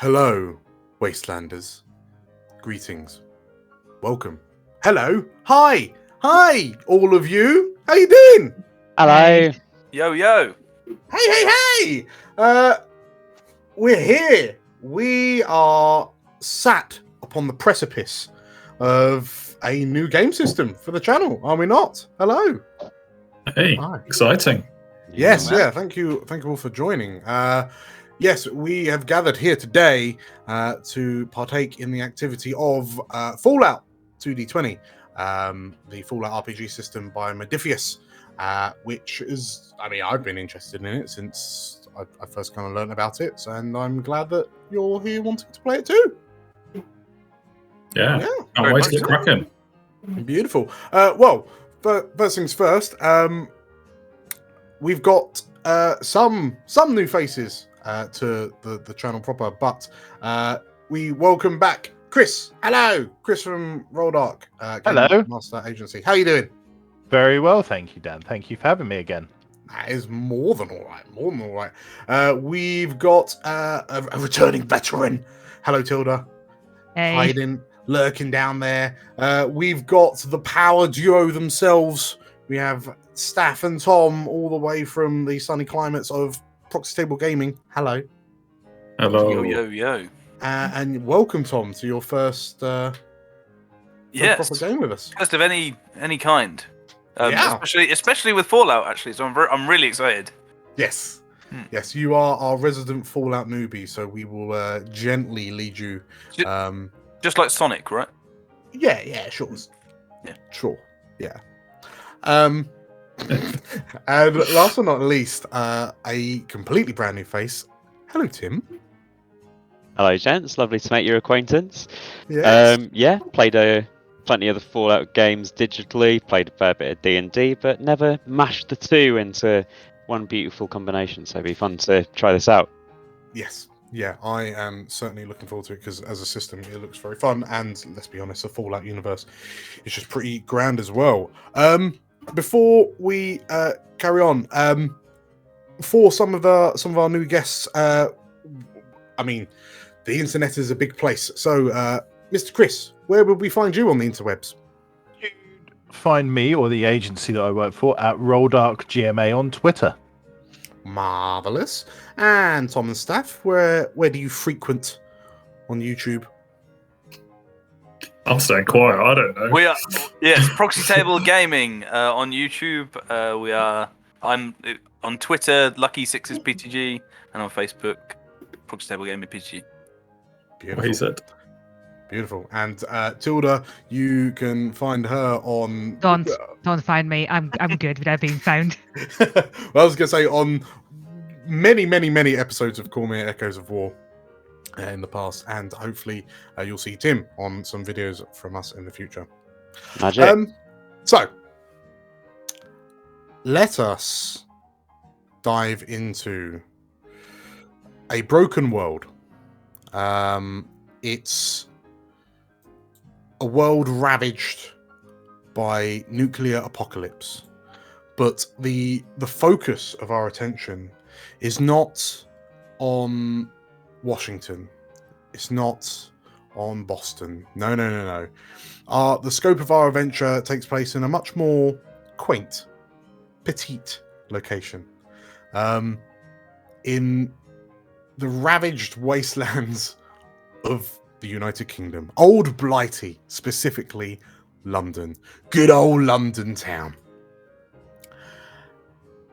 Hello, wastelanders. Greetings. Welcome. Hello. Hi, all of you. How you doing? Hello. Yo, yo. Hey. We're here. We are sat upon the precipice of a new game system for the channel, are we not? Hello. Hey, Hi. exciting. Yes, man. yeah. Thank you all for joining. Yes, we have gathered here today to partake in the activity of Fallout 2D20, the Fallout RPG system by Modifius, which is, I've been interested in it since I first kind of learned about it, and I'm glad that you're here wanting to play it too. Yeah. Yeah, Can't wait to get cracking. beautiful. Well, first things first, we've got some new faces to the channel proper, but we welcome back Chris. Hello, Chris from Roll Dark Hello. Game Master Agency. How you doing? Very well, thank you, Dan. Thank you for having me again. That is more than all right. We've got a returning veteran. Hello, Tilda. Hey. Hiding, lurking down there. We've got the power duo themselves. We have Staff and Tom, all the way from the sunny climates of Proxy Table Gaming. Hello. Hello. Yo. And welcome, Tom, to your first proper Yes. game with us. First of any kind. Yeah. Especially with Fallout, actually. So I'm really excited. Yes. Yes, you are our resident Fallout newbie, so we will gently lead you. Just like Sonic, right? Yeah, sure. Yeah. Sure. Yeah. And last but not least, a completely brand new face. Hello, Tim. Hello, gents. Lovely to make your acquaintance. Yes. Played plenty of the Fallout games digitally. Played a fair bit of D&D, but never mashed the two into one beautiful combination. So it'd be fun to try this out. Yes. Yeah, I am certainly looking forward to it because as a system, it looks very fun. And let's be honest, the Fallout universe is just pretty grand as well. Before we carry on, for some of our new guests, the internet is a big place. So, Mr. Chris, where would we find you on the interwebs? You'd find me or the agency that I work for at RollDarkGMA on Twitter. Marvelous. And Tom and Staff, where do you frequent on YouTube? I'm staying quiet. I don't know. We are Proxy Table Gaming on YouTube. I'm on Twitter, Lucky6sptg, and on Facebook, Proxy Table Gaming PTG. Beautiful. What is it? Beautiful. And Tilda, you can find her on. Don't find me. I'm good without being found. Well, I was going to say on many episodes of Call Me Echoes of War in the past, and hopefully you'll see Tim on some videos from us in the future. Magic. So let us dive into a broken world. It's a world ravaged by nuclear apocalypse, but the focus of our attention is not on Washington. It's not on Boston. No. The scope of our adventure takes place in a much more quaint, petite location. In the ravaged wastelands of the United Kingdom. Old Blighty, specifically London. Good old London town.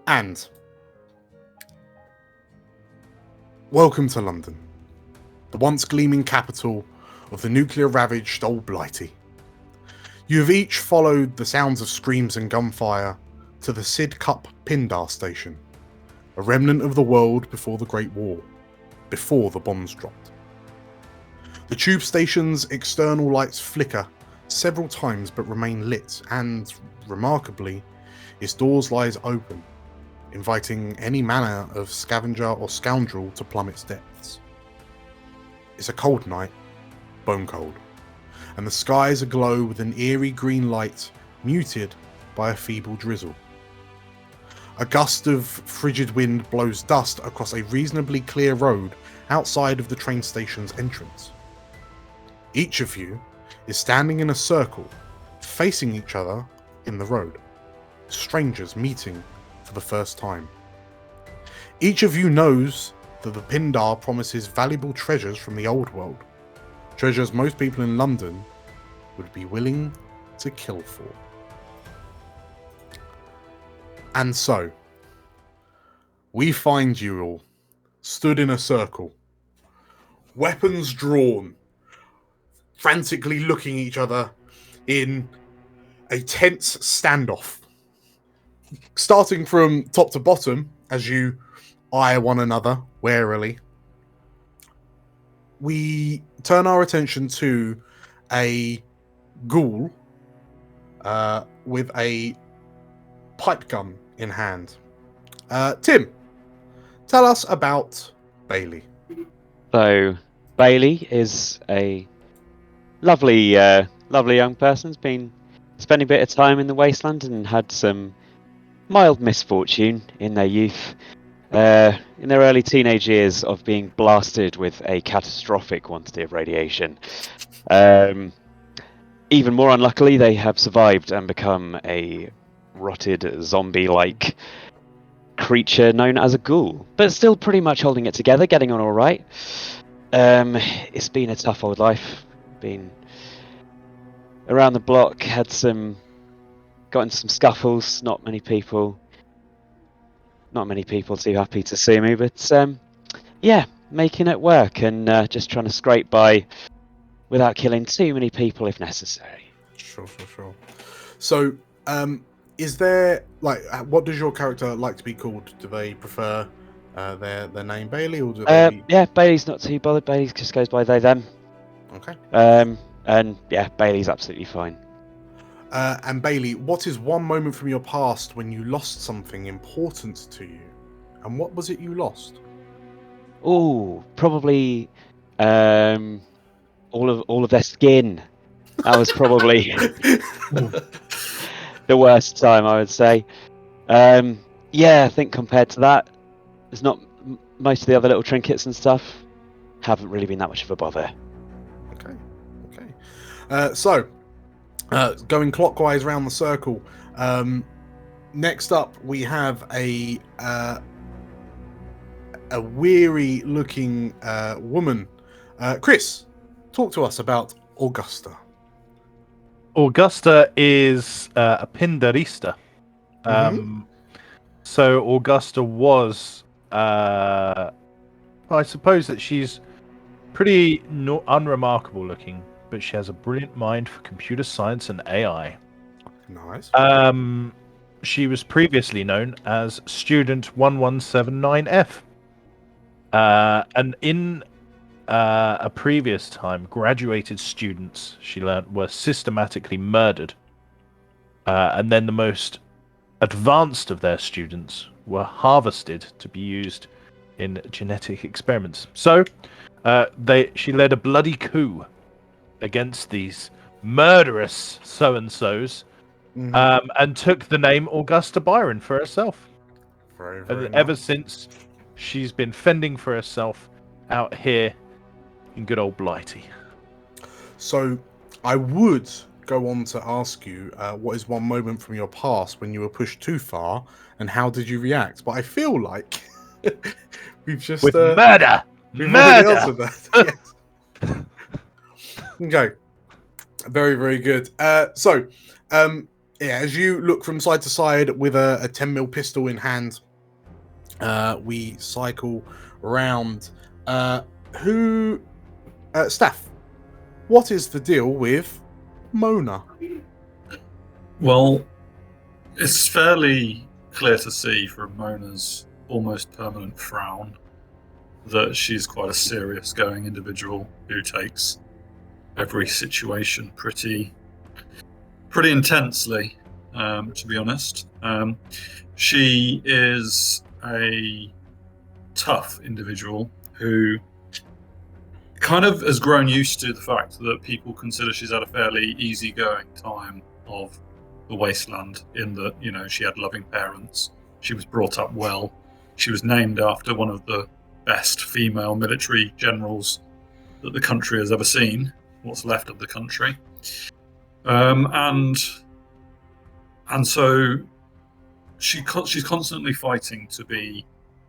And welcome to London, the once gleaming capital of the nuclear-ravaged Old Blighty. You have each followed the sounds of screams and gunfire to the Sidcup Pindar station, a remnant of the world before the Great War, before the bombs dropped. The tube station's external lights flicker several times but remain lit, and, remarkably, its doors lies open, inviting any manner of scavenger or scoundrel to plumb its depths. It's a cold night, bone cold, and the skies aglow with an eerie green light muted by a feeble drizzle. A gust of frigid wind blows dust across a reasonably clear road outside of the train station's entrance. Each of you is standing in a circle, facing each other in the road, strangers meeting for the first time. Each of you knows that the Pindar promises valuable treasures from the old world, treasures most people in London would be willing to kill for. And so, we find you all stood in a circle, weapons drawn, frantically looking each other in a tense standoff. Starting from top to bottom, as you eye one another warily, we turn our attention to a ghoul with a pipe gun in hand. Tim, tell us about Bailey. So, Bailey is a lovely young person. Has been spending a bit of time in the wasteland and had some mild misfortune in their youth. In their early teenage years of being blasted with a catastrophic quantity of radiation. Even more unluckily, they have survived and become a rotted zombie-like creature known as a ghoul, but still pretty much holding it together, getting on all right. It's been a tough old life. Been around the block, got into some scuffles. Not many people too happy to see me, but yeah, making it work and just trying to scrape by without killing too many people if necessary. Sure. So, is there, like, what does your character like to be called? Do they prefer their name Bailey, or do they? Yeah, Bailey's not too bothered. Bailey just goes by they them. Okay. And yeah, Bailey's absolutely fine. And Bailey, what is one moment from your past when you lost something important to you? And what was it you lost? Oh, probably all of their skin. That was probably the worst time, I would say. Yeah, I think compared to that, there's not most of the other little trinkets and stuff haven't really been that much of a bother. Okay. So, going clockwise around the circle. Next up, we have a weary-looking woman. Chris, talk to us about Augusta. Augusta is a Pindarista. So Augusta was, I suppose that she's pretty unremarkable looking, but she has a brilliant mind for computer science and AI. Nice. She was previously known as Student 1179F. And in a previous time, graduated students, she learnt, were systematically murdered. And then the most advanced of their students were harvested to be used in genetic experiments. So she led a bloody coup against these murderous so-and-sos, and took the name Augusta Byron for herself. Very And nice. ever since, she's been fending for herself out here in good old Blighty. So, I would go on to ask you, what is one moment from your past when you were pushed too far, and how did you react? But I feel like we've just With murder! we've already Murder! answered that. Yes. Okay. Very, very good. So, yeah, as you look from side to side with a 10mm pistol in hand, we cycle around. Steph, what is the deal with Mona? Well, it's fairly clear to see from Mona's almost permanent frown that she's quite a serious going individual who takes every situation pretty intensely, to be honest. She is a tough individual who kind of has grown used to the fact that people consider she's had a fairly easygoing time of the wasteland, in that, you know, she had loving parents She was brought up well. She was named after one of the best female military generals that the country has ever seen, what's left of the country. And so she's constantly fighting to be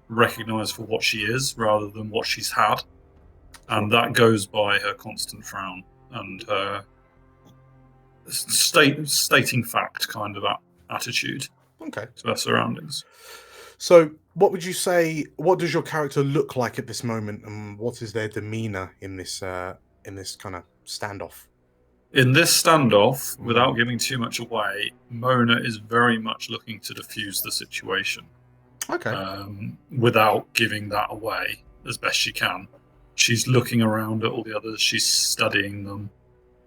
recognised for what she is rather than what she's had. And that goes by her constant frown and her stating fact kind of attitude Okay. to her surroundings. So, what would you say? What does your character look like at this moment, and what is their demeanor in this kind of standoff? In this standoff, without giving too much away, Mona is very much looking to defuse the situation. Okay. Without giving that away as best she can. She's looking around at all the others. She's studying them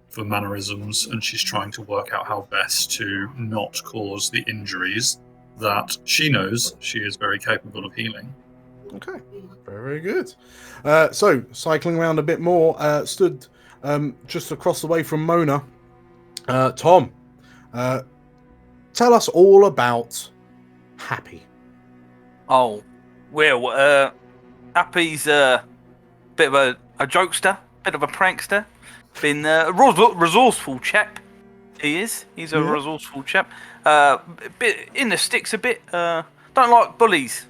for mannerisms, and she's trying to work out how best to not cause the injuries that she knows she is very capable of healing. Okay. Very good. So, cycling around a bit more, stood just across the way from Mona. Tom, tell us all about Happy. Oh, well, Happy's a bit of a jokester, bit of a prankster. Been a resourceful chap. He is. He's a resourceful chap. Bit in the sticks a bit. Don't like bullies.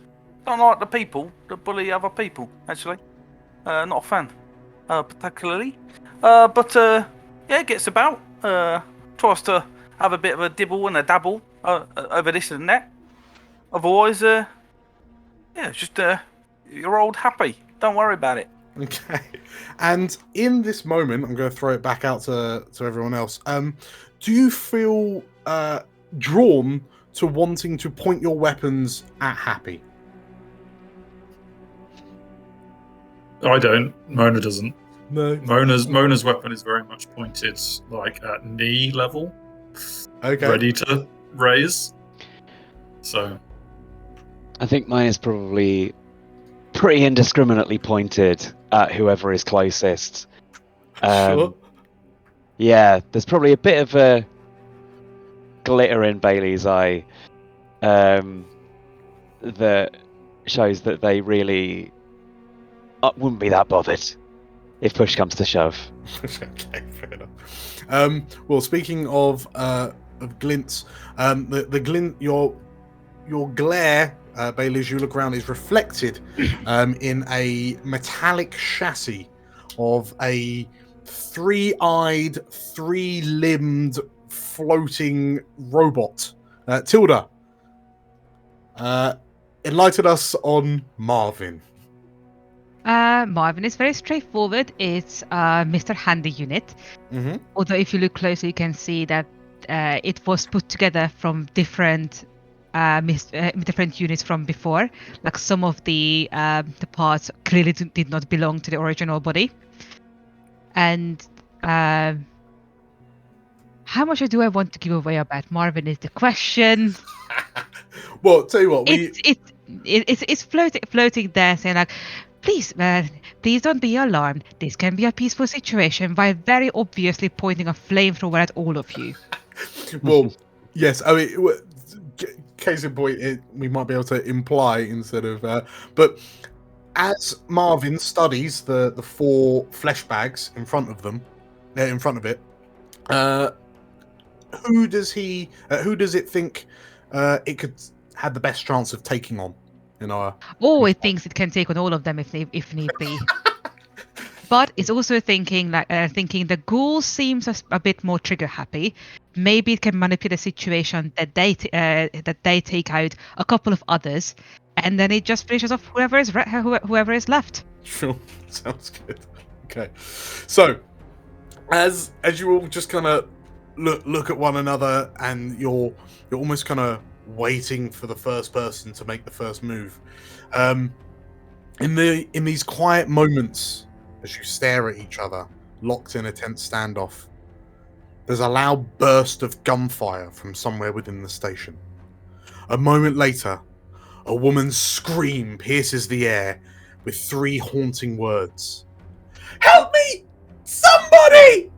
Don't like the people that bully other people. Actually, not a fan, particularly. But yeah, gets about. Tries to have a bit of a dibble and a dabble over this and that. Otherwise, yeah, just your old Happy. Don't worry about it. Okay. And in this moment, I'm going to throw it back out to everyone else. Do you feel drawn to wanting to point your weapons at Happy? I don't. Mona doesn't. No. Mona's weapon is very much pointed like at knee level, Okay. ready to raise. So I think mine is probably pretty indiscriminately pointed at whoever is closest. Sure. Yeah, there's probably a bit of a glitter in Bailey's eye that shows that they really wouldn't be that bothered if push comes to shove. Okay, fair enough. Well, speaking of glints, the glint, your glare, Bailey, as you look around, is reflected in a metallic chassis of a three-eyed, three-limbed, floating robot. Tilda, enlighten us on Marvin. Marvin is very straightforward. It's Mr. Handy unit. Mm-hmm. Although if you look closer, you can see that it was put together from different units from before. Like some of the parts clearly did not belong to the original body. And how much do I want to give away about Marvin is the question. Well, tell you what, It's floating there, saying like, please don't be alarmed. This can be a peaceful situation, by very obviously pointing a flamethrower at all of you. Well, yes. I mean, case in point, we might be able to imply instead of. But as Marvin studies the four flesh bags in front of it, who does it think it could have the best chance of taking on? It thinks it can take on all of them if need be. But it's also thinking the ghoul seems a bit more trigger happy. Maybe it can manipulate a situation that they take out a couple of others, and then it just finishes off whoever is left. Sure, sounds good. Okay, so as you all just kind of look at one another, and you're almost kind of waiting for the first person to make the first move. In these quiet moments, as you stare at each other, locked in a tense standoff, there's a loud burst of gunfire from somewhere within the station. A moment later, a woman's scream pierces the air with three haunting words. Help me! Somebody!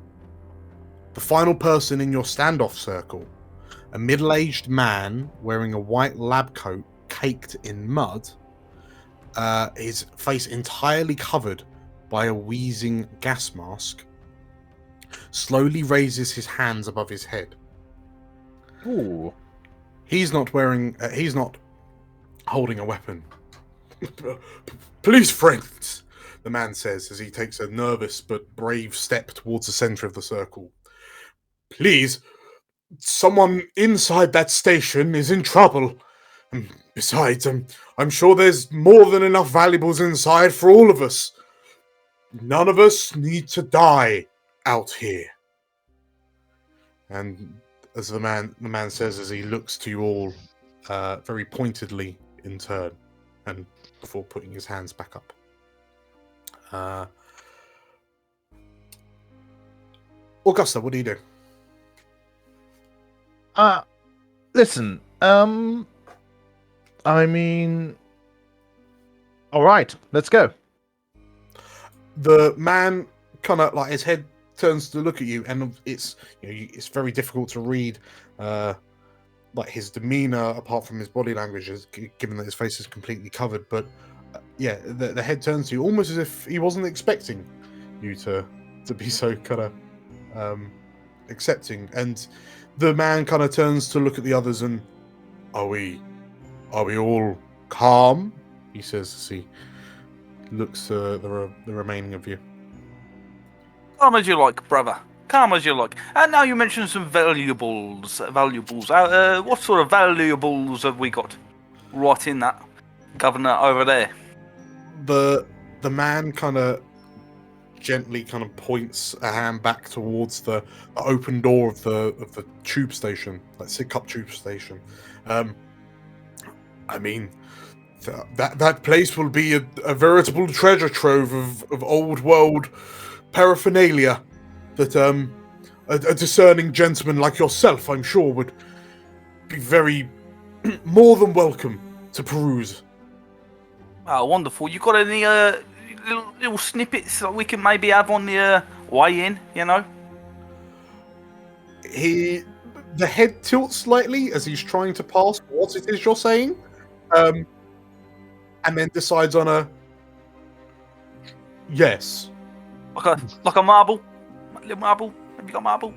The final person in your standoff circle, a middle-aged man wearing a white lab coat, caked in mud, his face entirely covered by a wheezing gas mask, slowly raises his hands above his head. Ooh. He's not holding a weapon. Please, friends, the man says as he takes a nervous but brave step towards the center of the circle. Please, someone inside that station is in trouble. And besides, I'm sure there's more than enough valuables inside for all of us. None of us need to die out here. And as the man says, as he looks to you all very pointedly in turn, and before putting his hands back up. Augusta, what do you do? Listen, I mean, all right, let's go. The man kind of like his head turns to look at you, and it's it's very difficult to read like his demeanor apart from his body language, given that his face is completely covered. But yeah, the head turns to you almost as if he wasn't expecting you to be so kind of accepting. And the man kind of turns to look at the others and, are we all calm? He says as he looks at the remaining of you. Calm as you like, brother. Calm as you like. And now you mentioned some valuables. What sort of valuables have we got right in that governor over there? The man kind of gently kind of points a hand back towards the open door of the tube station, like Sidcup tube station. I mean, that place will be a veritable treasure trove of old world paraphernalia that a discerning gentleman like yourself, I'm sure, would be very more than welcome to peruse. Oh, wonderful. You got any little snippets that we can maybe have on the way in, you know? The head tilts slightly as he's trying to pass what it is you're saying, and then decides on a yes. Like a marble? A little marble? Have you got marble?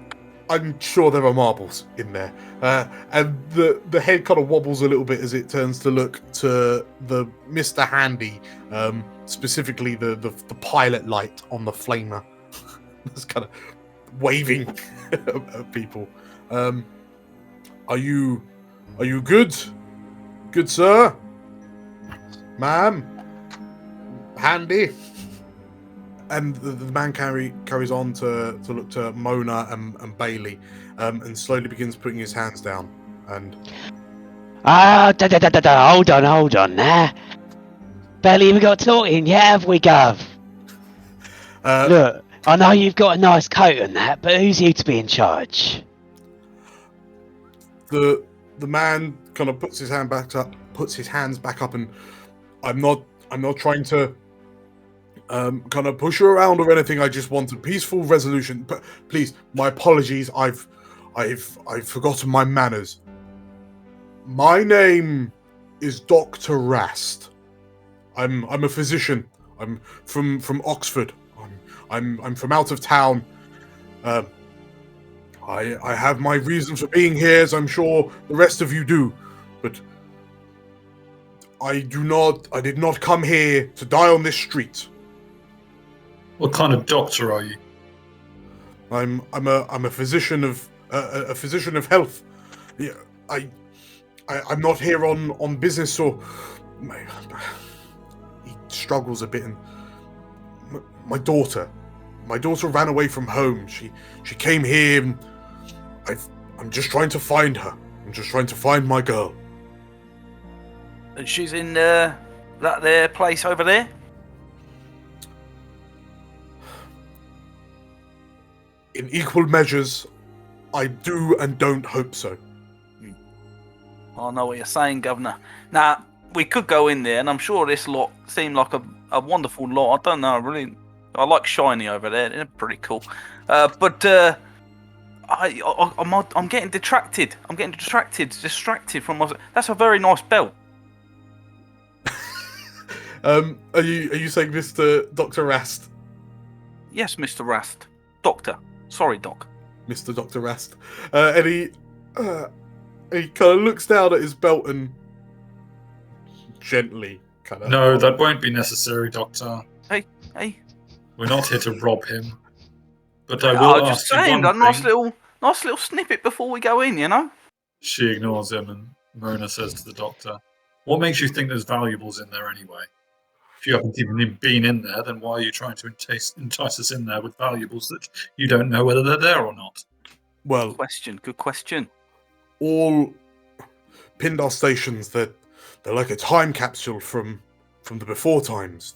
I'm sure there are marbles in there. And the head kind of wobbles a little bit as it turns to look to the Mr. Handy, specifically the pilot light on the flamer. It's kind of waving at people. Are you good? Good, sir? Ma'am? Handy? And the man carries on to look to Mona and Bailey, and slowly begins putting his hands down. And hold on there. Barely even got talking yet, have we, Gov? Look, I know you've got a nice coat and that, but who's you to be in charge? The man kind of puts his hands back up, and I'm not trying to kind of push you around or anything. I just want a peaceful resolution. But please, my apologies. I've forgotten my manners. My name is Dr. Rast. I'm a physician. I'm from Oxford. I'm from out of town. I have my reasons for being here, as I'm sure the rest of you do. But I did not come here to die on this street. What kind of doctor are you? I'm a physician of a physician of health. Yeah, I'm not here on business or. He struggles a bit, and my daughter ran away from home. She came here, and I'm just trying to find her. I'm just trying to find my girl. And she's in that there place over there? In equal measures, I do and don't hope so. I know what you're saying, Governor. Now, we could go in there, and I'm sure this lot seemed like a wonderful lot. I don't know, really. I like Shiny over there. They're pretty cool. But I'm getting detracted. I'm getting distracted from my... That's a very nice belt. Are you saying Mr. Dr. Rast? Yes, Mr. Rast. Doctor. Sorry, Doc. Mr. Dr. Rast. And he kind of looks down at his belt and gently kind of... No, that won't be necessary, Doctor. Hey. We're not here to rob him. But I will just ask you saying, one a thing. nice little snippet before we go in, you know? She ignores him, and Mona says to the Doctor, "What makes you think there's valuables in there anyway? If you haven't even been in there, then why are you trying to entice us in there with valuables that you don't know whether they're there or not?" Well, Good question. all Pindar stations, they're like a time capsule from the before times.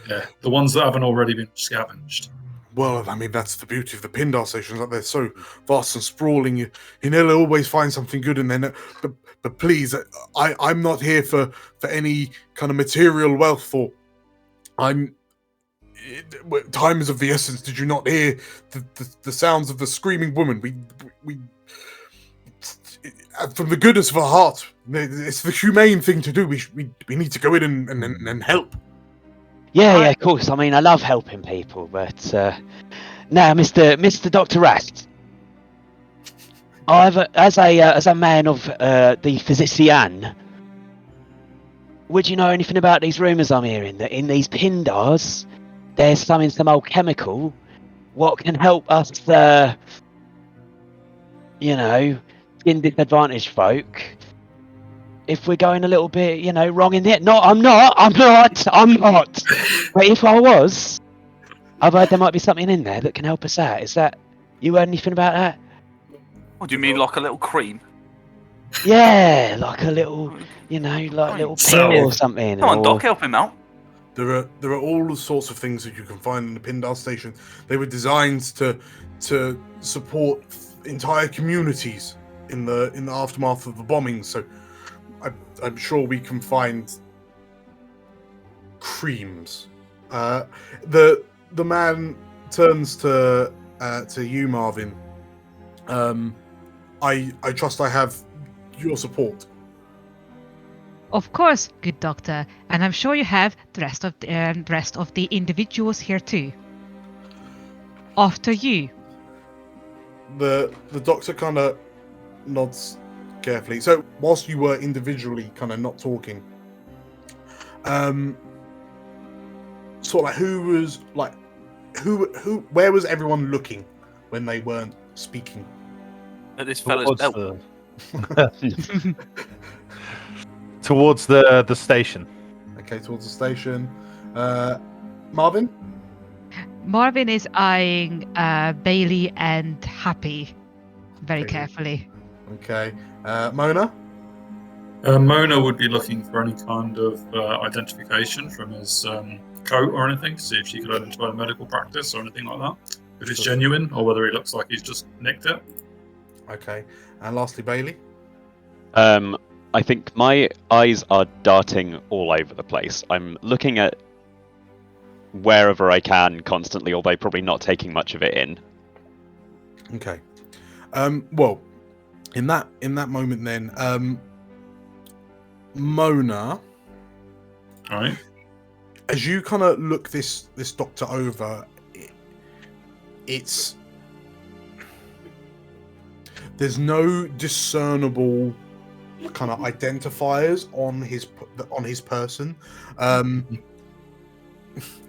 Yeah, the ones that haven't already been scavenged. Well, I mean, that's the beauty of the Pindar stations. Like, they're so vast and sprawling. You nearly always find something good in there. But please, I'm not here for any kind of material wealth. Time is of the essence. Did you not hear the sounds of the screaming woman? We from the goodness of our heart, it's the humane thing to do. We need to go in and help. Yeah, of course. I mean, I love helping people, but now, Mr. Dr. Rast, as a man of the physician, would you know anything about these rumours I'm hearing that in these Pindars there's some old chemical what can help us, skin disadvantaged folk if we're going a little bit, wrong in the... No, I'm not. But if I was, I've heard there might be something in there that can help us out. Is that... You heard anything about that? What do you mean, like a little cream? Yeah, like a little, like a little pill or something. Come on, Doc, help him out. There are all sorts of things that you can find in the Pindar station. They were designed to support entire communities in the aftermath of the bombings. So I'm sure we can find creams. The man turns to you, Marvin. I trust I have your support. Of course, good doctor, and I'm sure you have the rest of the individuals here too. After you. The doctor kind of nods carefully. So whilst you were individually kind of not talking, sort of like where was everyone looking when they weren't speaking? At this fella's belt. Towards the station. Okay, towards the station. Marvin? Marvin is eyeing Bailey and Happy very Okay. carefully. Okay. Mona? Mona would be looking for any kind of identification from his coat or anything to see if she could identify the medical practice or anything like that. If it's genuine or whether he looks like he's just nicked it. Okay. And lastly, Bailey? I think my eyes are darting all over the place. I'm looking at wherever I can constantly, although probably not taking much of it in. Okay. Well, in that moment then, Mona, All right. as you kind of look this doctor over, there's no discernible kind of identifiers on his person.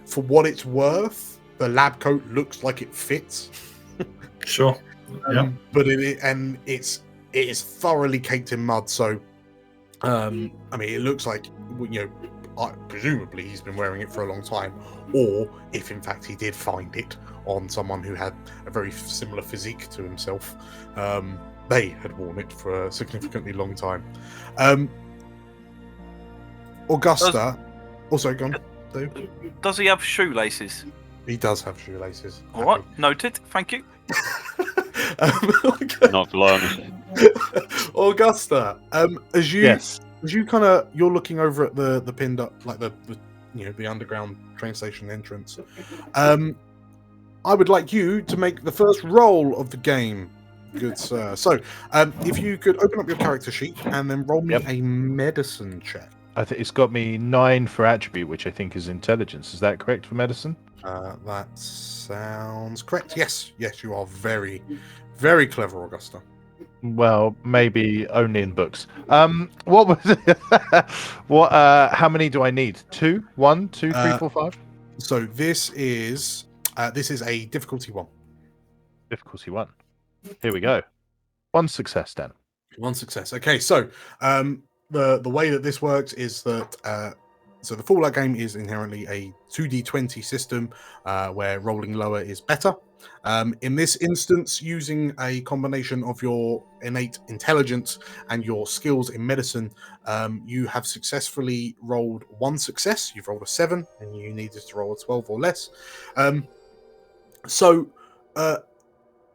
For what it's worth, the lab coat looks like it fits. Sure. Yeah. But it is thoroughly caked in mud. So, I mean, it looks like, presumably he's been wearing it for a long time, or if in fact he did find it on someone who had a very similar physique to himself, they had worn it for a significantly long time. Augusta, also gone. Does he have shoelaces? He does have shoelaces. All right, noted. Thank you. Not for long. Augusta, as you Yes. you're looking over at the pinned up, like the underground train station entrance. I would like you to make the first roll of the game, good sir. So, if you could open up your character sheet and then roll me a medicine check. it's got me 9 for attribute, which I think is intelligence. Is that correct for medicine? That sounds correct. Yes, you are very, very clever, Augusta. Well, maybe only in books. What was it? What? How many do I need? 2, 1, 2, 3, 4, 5. So this is a difficulty 1. Difficulty 1. Here we go. 1 success, Dan. 1 success. Okay, so the way that this works is that so the Fallout game is inherently a 2d20 system where rolling lower is better. In this instance, using a combination of your innate intelligence and your skills in medicine, you have successfully rolled 1 success. You've rolled a 7, and you needed to roll a 12 or less. So,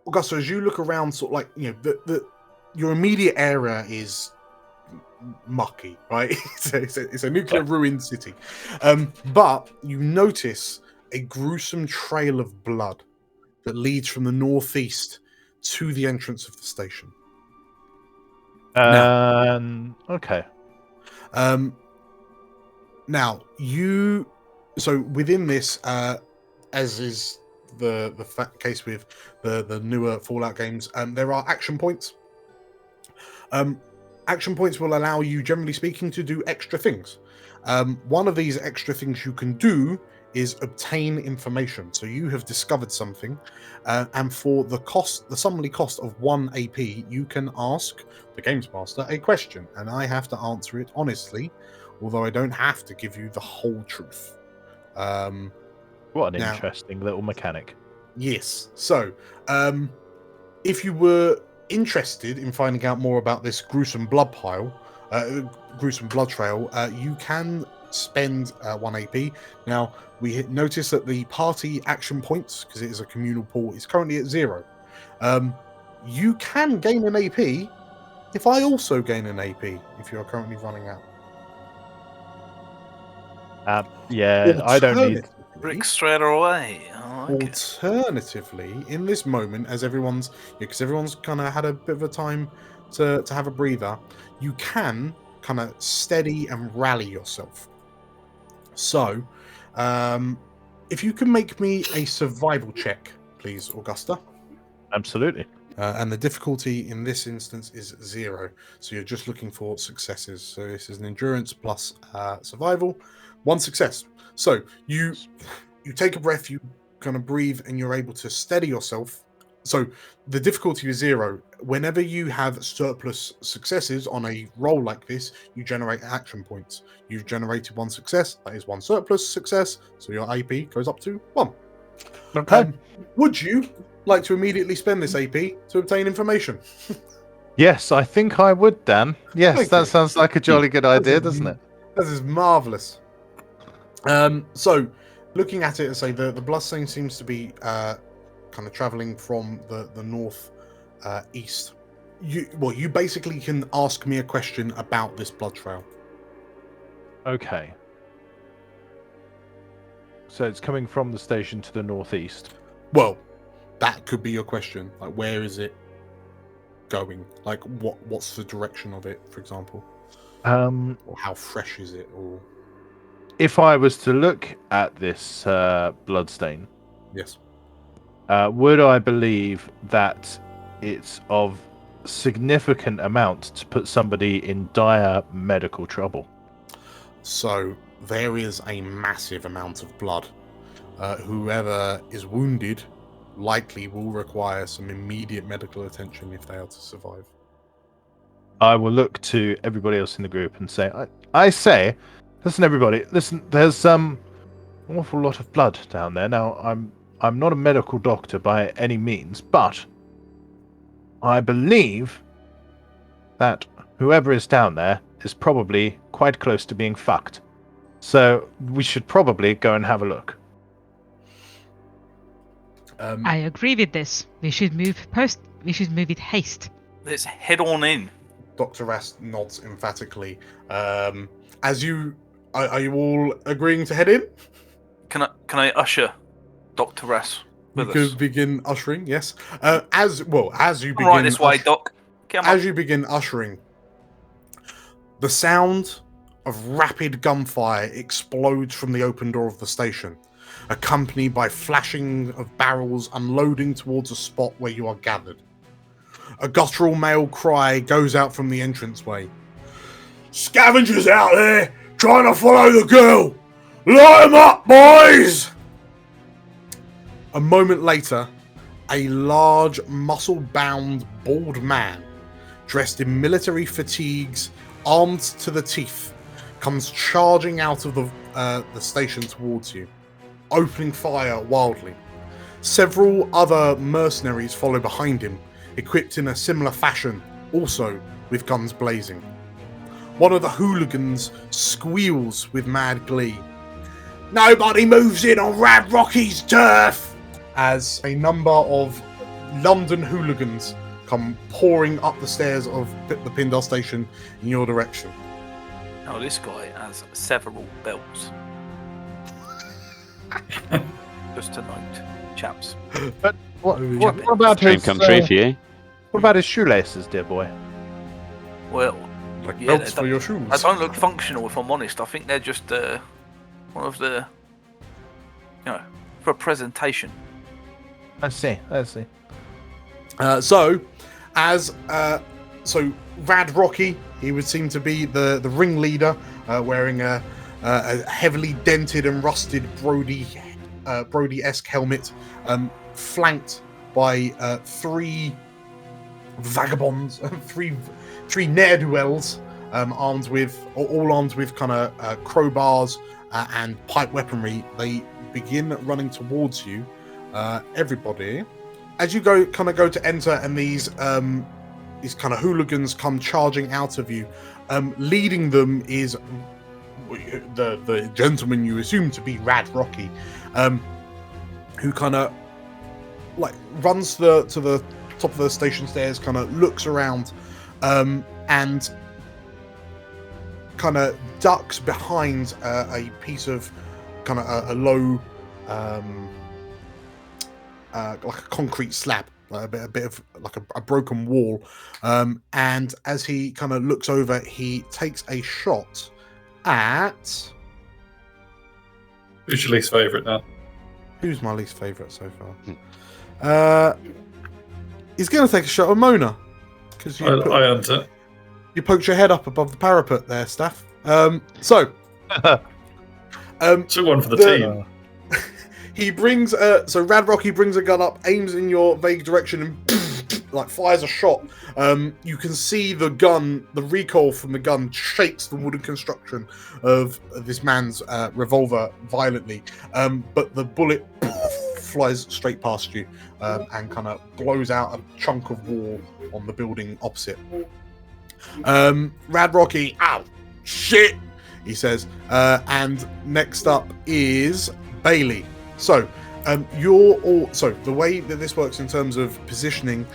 Augusta, as you look around, sort of like, you know, your immediate area is mucky, right? It's a nuclear ruined city, but you notice a gruesome trail of blood that leads from the northeast to the entrance of the station. Okay. Now so within this, as is the case with the newer Fallout games, there are action points. Action points will allow you, generally speaking, to do extra things. One of these extra things you can do is obtain information. So you have discovered something, and for the summonly cost of 1 AP, you can ask the Games Master a question, and I have to answer it honestly, although I don't have to give you the whole truth. What an interesting little mechanic. Yes. So, if you were interested in finding out more about this gruesome blood trail, you can spend 1 AP. Now, we notice that the party action points, because it is a communal pool, is currently at 0. You can gain an AP if I also gain an AP, if you are currently running out. Yeah, I don't need... Brick straight away. Alternatively, in this moment, as everyone's kind of had a bit of a time to have a breather, you can kind of steady and rally yourself. So, if you can make me a survival check, please, Augusta. Absolutely. And the difficulty in this instance is 0, so you're just looking for successes. So this is an endurance plus survival, 1 success. So you take a breath, you kind of breathe, and you're able to steady yourself. So the difficulty is 0. Whenever you have surplus successes on a roll like this, you generate action points. You've generated 1 success, that is 1 surplus success, so your AP goes up to 1. Okay. Would you like to immediately spend this AP to obtain information? Yes, I think I would, Dan. Yes, Thank that you. sounds like a jolly good idea, doesn't it? This is marvellous. So, looking at it, I say the bloodstain seems to be kind of travelling from the north east. You basically can ask me a question about this blood trail. Okay. So it's coming from the station to the northeast. Well, that could be your question. Like, where is it going? Like, what's the direction of it, for example? Or how fresh is it? Or if I was to look at this bloodstain, yes, would I believe that it's of significant amount to put somebody in dire medical trouble? So there is a massive amount of blood. Whoever is wounded likely will require some immediate medical attention if they are to survive. I will look to everybody else in the group and say, I say, listen, everybody, listen, there's an awful lot of blood down there. Now, I'm not a medical doctor by any means, but I believe that whoever is down there is probably quite close to being fucked. So we should probably go and have a look. I agree with this. We should move with haste. Let's head on in. Dr. Rast nods emphatically. As you are you all agreeing to head in? Can I usher Dr. Rass You with us? could begin ushering, yes. As you begin Right this way, Doc. Come on. as you begin ushering, the sound of rapid gunfire explodes from the open door of the station, accompanied by flashing of barrels unloading towards a spot where you are gathered. A guttural male cry goes out from the entranceway. "Scavengers out there trying to follow the girl! Light 'em up, boys!" A moment later, a large, muscle-bound, bald man, dressed in military fatigues, armed to the teeth, comes charging out of the station towards you, opening fire wildly. Several other mercenaries follow behind him, equipped in a similar fashion, also with guns blazing. One of the hooligans squeals with mad glee. "Nobody moves in on Rad Rocky's turf!" As a number of London hooligans come pouring up the stairs of the Pindar station in your direction. Now this guy has several belts. Just to note, chaps. But what Jumping. about Dream his? come true for you. What about his shoelaces, dear boy? Well, Like Yeah, belts they for your shoes. they don't look functional if I'm honest. I think they're just one of the, for a presentation. I see. So Rad Rocky, he would seem to be the ringleader, wearing a heavily dented and rusted Brody-esque helmet, flanked by three vagabonds, three ne'er-do-wells, armed with kind of crowbars and pipe weaponry. They begin running towards you. Everybody, as you go to enter, and these kind of hooligans come charging out of you. Leading them is the gentleman you assume to be Rad Rocky, who kind of like runs to the top of the station stairs, kind of looks around, and kind of ducks behind a piece of kind of a low, like a concrete slab, a bit of like a broken wall, and as he kind of looks over, he takes a shot at... Who's your least favourite now? Who's my least favourite so far? He's going to take a shot at Mona, because I earned it. you poked your head up above the parapet there, Staff. So 2-1 for the team. he brings so Rad Rocky brings a gun up, aims in your vague direction, and like fires a shot. You can see the recoil from the gun shakes the wooden construction of this man's revolver violently, but the bullet flies straight past you, and kind of blows out a chunk of wall on the building opposite. Rad Rocky, ow, shit, he says, and next up is Bailey. So, the way that this works in terms of positioning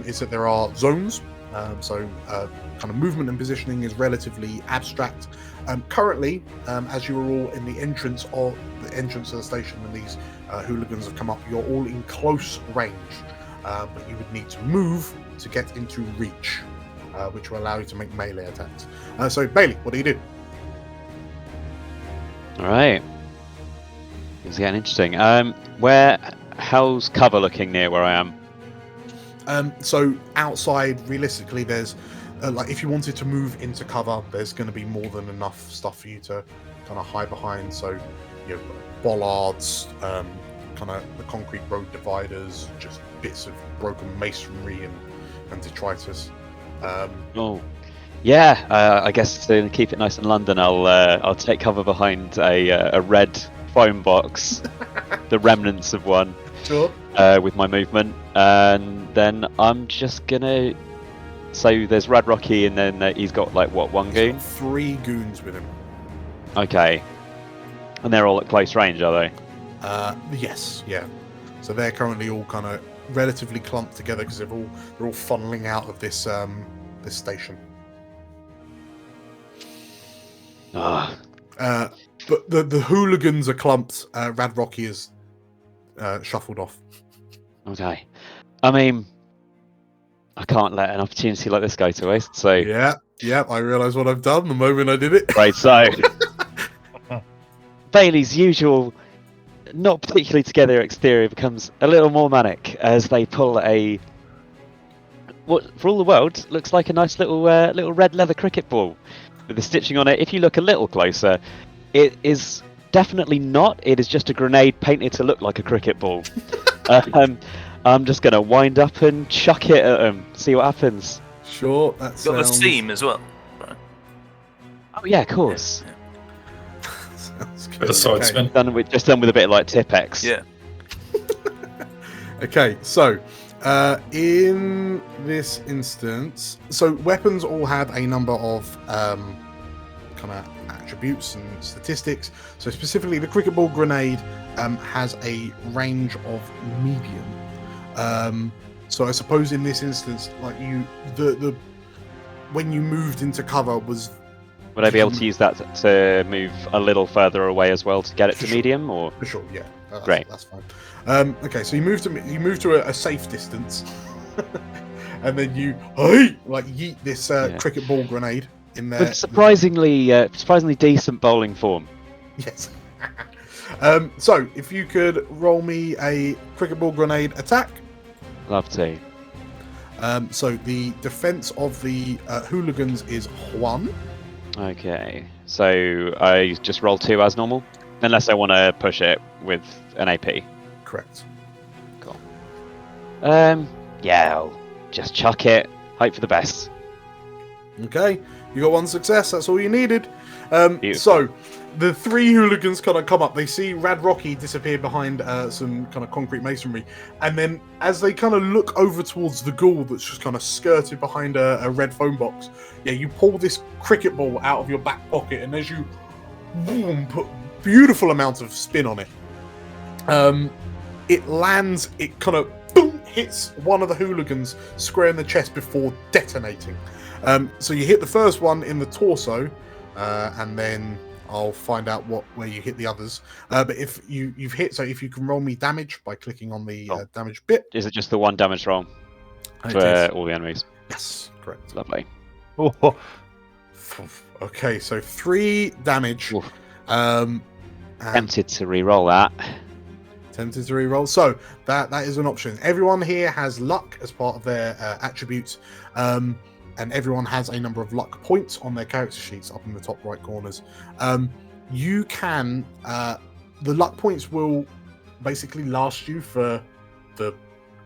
is that there are zones. Kind of movement and positioning is relatively abstract. Currently, as you are all in the entrance of the station, and these hooligans have come up, you're all in close range, but you would need to move to get into reach, which will allow you to make melee attacks. So, Bailey, what do you do? All right. Things are getting interesting. How's cover looking near where I am? So outside, realistically, there's like if you wanted to move into cover, there's going to be more than enough stuff for you to kind of hide behind. So, bollards, kind of the concrete road dividers, just bits of broken masonry and detritus. I guess to keep it nice in London, I'll take cover behind a red foam box, the remnants of one, Sure. with my movement, and then I'm just gonna. So there's Rad Rocky, and then he's got like one He's goon? got 3 goons with him. Okay, and they're all at close range, are they? Yes, yeah. So they're currently all kind of relatively clumped together because they're all funneling out of this this station. But the hooligans are clumped. Rad Rocky is shuffled off. Okay, I mean, I can't let an opportunity like this go to waste. So Yeah, Yep, I realise what I've done the moment I did it. Right, so Bailey's usual, not particularly together exterior becomes a little more manic as they pull a what, for all the world, looks like a nice little little red leather cricket ball with the stitching on it. If you look a little closer, it is definitely not. It is just a grenade painted to look like a cricket ball. I'm just gonna wind up and chuck it at them. See what happens. Sure, that Got the sounds... seam as well. Oh yeah, of course. sounds good. Bit of side spin. Done with a bit of like Tipex. Yeah. Okay, so in this instance, so weapons all have a number of kind of attributes and statistics. So specifically, the cricket ball grenade has a range of medium. So I suppose in this instance, like the when you moved into cover was. Would I be able to use that to move a little further away as well to get it to Sure. medium, or? For sure, yeah. Great. That's fine. Okay, so you move to a safe distance, and then you yeet this cricket ball grenade in there. With surprisingly decent bowling form. Yes. So if you could roll me a cricket ball grenade attack. Love to. So the defense of the hooligans is 1. Okay, so I just roll 2 as normal, unless I want to push it with an AP. Correct. Cool. Yeah, I'll just chuck it. Hope for the best. Okay, you got 1 success. That's all you needed. Beautiful. So the 3 hooligans kind of come up. They see Rad Rocky disappear behind some kind of concrete masonry, and then as they kind of look over towards the ghoul that's just kind of skirted behind a red phone box, yeah, you pull this cricket ball out of your back pocket, and as you put beautiful amounts of spin on it, it lands. It kind of boom hits one of the hooligans square in the chest before detonating. So you hit the first one in the torso, and then I'll find out where you hit the others. But if you've hit, so if you can roll me damage by clicking on the damage bit. Is it just the 1 damage roll It for is. all the enemies? Yes, correct. Lovely. Oh, Okay, so 3 damage. Oof. And Tempted to re-roll that. tempted to reroll. So that is an option. Everyone here has luck as part of their attributes. And everyone has a number of luck points on their character sheets up in the top right corners. You can, the luck points will basically last you for the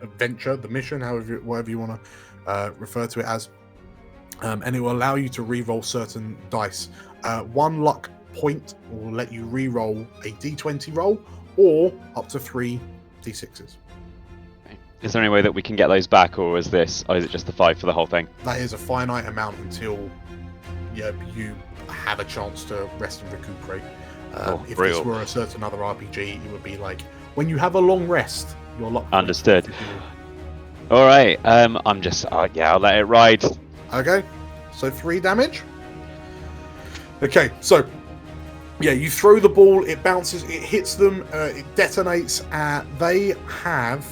adventure, the mission, whatever you want to refer to it as. And it will allow you to re-roll certain dice. 1 luck point will let you re-roll a d20 roll, or up to 3 d6s. Is there any way that we can get those back, or is it just the 5 for the whole thing? That is a finite amount until you have a chance to rest and recuperate. If real. this were a certain other RPG, it would be like when you have a long rest, your luck. Understood. All right. I'm just I'll let it ride. Okay, so 3 damage. Okay, so you throw the ball, it bounces, it hits them, it detonates. They have.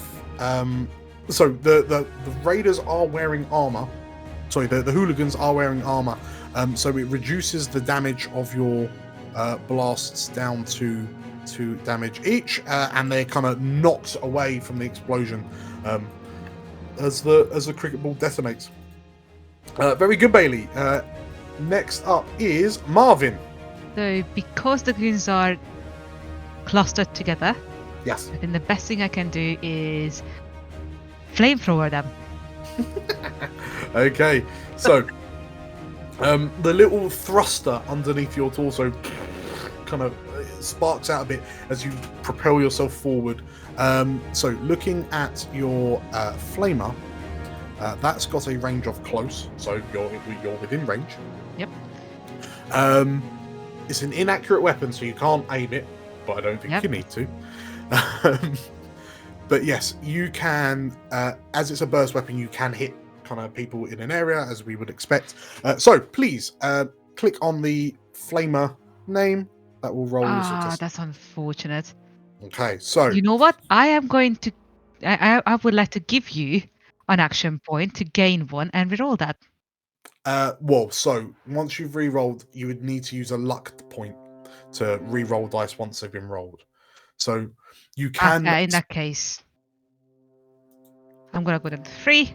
So the raiders are wearing armor. Sorry, the hooligans are wearing armor. So it reduces the damage of your blasts down to 2 damage each, and they're kind of knocked away from the explosion as the cricket ball detonates. Very good, Bailey. Next up is Marvin. So because the goons are clustered together, Yes. I think the best thing I can do is flamethrower them. Okay, so the little thruster underneath your torso kind of sparks out a bit as you propel yourself forward. So looking at your flamer, that's got a range of close, so you're within range. Yep. It's an inaccurate weapon, so you can't aim it, but I don't think you need to. But yes, you can, as it's a burst weapon, you can hit kind of people in an area, as we would expect. So please click on the flamer name. That will roll your success. That's unfortunate. Okay, so You know what? I am going to. I would like to give you an action point to gain 1 and reroll that. So once you've re-rolled, you would need to use a luck point to re-roll dice once they've been rolled. So you can. Okay, in that case, I'm gonna go to 3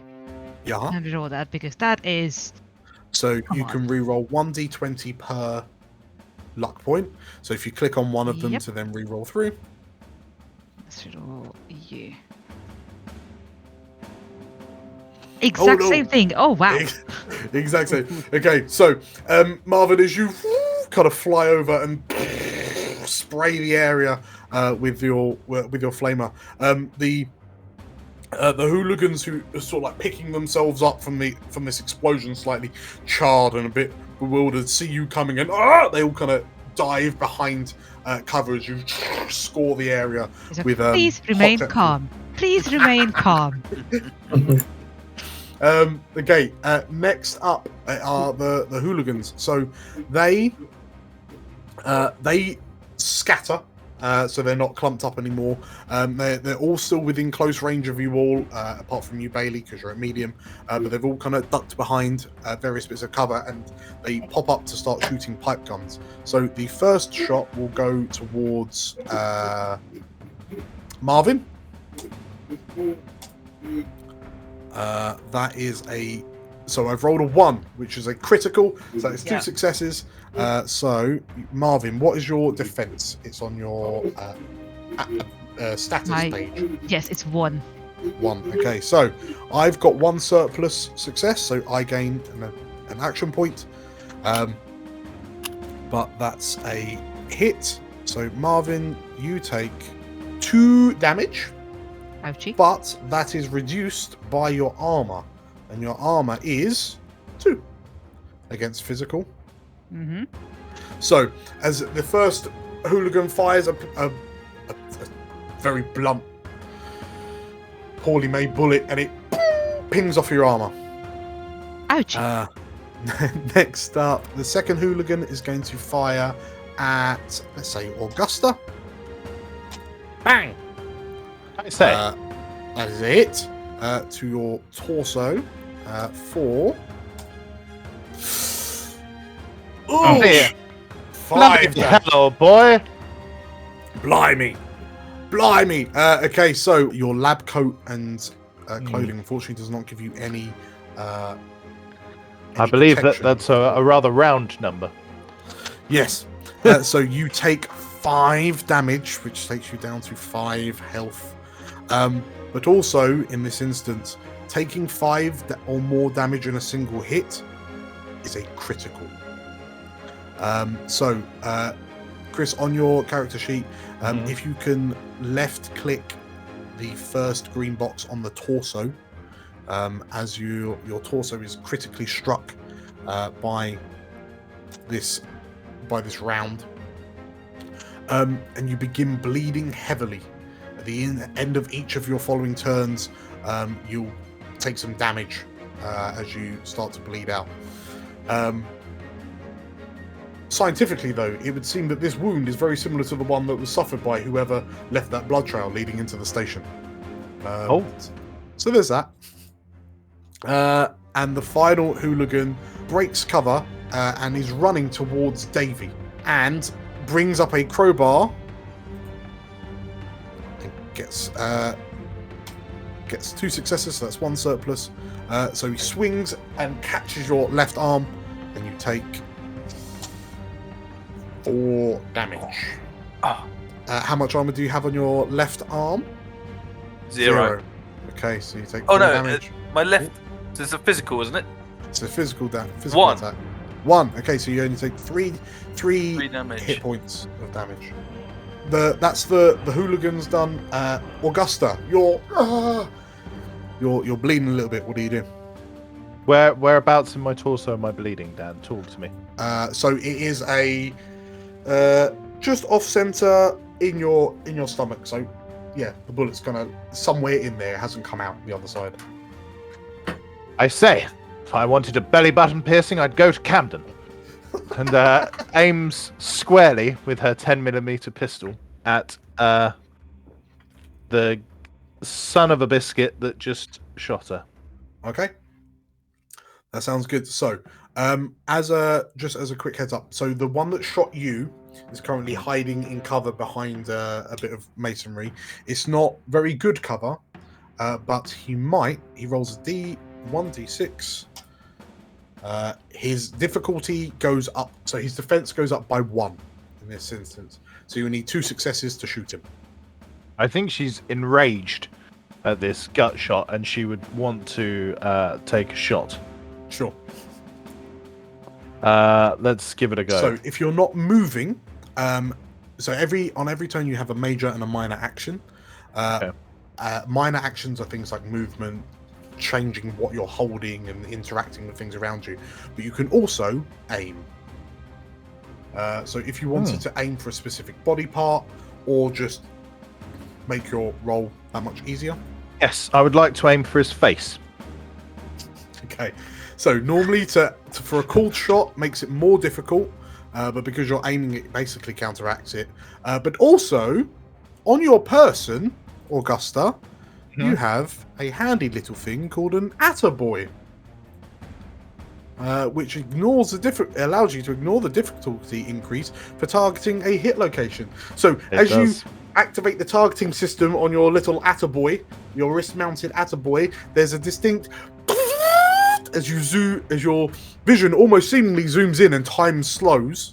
Yeah. and roll that because that is. So Come you on. can re-roll 1d20 per luck point. So if you click on one of them Yep. to then re-roll through. Let's roll you. Exact no. same thing. Oh wow. Exact same. Okay, so Marvin, as you kind of fly over and spray the area with your flamer, the hooligans who are sort of like picking themselves up from this explosion, slightly charred and a bit bewildered, see you coming and they all kind of dive behind cover as you score the area He's like, with please remain hot calm. Please remain calm. Okay. Next up are the hooligans. So they scatter. So they're not clumped up anymore. They're all still within close range of you all, apart from you, Bailey, because you're at medium. But they've all kind of ducked behind various bits of cover, and they pop up to start shooting pipe guns. So the first shot will go towards Marvin. That is a. So I've rolled a 1, which is a critical. So it's 2 successes. So Marvin, what is your defense? It's on your status page. Yes, it's 1. 1. Okay, so I've got 1 surplus success, so I gain an action point. But that's a hit. So Marvin, you take 2 damage. Ouchie. But that is reduced by your armor, and your armor is 2 against physical. Mm-hmm. So, as the first hooligan fires a very blunt, poorly made bullet, and it pings off your armor. Ouch. Next up, the second hooligan is going to fire at, let's say, Augusta. Bang! I say. That is it. To your torso for. Oh, dear. 5 damage. Hello, boy. Blimey. Okay, so your lab coat and clothing unfortunately does not give you any. I believe that's a rather round number. Yes. So you take 5 damage, which takes you down to 5 health. But also, in this instance, taking 5 or more damage in a single hit is a critical. So, Chris, on your character sheet, if you can left-click the first green box on the torso, as your torso is critically struck by this round, and you begin bleeding heavily. At the end of each of your following turns, you'll take some damage as you start to bleed out. Scientifically, though, it would seem that this wound is very similar to the one that was suffered by whoever left that blood trail leading into the station. So there's that. And the final hooligan breaks cover and is running towards Davy and brings up a crowbar and gets 2 successes, so that's 1 surplus. So he swings and catches your left arm, and you take 4 damage. How much armor do you have on your left arm? 0. Okay, so you take 4 damage. My left. So it's a physical, isn't it? It's a physical 1. attack. 1. Okay, so you only take 3 damage. hit points of damage. That's the hooligans done. Augusta, you're bleeding a little bit. What do you do? Whereabouts in my torso am I bleeding, Dan? Talk to me. So it is a just off center in your stomach. So yeah, the bullet's kind of somewhere in there. It hasn't come out the other side. I say, if I wanted a belly button piercing, I'd go to Camden. And aims squarely with her 10mm pistol at the son of a biscuit that just shot her. Okay, that sounds good. So As a quick heads up, so the one that shot you is currently hiding in cover behind a bit of masonry. It's not very good cover, but he rolls a D1d6. His difficulty goes up, so his defense goes up by 1 in this instance. So you need 2 successes to shoot him. I think she's enraged at this gut shot, and she would want to take a shot. Sure. Let's give it a go. So if you're not moving, so on every turn you have a major and a minor action. Okay. Minor actions are things like movement, changing what you're holding, and interacting with things around you. But you can also aim. So if you wanted to aim for a specific body part, or just make your roll that much easier. Yes, I would like to aim for his face. Okay. So normally for a called shot makes it more difficult, but because you're aiming, it basically counteracts it. But also, on your person, Augusta, you have a handy little thing called an Attaboy, which allows you to ignore the difficulty increase for targeting a hit location. So you activate the targeting system on your little Attaboy, your wrist-mounted Attaboy, there's a distinct as your vision almost seemingly zooms in and time slows,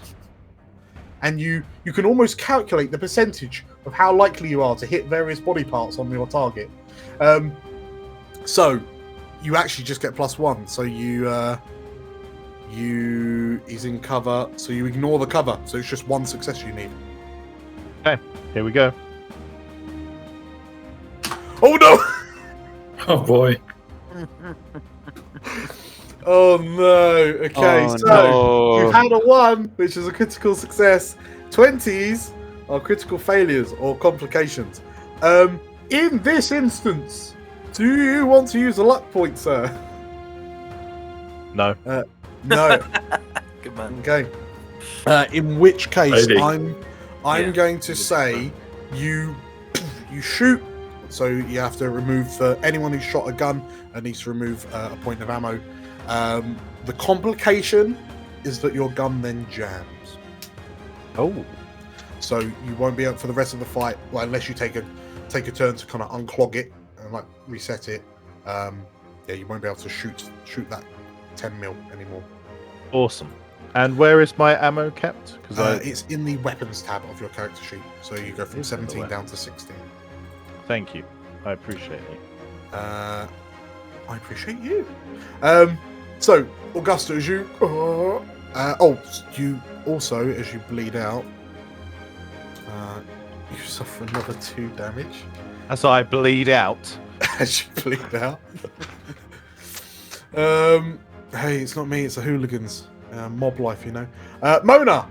and you can almost calculate the percentage of how likely you are to hit various body parts on your target. So you actually just get +1. So he's in cover, so you ignore the cover. So it's just 1 success you need. Okay, here we go. Oh no! Oh boy. Oh no! Okay, you've had a 1, which is a critical success. 20s are critical failures or complications. In this instance, do you want to use a luck point, sir? No. No. Good man. Okay. In which case, Maybe. I'm going to say you shoot. So you have to remove, for anyone who's shot a gun, needs to remove a point of ammo. The complication is that your gun then jams. Oh. So you won't be able for the rest of the fight, well, unless you take a turn to kind of unclog it and like reset it. You won't be able to shoot that 10 mil anymore. Awesome. And where is my ammo kept? Because It's in the weapons tab of your character sheet. So you go from 17 down to 16. Thank you. I appreciate you. I appreciate you. So, Augusta, as you... you also, as you bleed out, you suffer another 2 damage. As I bleed out. As you bleed out. Hey, it's not me, it's the hooligans. Mob life, you know. Mona!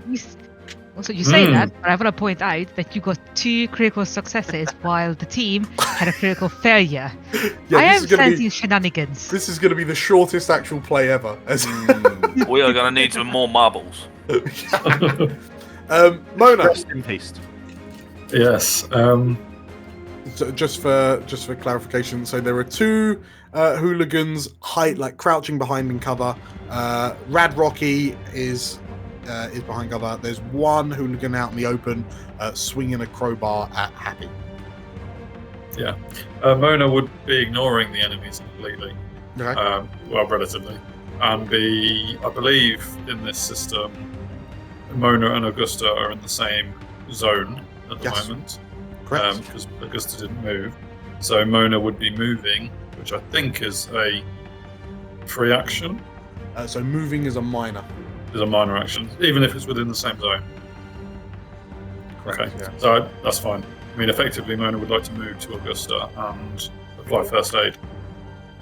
Also, you say that, but I want to point out that you got 2 critical successes while the team had a critical failure. Yeah, I am sensing shenanigans. This is going to be the shortest actual play ever. We are going to need some more marbles. Mona. Rest in peace. Yes. So just for clarification, so there are 2 hooligans crouching behind in cover. Rad Rocky is behind cover. There's 1 hooligan out in the open, swinging a crowbar at Happy. Yeah. Mona would be ignoring the enemies completely. Okay. Relatively. And I believe in this system, Mona and Augusta are in the same zone at the moment. Correct. Because Augusta didn't move. So Mona would be moving, which I think is a free action. So moving is a minor. Is a minor action, even if it's within the same zone. Correct, Okay, yeah. so that's fine. I mean, effectively, Mona would like to move to Augusta and apply first aid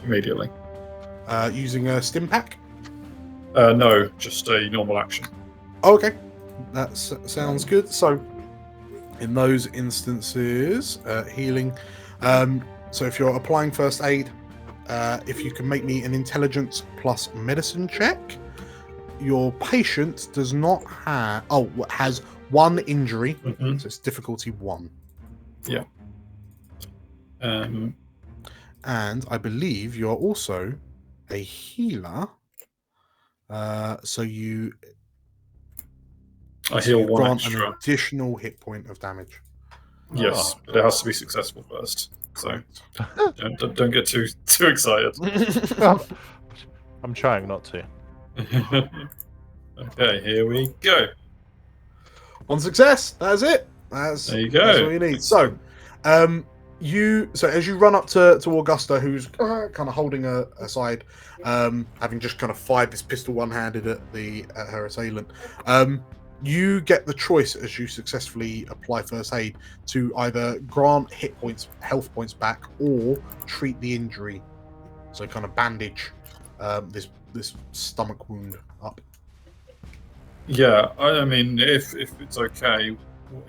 immediately. Using a stim pack? No, just a normal action. Oh, okay. That sounds good. So, in those instances, healing. So if you're applying first aid, if you can make me an intelligence plus medicine check, your patient does not have... has 1 injury, Mhm. so it's difficulty 1. Yeah. And I believe you're also a healer. So you I heal one grant an extra. additional hit point of damage. Yes, but it has to be successful first. So Correct. don't get too excited. I'm trying not to. Okay, here we go. One success. That's it. There you go. That's all you need. So, as you run up to Augusta, who's kind of holding her aside, having just kind of fired this pistol one-handed at her assailant. You get the choice as you successfully apply first aid to either grant health points back, or treat the injury. So, kind of bandage this stomach wound up. Yeah, I mean, if it's okay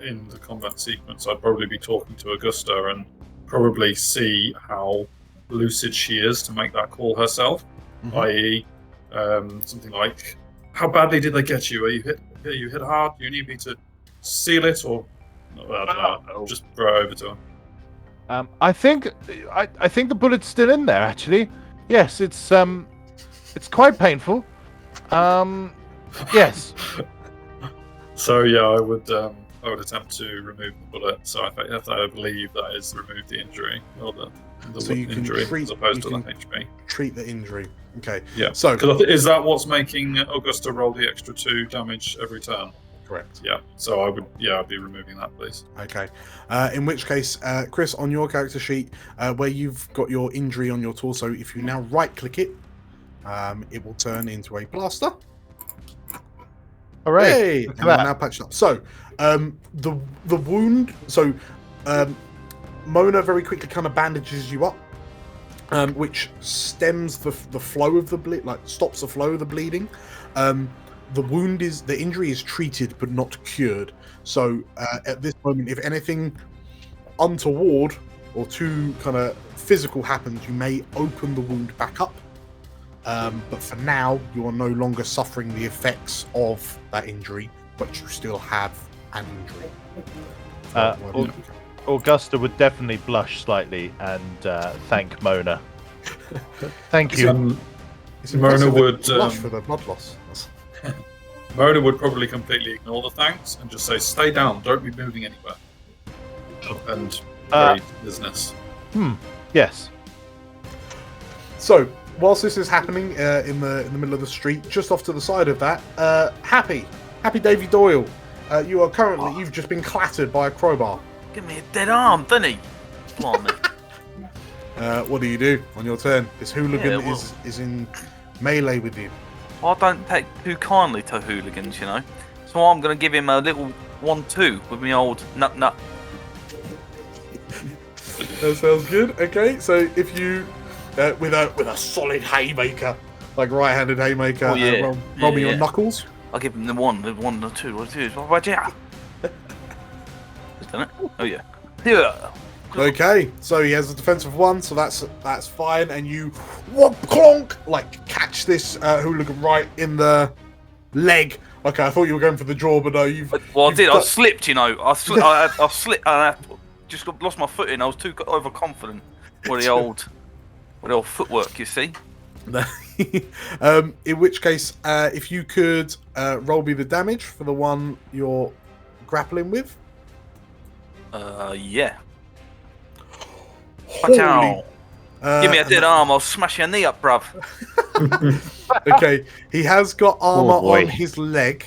in the combat sequence, I'd probably be talking to Augusta and probably see how lucid she is to make that call herself. Mm-hmm. I.e., something like, "How badly did they get you? Are you hit hard? Do you need me to seal it, or I don't know, I'll just throw it over to her?" I think the bullet's still in there. Actually, yes, it's quite painful. Yes. So yeah, I would attempt to remove the bullet. So I believe that is remove the injury, or the So you can injury treat- as opposed you to the can- HP. Treat the injury. Okay. Yeah. So Is that what's making Augusta roll the extra 2 damage every turn? correct. Yeah. So I'd be removing that, please. Okay. In which case, Chris, on your character sheet, where you've got your injury on your torso, if you now right-click it, it will turn into a plaster. Hooray! Hey, Look and at I'm that. now patched up. So, the wound. So, Mona very quickly kind of bandages you up, which stems the flow of the bleed, like stops the flow of the bleeding. The injury is treated but not cured. So, at this moment, if anything untoward or too kind of physical happens, you may open the wound back up. But for now, you are no longer suffering the effects of that injury, but you still have an injury. Augusta would definitely blush slightly and thank Mona. Thank you. It's Mona impressive would, that you blush for the blood loss. Mona would probably completely ignore the thanks and just say, "Stay down, don't be moving anywhere." And very business. Yes. So, whilst this is happening in the middle of the street, just off to the side of that, Happy Davy Doyle, you've just been clattered by a crowbar. Give me a dead arm, didn't he? Blimey. What do you do on your turn? This hooligan Yeah, well- is in melee with you. I don't take too kindly to hooligans, you know. So I'm going to give him a little 1-2 with my old nut. That sounds good. Okay, so if you with a solid haymaker, like right-handed haymaker, Oh, yeah. roll me your Yeah. knuckles. I'll give him the 1 or 2 or 2. What about you? Just done it. Oh yeah. Yeah. Okay, so he has a defensive 1, so that's fine, and you whomp clonk, like catch this hooligan right in the leg. Okay, I thought you were going for the jaw, but no, you've. Well, I you've did. I got- slipped, you know. I slipped. I just lost my footing. I was too overconfident with the old footwork. You see. In which case, if you could roll me the damage for the one you're grappling with. Yeah. Holy, Watch out. Give me a and dead arm. I'll smash your knee up, bruv. Okay, he has got armor boy. on his leg,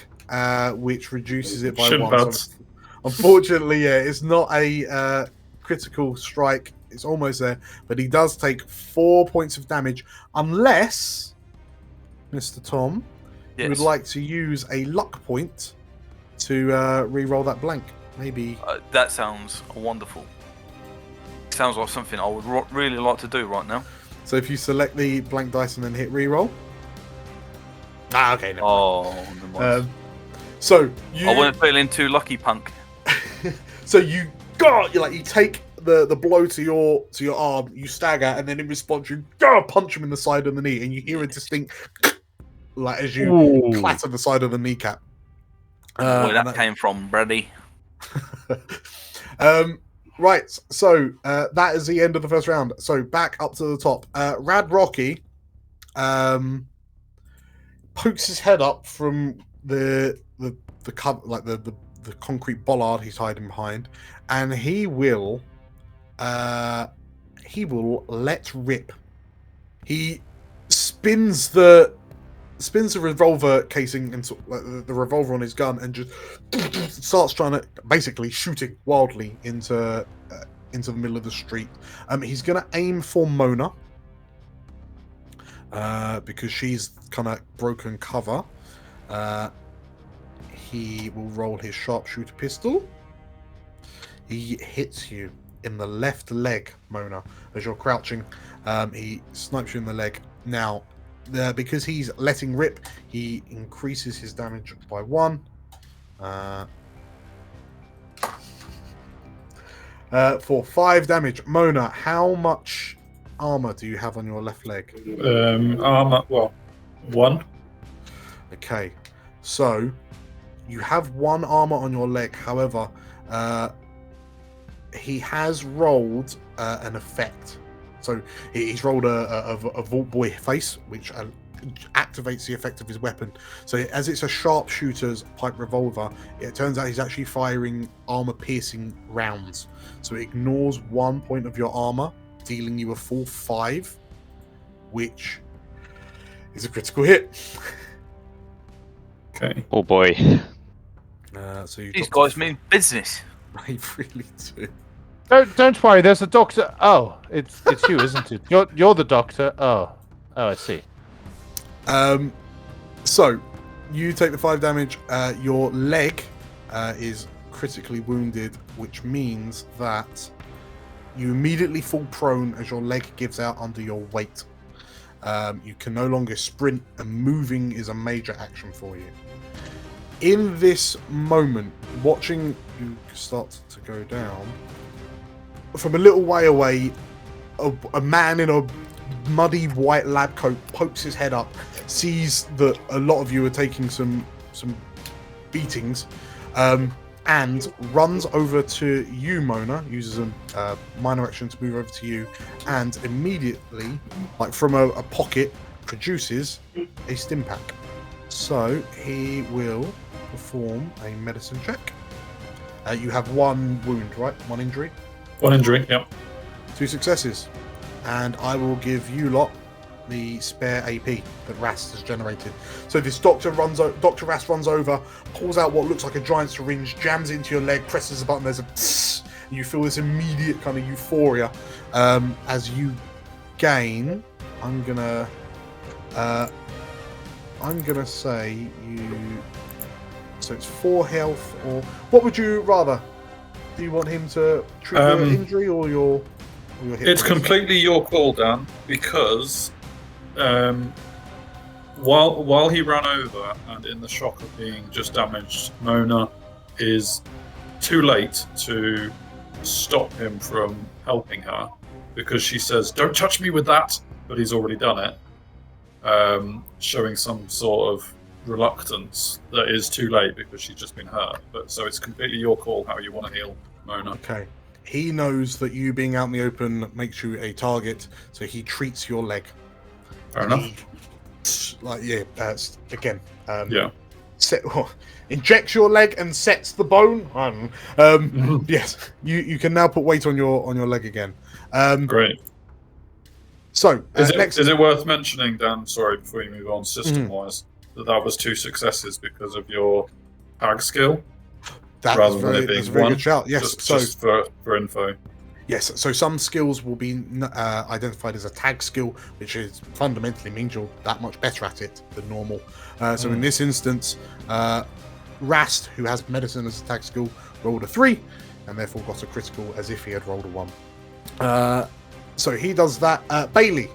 which reduces it by Shin 1. pads. So unfortunately, yeah, it's not a critical strike. It's almost there, but he does take 4 points of damage, unless Mr. Tom you would Yes. like to use a luck point to re-roll that blank. Maybe. That sounds wonderful. Sounds like something I would really like to do right now. So if you select the blank dice and then hit re-roll. Okay. No. Oh, never mind. So you. I wasn't feeling too lucky, punk. So you take the blow to your arm, you stagger, and then in response you punch him in the side of the knee, and you hear a distinct like as you Ooh. clatter the side of the kneecap. Where and that came from, Brady. Right, so that is the end of the first round. So back up to the top. Rad Rocky pokes his head up from the cover, like the concrete bollard he's hiding behind, and he will let rip. He spins the revolver casing into the revolver on his gun and just starts trying to basically shooting wildly into the middle of the street. He's gonna aim for Mona because she's kind of broken cover. He will roll his sharpshooter pistol. He hits you in the left leg, Mona, as you're crouching. He snipes you in the leg. Now, because he's letting rip, he increases his damage by 1. For 5 damage. Mona, how much armor do you have on your left leg? Armor, 1. Okay, so you have 1 armor on your leg. However, he has rolled an effect. So he's rolled a Vault Boy face, which activates the effect of his weapon. So as it's a sharpshooter's pipe revolver, it turns out he's actually firing armor-piercing rounds. So it ignores 1 point of your armor, dealing you a full 5, which is a critical hit. Okay. Oh boy. So These guys mean business. They really do. Don't worry. There's a doctor. Oh, it's you, isn't it? You're the doctor. Oh, I see. So you take the 5 damage. Your leg is critically wounded, which means that you immediately fall prone as your leg gives out under your weight. You can no longer sprint, and moving is a major action for you. In this moment, watching you start to go down, from a little way away, a man in a muddy white lab coat pokes his head up, sees that a lot of you are taking some beatings, and runs over to you, Mona, uses a minor action to move over to you, and immediately, like from a pocket, produces a stim pack. So he will perform a medicine check. You have 1 wound, right? 1 injury? 1 injury, yep. 2 successes. And I will give you lot the spare AP that Rast has generated. So this Dr. Rast runs over, pulls out what looks like a giant syringe, jams it into your leg, presses a button, there's a tss, and you feel this immediate kind of euphoria as you gain. I'm gonna say you. So it's 4 health, or what would you rather? Do you want him to treat your injury or your hit It's points? completely your call, Dan, because while he ran over and in the shock of being just damaged, Mona is too late to stop him from helping her, because she says, "Don't touch me with that," but he's already done it, showing some sort of reluctance that is too late because she's just been hurt. But so it's completely your call how you want to heal Mona. Okay. He knows that you being out in the open makes you a target, so he treats your leg. Fair enough. Again. Yeah. Injects your leg and sets the bone. Yes, you can now put weight on your leg again. Great. So Is it worth mentioning, Dan? Sorry, before you move on, system-wise, that was 2 successes because of your tag skill. That's a very good shout. Yes, just for info. Yes, so some skills will be identified as a tag skill, which is fundamentally means you're that much better at it than normal. So in this instance, Rast, who has medicine as a tag skill, rolled a 3, and therefore got a critical as if he had rolled a 1. So he does that. Bailey,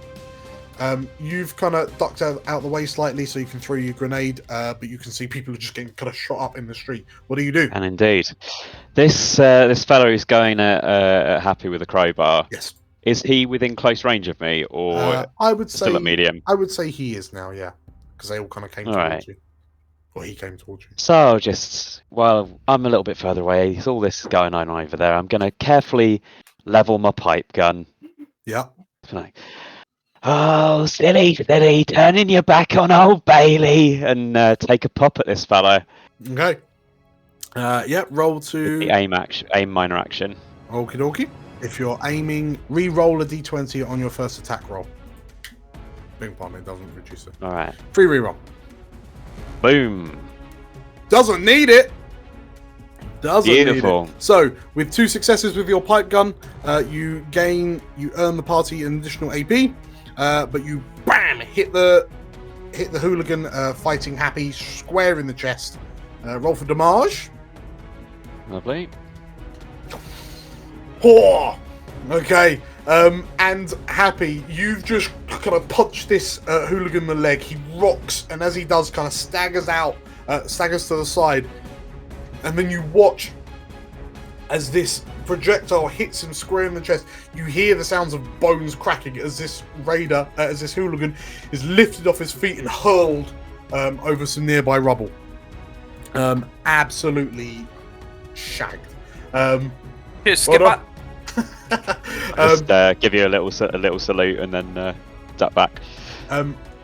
you've kind of ducked out the way slightly so you can throw your grenade, but you can see people are just getting kind of shot up in the street. What do you do? And indeed, this fellow is going happy with a crowbar. Yes. Is he within close range of me, or I would say still at medium? I would say he is now, yeah, because they all kind of came towards you, or he came towards you. So I'm a little bit further away. All this is going on over there. I'm going to carefully level my pipe gun. Yeah. Oh, silly, turning your back on old Bailey, and take a pop at this fellow. Okay. Yeah, roll to The aim minor action. Okie dokie. If you're aiming, re-roll a d20 on your first attack roll. Big pardon, it doesn't reduce it. All right. Free re-roll. Boom. Doesn't need it. Doesn't Beautiful. need it. So, with 2 successes with your pipe gun, you earn the party an additional AP, but you bam hit the hooligan fighting Happy square in the chest. Roll for damage. Lovely. Oh, okay. And Happy, you've just kind of punched this hooligan in the leg. He rocks, and as he does, kind of staggers to the side. And then you watch as this projectile hits him square in the chest. You hear the sounds of bones cracking as this raider, as this hooligan is lifted off his feet and hurled over some nearby rubble. Absolutely shagged. Here, skip well up. Just give you a little salute and then duck back.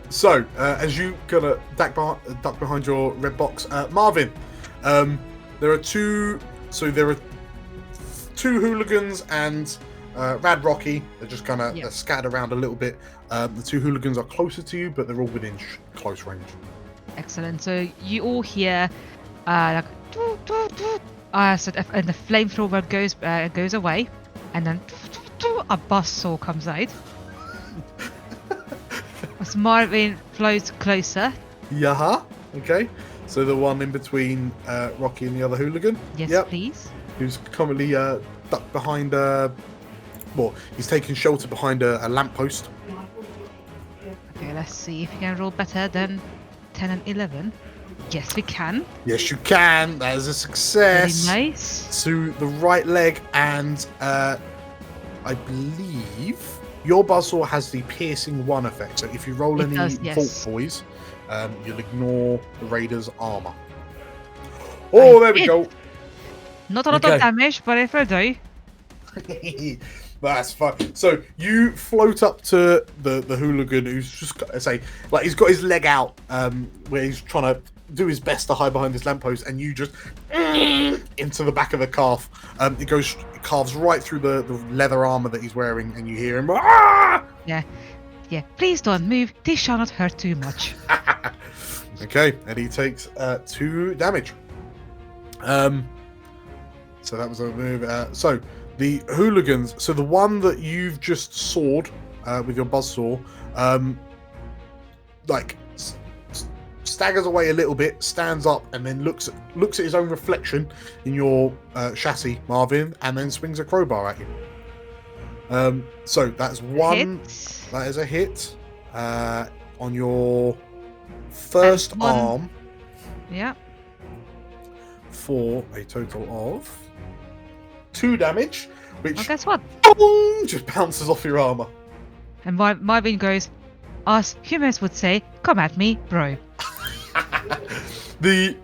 So as you kind of duck behind your red box, Marvin, there are two hooligans and Rad Rocky. They're just kind of scattered around a little bit. The 2 hooligans are closer to you, but they're all within close range. Excellent. So you all hear like doo, doo, doo. So and the flamethrower goes away, and then a buzzsaw comes out. As Marvin flows closer. Yaha. Okay. So the one in between Rocky and the other hooligan. Yes, please. Who's currently ducked behind he's taking shelter behind a lamppost. Okay, let's see if we can roll better than 10 and 11. Yes, we can. Yes, you can. That is a success. Very nice. To the right leg, and I believe your buzzsaw has the piercing 1 effect. So if you roll any fault boys, you'll ignore the raider's armor. Oh, there we go. Not a lot of damage, but it will do. That's fun. So you float up to the hooligan who's just he's got his leg out, where he's trying to do his best to hide behind this lamppost, and you just into the back of the calf. It carves right through the leather armor that he's wearing, and you hear him. Ah! Yeah. Please don't move. This shall not hurt too much. Okay, and he takes 2 damage. So that was a move. So the hooligans. So the one that you've just sawed with your buzzsaw, staggers away a little bit, stands up, and then looks at his own reflection in your chassis, Marvin, and then swings a crowbar at you. So that's 1. Hit. That is a hit on your first arm. Yeah. For a total of 2 damage, which Well, guess what? boom, just bounces off your armor. And Marvin goes, as humans would say, come at me, bro. The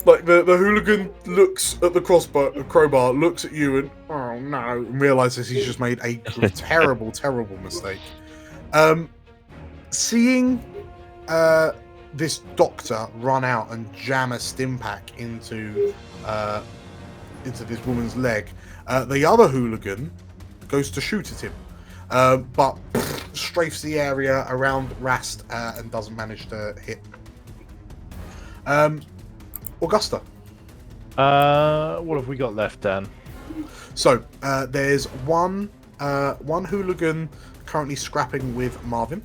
hooligan looks at the crowbar, looks at you, and oh no, and realizes he's just made a terrible mistake. Seeing this doctor run out and jam a stim pack into this woman's leg, the other hooligan goes to shoot at him, but strafes the area around Rast and doesn't manage to hit. Augusta. What have we got left, Dan? So there's one hooligan currently scrapping with Marvin.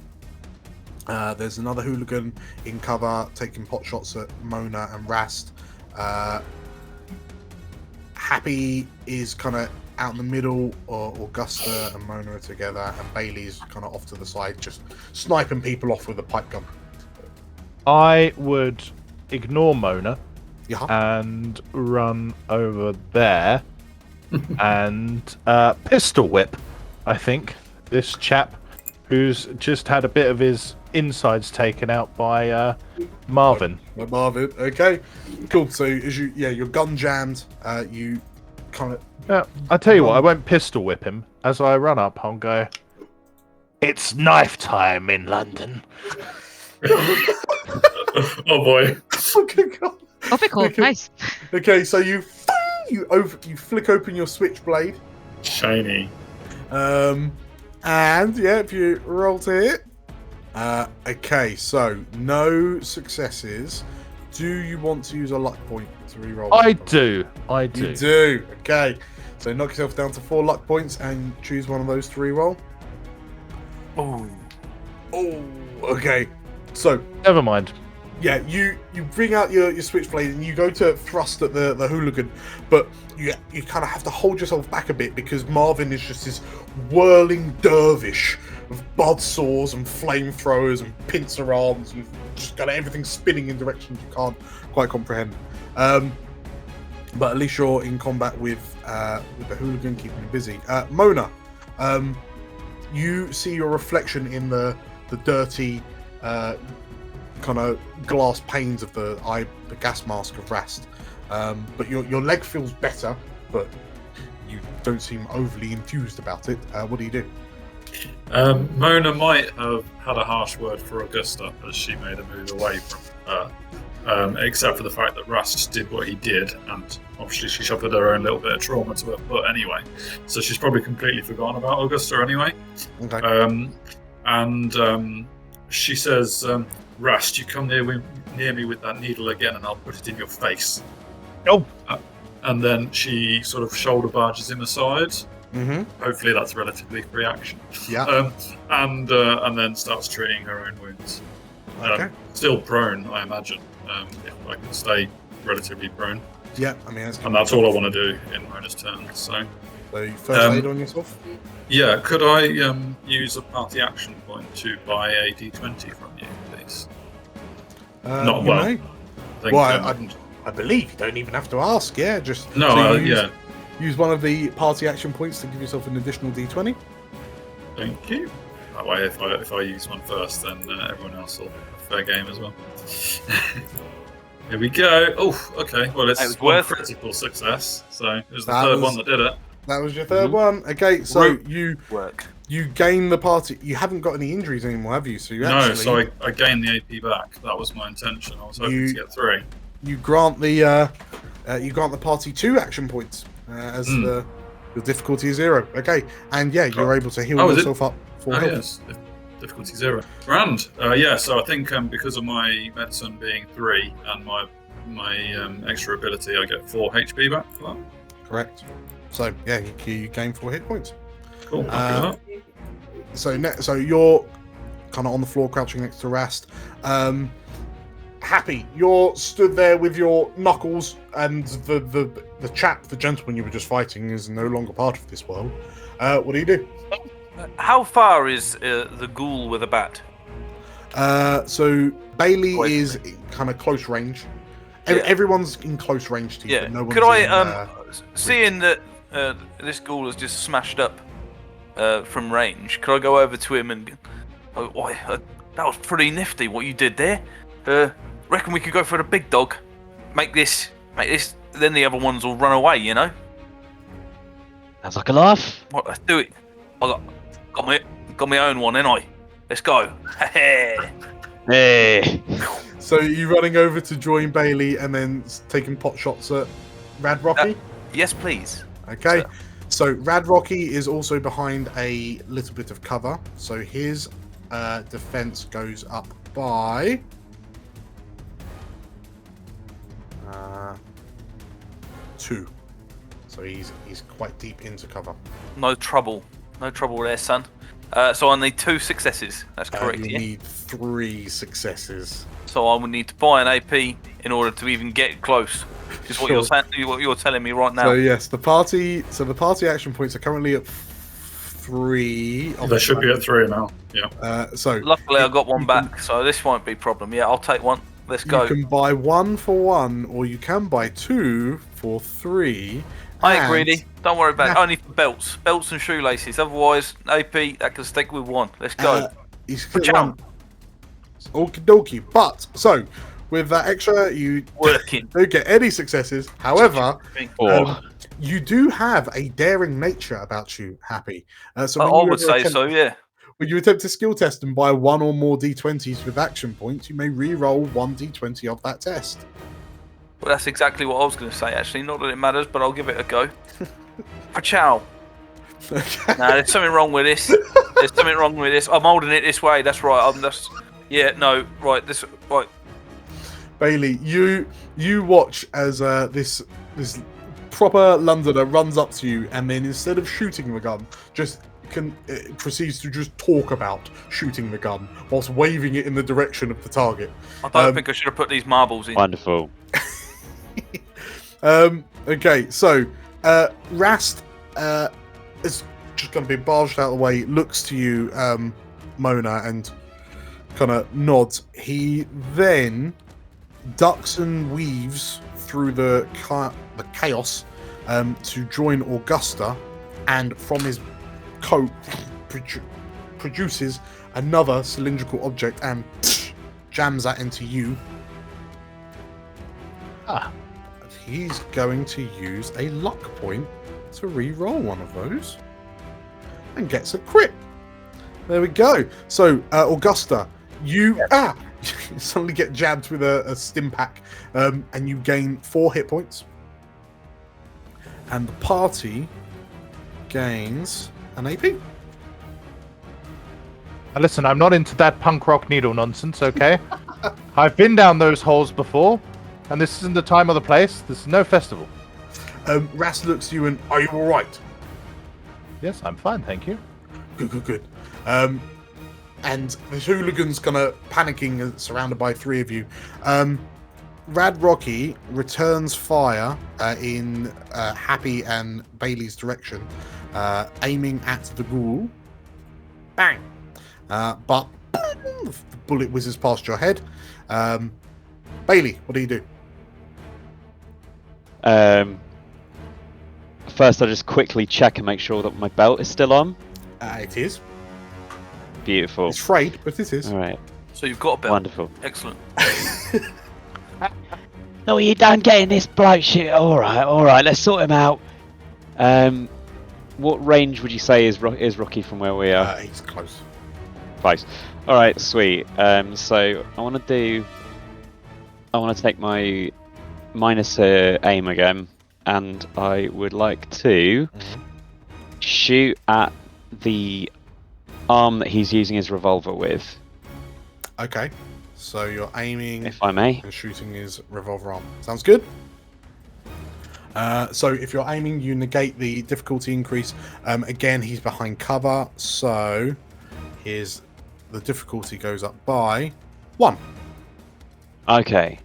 There's another hooligan in cover taking pot shots at Mona and Rast. Happy is kind of out in the middle, or Augusta and Mona are together, and Bailey's kind of off to the side, just sniping people off with a pipe gun. I would ignore Mona Yeah. and run over there and pistol whip, I think, this chap who's just had a bit of his insides taken out by Marvin. By Marvin. Okay, cool. So as you're gun jammed. You kind of. Yeah, I tell you what, I won't pistol whip him. As I run up, I'll go, It's knife time in London. Oh boy. Okay, God. Topical, Okay. nice. Okay, so you flick open your switchblade, Shiny. and yeah, if you roll to hit. Okay, so no successes. Do you want to use a luck point to reroll? I do. You do. Okay, so knock yourself down to 4 luck points and choose one of those to reroll. Oh, Oh, okay. So Never mind. yeah, you bring out your switchblade and you go to thrust at the hooligan, but you kind of have to hold yourself back a bit because Marvin is just this whirling dervish of buzzsaws and flamethrowers and pincer arms and just kind of everything spinning in directions you can't quite comprehend. But at least you're in combat with the hooligan, keeping you busy. Mona, you see your reflection in the dirty kind of glass panes of the gas mask of Rast, but your leg feels better, but you don't seem overly enthused about it. What do you do? Mona might have had a harsh word for Augusta as she made a move away from her, except for the fact that Rast did what he did, and obviously she suffered her own little bit of trauma to her foot anyway, so she's probably completely forgotten about Augusta anyway. Okay. She says, Rast, you come near me with that needle again and I'll put it in your face. Oh. And then she sort of shoulder barges him aside. Mm-hmm. Hopefully that's relatively free action. Yeah. And then starts treating her own wounds. Okay. Still prone, I imagine, if I can stay relatively prone. Yeah. I mean, And that's all I want to do in Mona's turn. So first aid on yourself. yeah, could I use a party action point to buy a d20 from you, please? Not you well. may. I believe you don't even have to ask. Yeah, just use one of the party action points to give yourself an additional d20. Thank you. That way, if I use one first, then everyone else will have fair game as well. Here we go. Oh, okay. Well, it's was one worth it. critical success, so it was the That third was- one that did it. That was your third one. Okay, so work. you gain the party. You haven't got any injuries anymore, have you? So you No, actually so I gained the AP back. That was my intention. I was hoping to get 3. you grant the party 2 action points as your difficulty is 0. Okay, and yeah, you're able to heal yourself up for health. Yes. Difficulty 0. Grand. Yeah, so I think because of my medicine being 3 and my extra ability, I get 4 HP back for that. Correct. So yeah, you gain 4 hit points. Cool. Happy with that. So you're kind of on the floor, crouching next to Rast. Happy, you're stood there with your knuckles, and the gentleman you were just fighting, is no longer part of this world. What do you do? How far is the ghoul with a bat? So Bailey Quite is kind of close range. Yeah. Everyone's in close range to you, Yeah. but no one's Could I, in, seeing that this ghoul is just smashed up from range, could I go over to him and that was pretty nifty what you did there. Reckon we could go for the big dog. Make this. Then the other ones will run away. You know. Sounds like a laugh. What? Let's do it. I got my own one, ain't I? Let's go. Hey. So you running over to join Bailey and then taking pot shots at Rad Rocky? Yes, please. Okay. Sir. So Rad Rocky is also behind a little bit of cover. So his defense goes up by 2. So he's quite deep into cover. No trouble there, son. So I need 2 successes. That's correct. You Yeah. need 3 successes. So I would need to buy an AP in order to even get close. Is what you're telling me right now. So yes, the party action points are currently at 3. They should be at 3 now. Yeah. So Luckily, I got one you back, so this won't be a problem. Yeah, I'll take one. Let's go. You can buy 1 for 1, or you can buy 2 for 3. I ain't greedy. Don't worry about it. Yeah. Only for belts and shoelaces. Otherwise, AP that can stick with 1. Let's go. He's Ka-chow. Okie dokie. But so with that extra, you Working. don't get any successes. However, Or you do have a daring nature about you, Happy. So I when you would ever say so. Yeah. When you attempt a skill test and buy one or more d20s with action points, you may re-roll one d20 of that test. Well, that's exactly what I was going to say, actually. Not that it matters, but I'll give it a go. Ciao. Nah, there's something wrong with this. There's something wrong with this. I'm holding it this way. That's right. Right. Bailey, you watch as this proper Londoner runs up to you, and then instead of shooting the gun, proceeds to just talk about shooting the gun whilst waving it in the direction of the target. I don't think I should have put these marbles in. Wonderful. Okay, so Rast is just going to be barged out of the way, looks to you, Mona, and kind of nods. He then ducks and weaves through the chaos to join Augusta, and from his coat produces another cylindrical object and jams that into you. He's going to use a luck point to re-roll one of those and gets a crit. There we go. So Augusta, you suddenly get jabbed with a stim pack, and you gain 4 hit points, and the party gains an AP. Now listen, I'm not into that punk rock needle nonsense, okay? I've been down those holes before, and this isn't the time or the place. This is no festival. Rast looks at you and, are you alright? Yes, I'm fine, thank you. Good. And the hooligan's kind of panicking, surrounded by 3 of you. Rad Rocky returns fire in Happy and Bailey's direction, aiming at the ghoul. Bang! But the bullet whizzes past your head. Bailey, what do you do? First, I just quickly check and make sure that my belt is still on. It is. Beautiful. It's frayed, but it is. All right. So you've got a belt. Wonderful. Excellent. No, you don't get in this bloke shit. All right. Let's sort him out. What range would you say is Rocky from where we are? He's close. Close. All right, sweet. So I want to take my minus aim again, and I would like to shoot at the arm that he's using his revolver with. Okay. So you're aiming, if I may, and shooting his revolver arm. Sounds good. So if you're aiming, you negate the difficulty increase. Again, he's behind cover, so the difficulty goes up by 1. Okay.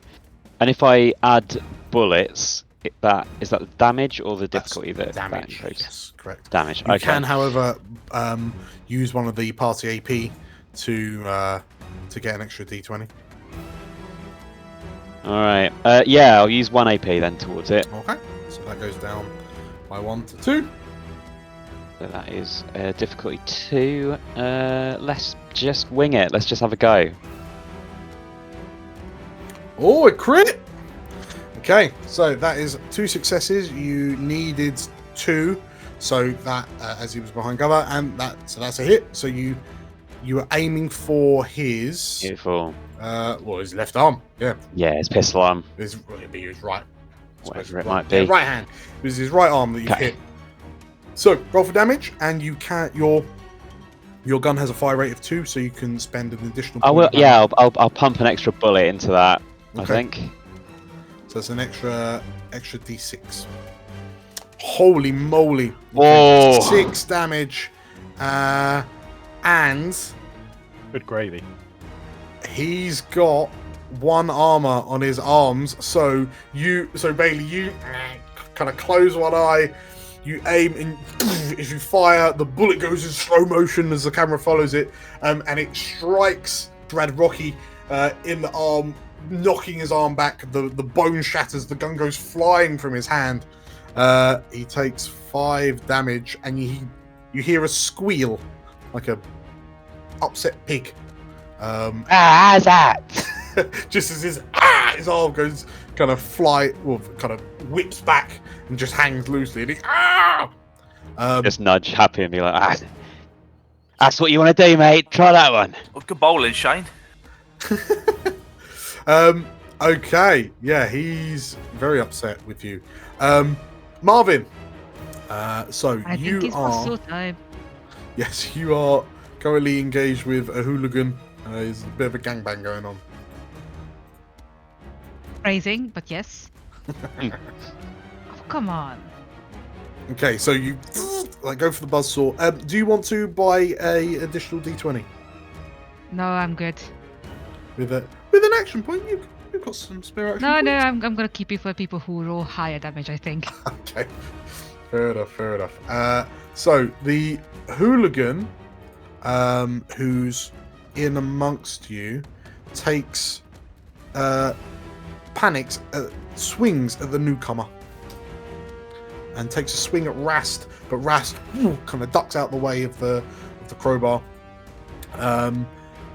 And if I add bullets, is that the damage or the difficulty that damage? That Yes, correct. Damage. You Okay. can, however, use one of the party AP to get an extra D20. All right. Yeah, I'll use 1 AP then towards it. Okay, so that goes down by 1 to 2. So that is difficulty 2. Let's just wing it. Let's just have a go. Oh, a crit! Okay, so that is 2 successes. You needed 2, so that as he was behind cover, and that's a hit. So you were aiming for his Beautiful. his left arm. Yeah, Yeah, it's pistol arm. It'd be his right. Whatever it might be. Yeah, right hand. It was his right arm that you hit. So roll for damage, and you can your gun has a fire rate of 2, so you can spend an additional. I will. Yeah, I'll pump an extra bullet into that. Okay. I think. So it's an extra D6. Holy moly! Oh. 6 damage, and Good gravy. he's got 1 armor on his arms. So Bailey, you kind of close one eye. You aim, and as you fire, the bullet goes in slow motion as the camera follows it, and it strikes Brad Rocky in the arm, knocking his arm back. The bone shatters. The gun goes flying from his hand. He takes 5 damage, and you hear a squeal, like a upset pig. How's that? Just as his arm goes kind of kind of whips back and just hangs loosely, and he Just nudge Happy and be like, That's what you want to do, mate. Try that one. Well, good bowling, Shane. Okay. Yeah, he's very upset with you. Marvin. So I you think it's are. muscle time. Yes, you are currently engaged with a hooligan. There's a bit of a gangbang going on. Phrasing, but yes. Oh, come on. Okay, so you go for the buzzsaw. Do you want to buy a additional D20 No, I'm good. with an action point? You've got some spare action No, points. no, I'm gonna keep it for people who roll higher damage, I think. Okay, fair enough. So the hooligan, who's in amongst you, takes, panics, swings at the newcomer, and takes a swing at Rast, but Rast kind of ducks out the way of the crowbar.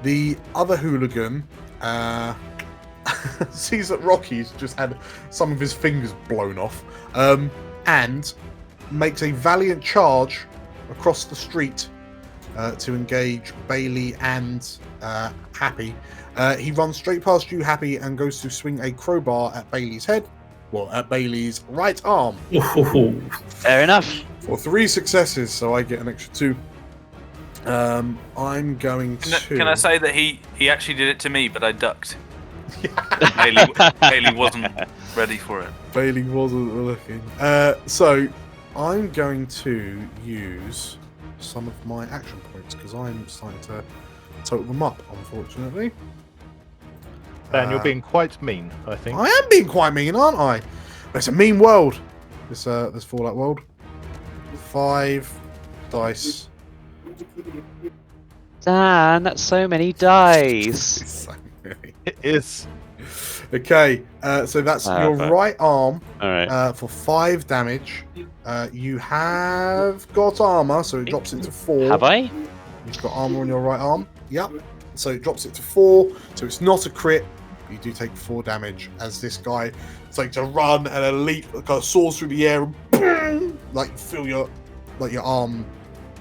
The other hooligan sees that Rocky's just had some of his fingers blown off, and makes a valiant charge across the street to engage Bailey and Happy. He runs straight past you, Happy, and goes to swing a crowbar at Bailey's head. Well, at Bailey's right arm. Fair enough. For 3 successes, so I get an extra 2. I'm going to... Can I say that he actually did it to me, but I ducked? Bailey wasn't ready for it. Bailey wasn't looking. So I'm going to use some of my action points because I'm starting to total them up, unfortunately. Dan, you're being quite mean, I think. I am being quite mean, aren't I? It's a mean world. This Fallout world. 5 dice. Dan, that's so many dice. It is. Okay, so that's your right arm. All right. For 5 damage. You have got armor, so it drops it to 4. Have I? You've got armor on your right arm. Yep. So it drops it to 4. So it's not a crit. You do take 4 damage as this guy takes a run and a leap, kind of soars through the air, and boom, like you feel your arm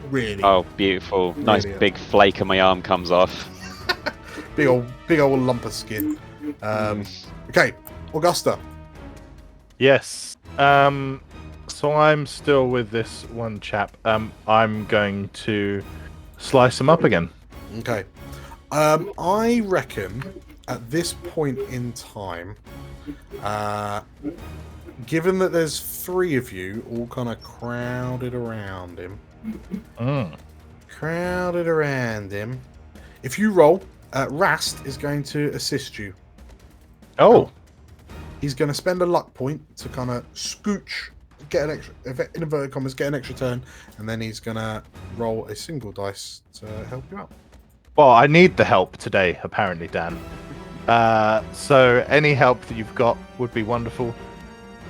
really. Oh, beautiful! Nice Really big flake of my arm comes off. big old lump of skin. Okay, Augusta. Yes. So I'm still with this one chap. I'm going to slice him up again. Okay. I reckon at this point in time, given that there's 3 of you all kind of crowded around him, if you roll, Rast is going to assist you. Oh. He's going to spend a luck point to kind of scooch, get an extra, in inverted commas, get an extra turn, and then he's going to roll a single dice to help you out. Well, I need the help today, apparently, Dan. So any help that you've got would be wonderful.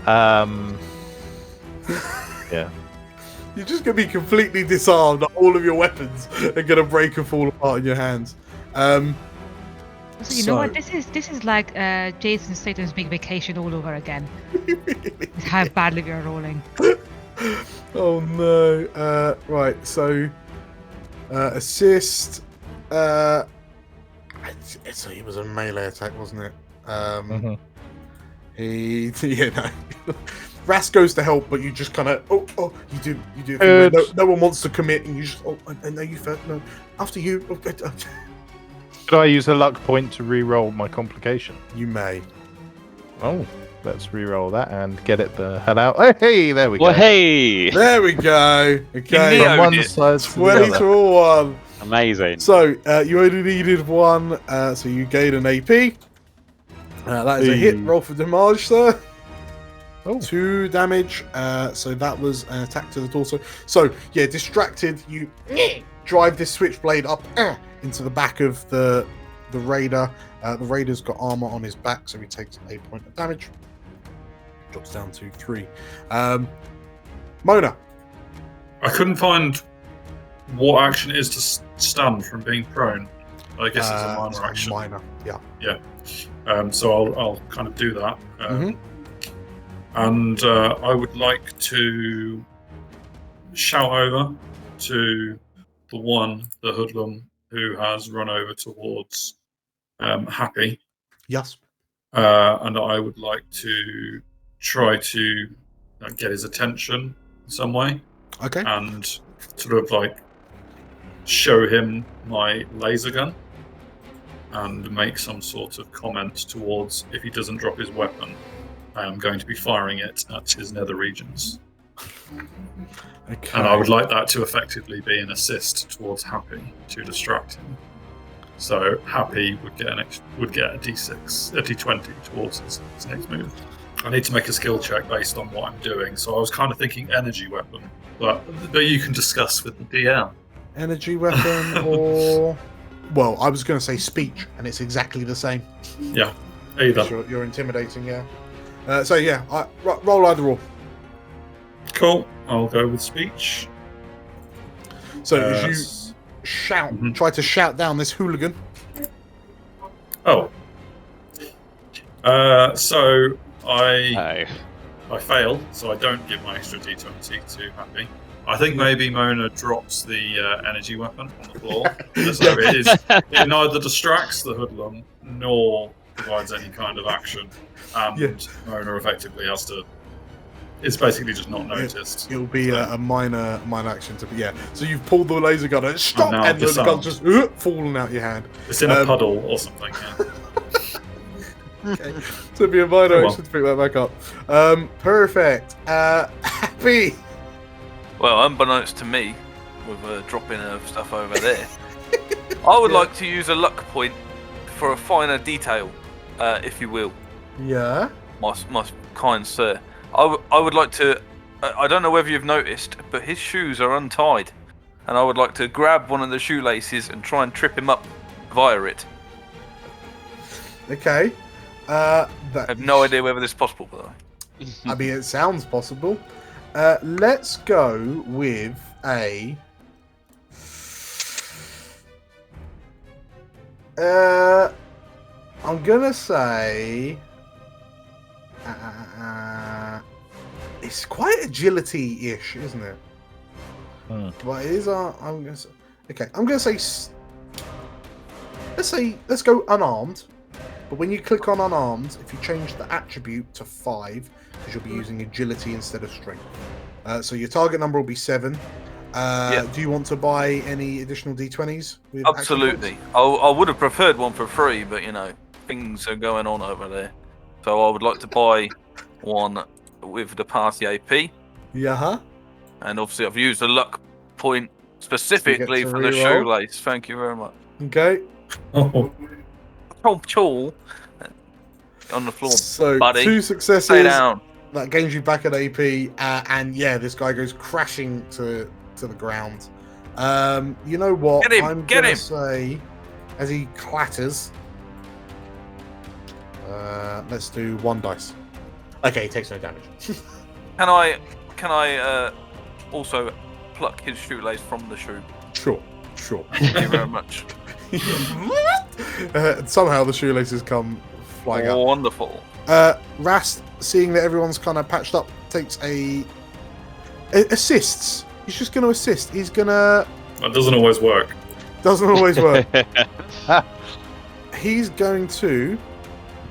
Yeah. You're just going to be completely disarmed. All of your weapons are going to break and fall apart in your hands. So you know what? This is like Jason Statham's Big Vacation all over again. How badly we are rolling. Oh no! Right, so assist. So he was a melee attack, wasn't it? Rast goes to help, but you just kind of you do. No one wants to commit, and you just no, you first. No, after you. Could I use a luck point to re-roll my complication? You may. Oh, let's re-roll that and get it the hell out. Oh, hey, there we go. Well, hey! There we go. Okay. From one side to the 20 other. to 1. Amazing. So you only needed 1, so you gain an AP. That is a hit. Roll for damage, sir. Oh. 2 damage. So that was an attack to the torso. So yeah, distracted, you drive this switchblade up into the back of the raider. The raider's got armor on his back, so he takes a point of damage. Drops down to 3. Mona. I couldn't find what action it is to stun from being prone. I guess it's a minor action. Minor, yeah. Yeah. So I'll kind of do that. And I would like to shout over to the hoodlum who has run over towards Happy, Yes. and I would like to try to get his attention in some way, Okay. and sort of like show him my laser gun, and make some sort of comment towards if he doesn't drop his weapon, I am going to be firing it at his nether regions. Okay. And I would like that to effectively be an assist towards Happy to distract him. So Happy would get a D6, a D20 towards his next move. I need to make a skill check based on what I'm doing. So I was kind of thinking energy weapon, but you can discuss with the DM. Energy weapon or... Well, I was going to say speech, and it's exactly the same. Yeah, either. You're intimidating, yeah. So yeah, roll either or. Cool. I'll go with speech. So as you shout, try to shout down this hooligan. Oh. So I fail, so I don't give my extra D20 to Happy. I think maybe Mona drops the energy weapon on the floor. So it neither distracts the hoodlum nor provides any kind of action. And Mona effectively has to... It's basically just not noticed. It'll be a minor action to be... Yeah. So you've pulled the laser gun and stop, and the gun's just falling out your hand. It's in a puddle or something, yeah. Okay. So it'll be a minor action to pick that back up. Perfect. Happy... Well, unbeknownst to me, with dropping of stuff over there, I would like to use a luck point for a finer detail, if you will. Yeah. My kind sir. I would like to... I don't know whether you've noticed, but his shoes are untied. And I would like to grab one of the shoelaces and try and trip him up via it. Okay. I have no idea whether this is possible, by the way. I mean, it sounds possible. Let's go with a... I'm gonna say... it's quite agility-ish, isn't it? But it is... I'm gonna say... Okay, I'm gonna say... Let's go unarmed. But when you click on unarmed, if you change the attribute to 5, because you'll be using agility instead of strength. So your target number will be 7. Do you want to buy any additional D20s? With Absolutely. I would have preferred one for free, but things are going on over there. So I would like to buy one with the party AP. Yeah. And obviously I've used a luck point specifically for the shoelace. Thank you very much. Okay. Chol on the floor. So buddy. 2 successes. Stay down. That gains you back an AP, and yeah, this guy goes crashing to the ground. You know what? Get him! I'm Get gonna him! say, as he clatters, let's do 1 dice. Okay, he takes no damage. Can I also pluck his shoelace from the shoe? Sure. Thank you very much. Somehow the shoelaces come flying up. Wonderful. Rast, seeing that everyone's kind of patched up, takes assists. He's just going to assist. He's going to... That doesn't always work. Doesn't always work. He's going to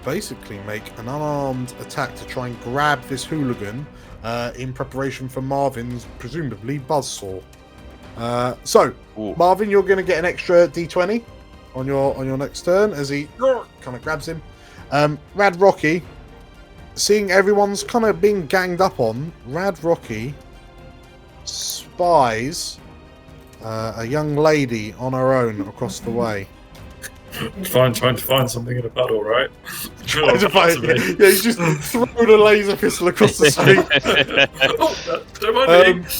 basically make an unarmed attack to try and grab this hooligan in preparation for Marvin's, presumably, buzzsaw. Marvin, you're going to get an extra D20 on your next turn as he kind of grabs him. Rad Rocky, seeing everyone's kind of being ganged up on, Rad Rocky spies a young lady on her own across the way. Trying to find something in a battle, right? Trying to find, yeah, he's just thrown a laser pistol across the street. Don't mind me.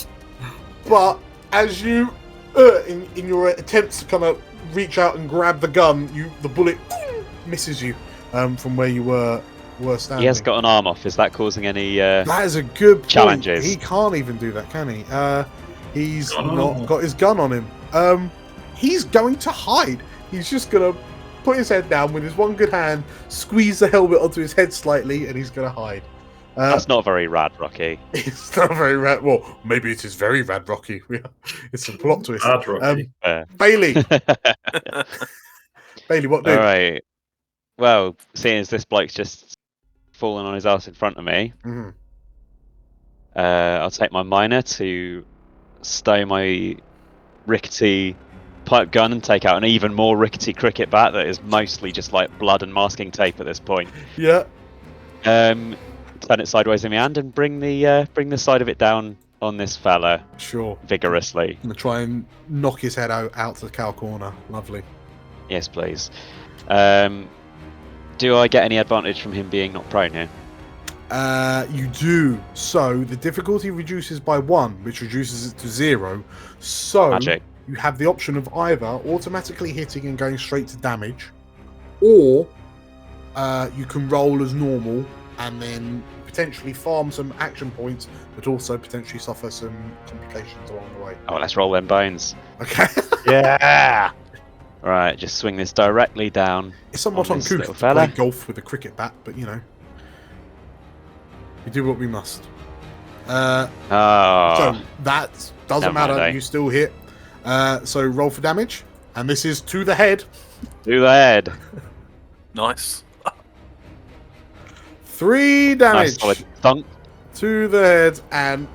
But as you, in your attempts to kind of reach out and grab the gun, the bullet misses you from where you were standing. He has got an arm off. Is that causing any that is a good point. challenges? He can't even do that, can he? He's not got his gun on him. He's going to hide. He's just going to put his head down with his one good hand, squeeze the helmet onto his head slightly, and he's going to hide. That's not very rad, Rocky. It's not very rad. Well, maybe it is very rad, Rocky. It's a plot twist. Bad Rocky. Bailey, Bailey, what do? All right. Well, seeing as this bloke's just fallen on his ass in front of me, Mhm. I'll take my miner to stow my rickety pipe gun and take out an even more rickety cricket bat that is mostly just like blood and masking tape at this point. Yeah. Turn it sideways in my hand and bring the side of it down on this fella Sure. vigorously. I'm gonna try and knock his head out to the cow corner. Lovely. Yes, please. Do I get any advantage from him being not prone here? You do. So the difficulty reduces by 1, which reduces it to 0. So Magic. you have the option of either automatically hitting and going straight to damage, or you can roll as normal and then potentially farm some action points, but also potentially suffer some complications along the way. Oh, let's roll them bones. Okay. Yeah. Right, just swing this directly down. It's somewhat On this uncouth little to fella. play golf with a cricket bat, but you know, we do what we must. Oh, So that doesn't Never mind, matter. eh? You still hit. So roll for damage, and this is to the head. to the head. Nice. 3 Nice damage solid thunk. to the head, and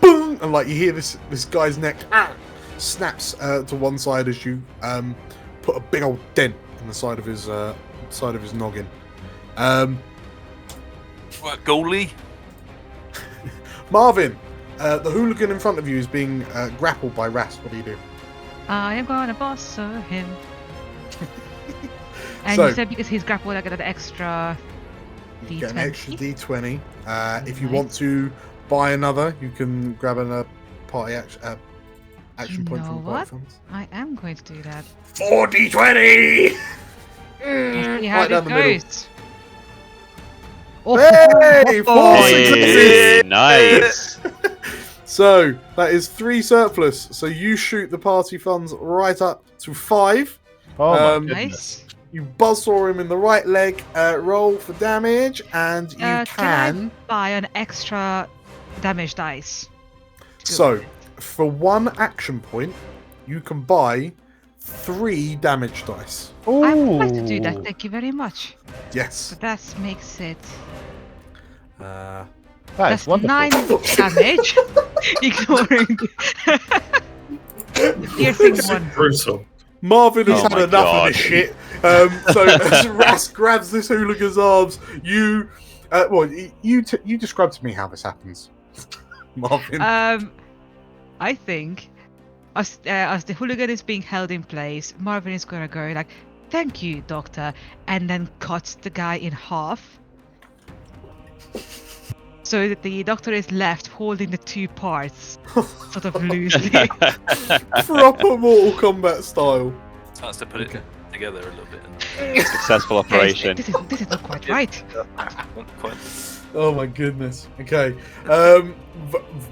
boom! And like you hear this guy's neck snaps to one side as you put a big old dent in the side of his noggin. Work goalie. Marvin, the hooligan in front of you is being grappled by Ras. What do you do? I am gonna boss him. And So- you said because he's grappled, I get an extra You get an D20. extra D20. If you Nice. want to buy another, you can grab a party action point You from know the party what? funds. I am going to do that. 4 D20! Let's see how Right down it the middle. goes. Oh, Hey, 4 Hey, successes! nice. So that is 3 surplus. So you shoot the party funds right up to 5. Oh my Um, goodness. Nice. You buzzsaw him in the right leg. Roll for damage, and you Can can. I buy an extra damage dice? to go So, with it? for 1 action point, you can buy 3 damage dice. I would like to do Ooh. that. Thank you very much. Yes. So that makes it Uh, That is that's wonderful. 9 damage, ignoring the piercing This is one. brutal. Marvin has Oh had my enough God. of this shit. So as Ras grabs this hooligan's arms, you you describe to me how this happens, Marvin. I think as the hooligan is being held in place, Marvin is gonna go like, "Thank you, doctor," and then cuts the guy in half. So that the doctor is left holding the 2 parts, sort of loosely. Proper Mortal Kombat style. Chance to put it Okay. together a little bit. Successful operation. This is not quite right. Not quite. Oh my goodness. Okay.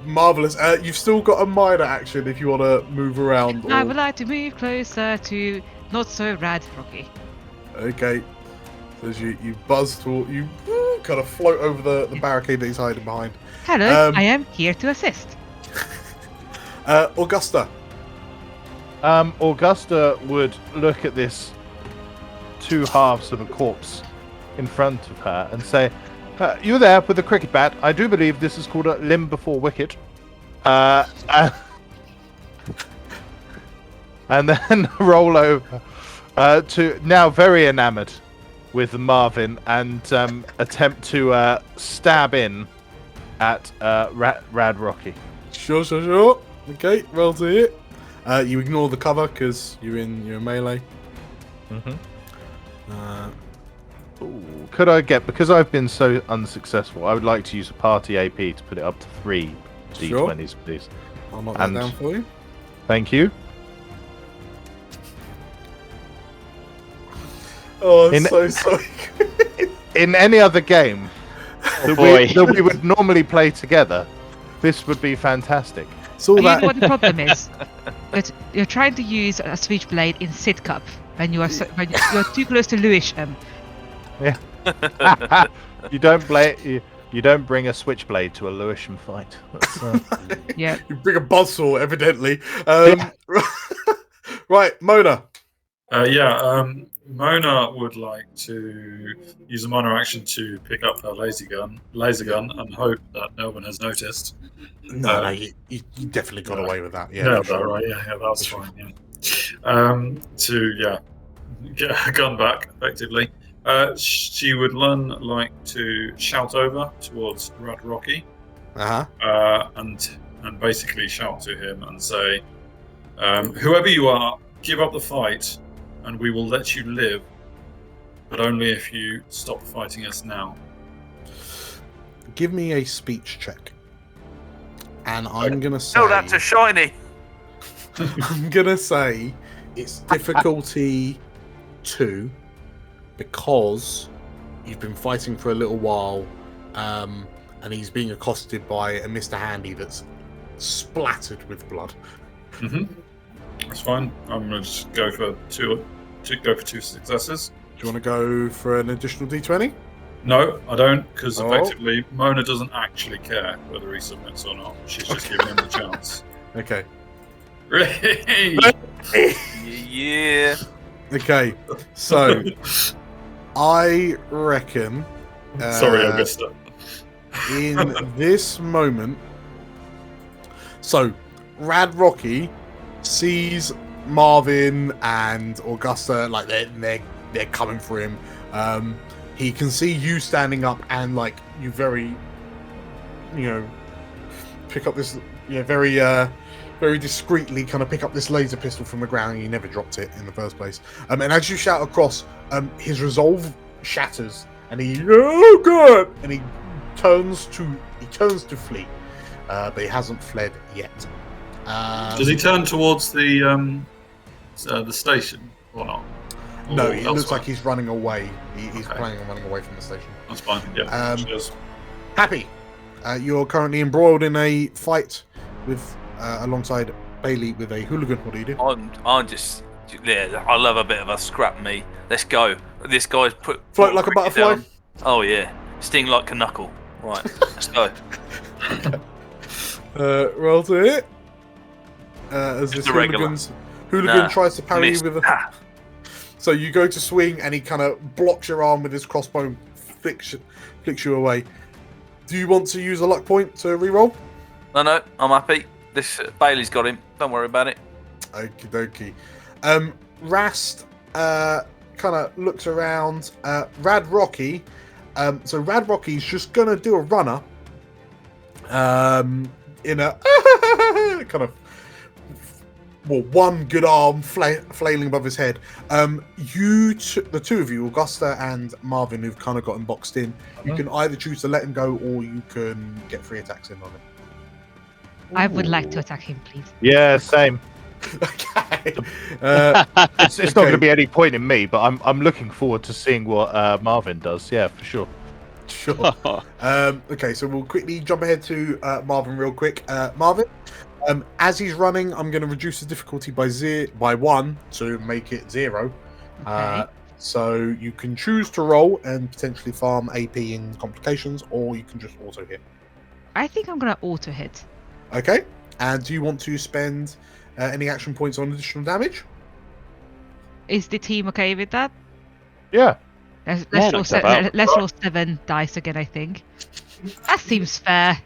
Marvelous. You've still got a minor action if you want to move around. I or- would like to move closer to not so rad Rocky. Okay. So as you buzz toward, you kind of float over the barricade that he's hiding behind. Hello, Um, I am here to assist. Augusta. Augusta would look at this 2 halves of a corpse in front of her and say, "You there with the cricket bat? I do believe this is called a limb before wicket." And then roll over to now very enamoured with Marvin and attempt to stab in at Rad Rocky. Sure. Okay, roll to hit. You ignore the cover because you're in melee. Could I get, because I've been so unsuccessful, I would like to use a party AP to put it up to 3 Sure. D20s, please. I'll knock And- that down for you. Thank you. Oh, I'm In- so sorry. In any other game that boy. we would normally play together, this would be fantastic. It's all You know that. what the problem is? That you're trying to use a switchblade in Sid Cup when you are when you're too close to Lewisham. You don't play. You don't bring a switchblade to a Lewisham fight. That's, Yeah. You bring a buzzsaw, evidently. Yeah. Right, Mona. Mona would like to use a minor action to pick up her laser gun, and hope that no one has noticed. No, you definitely got away with that. Yeah, Yeah, for sure. right. Yeah, that's For fine. To get her gun back effectively. She would like to shout over towards Rad Rocky, and basically shout to him and say, "Whoever you are, give up the fight, and we will let you live, but only if you stop fighting us now." Give me a speech check, and I'm gonna say. Tell that to Shiny. I'm gonna say it's difficulty 2 because you've been fighting for a little while, and he's being accosted by a Mr. Handy that's splattered with blood. That's fine. I'm gonna just go for two successes. Do you want to go for an additional d20? No, I don't, because Oh. effectively Mona doesn't actually care whether he submits or not. She's just giving him the chance. Okay. Really? Yeah. Okay. So I reckon. Sorry, Augusta. In this moment, so Rad Rocky sees Marvin and Augusta like they're coming for him. He can see you standing up and like you very, pick up this very discreetly kind of pick up this laser pistol from the ground. And you never dropped it in the first place. And as you shout across, his resolve shatters and oh god, and he turns to flee, but he hasn't fled yet. Does he turn towards the station or not? No, Or it looks elsewhere? like he's running away. He's Okay. planning on running away from the station. That's fine. Yeah. Cheers. Happy, you're currently embroiled in a fight with alongside Bailey with a hooligan. What do you do? I'm just. Yeah, I love a bit of a scrap me. Let's go. This guy's put. Float like a butterfly? down. Oh yeah. Sting like a knuckle. Right. Let's go. Roll to hit. As this Just a regular. hooligan Nah, tries to parry you missed. with a. Ha. So you go to swing, and he kind of blocks your arm with his crossbow, flicks you away. Do you want to use a luck point to reroll? No, I'm happy. This Bailey's got him. Don't worry about it. Okie dokie. Rast kind of looks around. Rad Rocky. So Rad Rocky's just gonna do a runner. In a kind of one good arm flailing above his head. The two of you, Augusta and Marvin, who've kind of got him boxed in. You can either choose to let him go, or you can get 3 attacks in on him. I would like to attack him, please. yeah, same. Okay. It's not going to be any point in me, but I'm looking forward to seeing what Marvin does. Yeah, for sure. Sure. Okay, so we'll quickly jump ahead to Marvin real quick. Marvin, as he's running, I'm going to reduce the difficulty by 1 to make it 0. Okay. So you can choose to roll and potentially farm AP in complications, or you can just auto hit. I think I'm gonna auto hit. Okay. And do you want to spend any action points on additional damage? Is the team okay with that? Yeah. Let's Yeah, roll knock that out. let's roll 7 dice again, I think. That seems fair.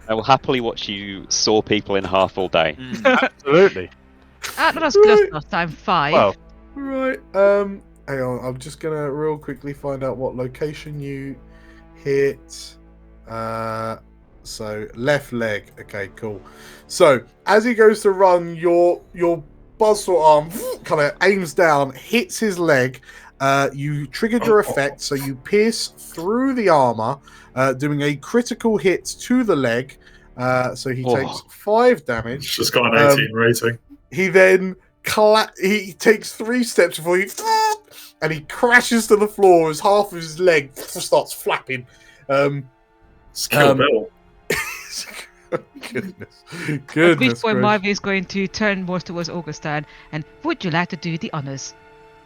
I will happily watch you saw people in half all day. Absolutely. That was close last time. 5. Well, Right. Hang on. I'm just gonna real quickly find out what location you hit. So left leg. Okay, cool. So as he goes to run, your buzzsaw arm kind of aims down, hits his leg. You triggered your effect, so you pierce through the armor, doing a critical hit to the leg. So he takes 5 damage. It's just got an 18 rating. He then he takes 3 steps before he and he crashes to the floor as half of his leg starts flapping. Skill Bill. Goodness. At which point gracious. Marvin is going to turn more towards Augustin and would you like to do the honors?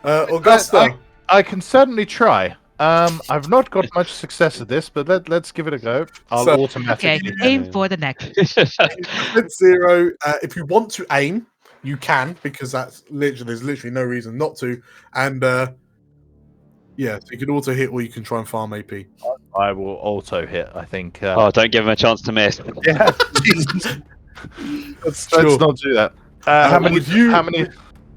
Augusta. I can certainly try. I've not got much success at this, but let's give it a go. I'll So- automatically. Okay, aim for the neck. Defense 0. If you want to aim, you can, because there's literally no reason not to. And yeah, so you can auto hit or you can try and farm AP. I will auto hit. I think. Oh, don't give him a chance to miss. Yeah. let's Sure. not do that. How many? would you- How many?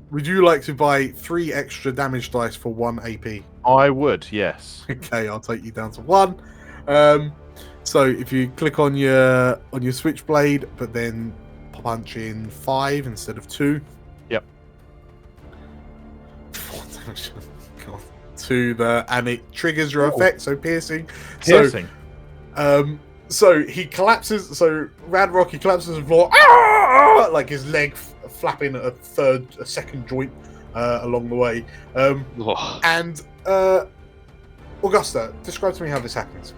Would you like to buy 3 extra damage dice for 1 AP? I would. Yes. Okay, I'll take you down to 1. So if you click on your switchblade, but then punch in 5 instead of 2. Yep. 4 damage. God. And it triggers your Oh. effect, so piercing. Piercing. So he collapses. So Rad Rocky collapses on the floor, "Ah!" like his leg flapping a second joint along the way. Oh. And Augusta, describe to me how this happens.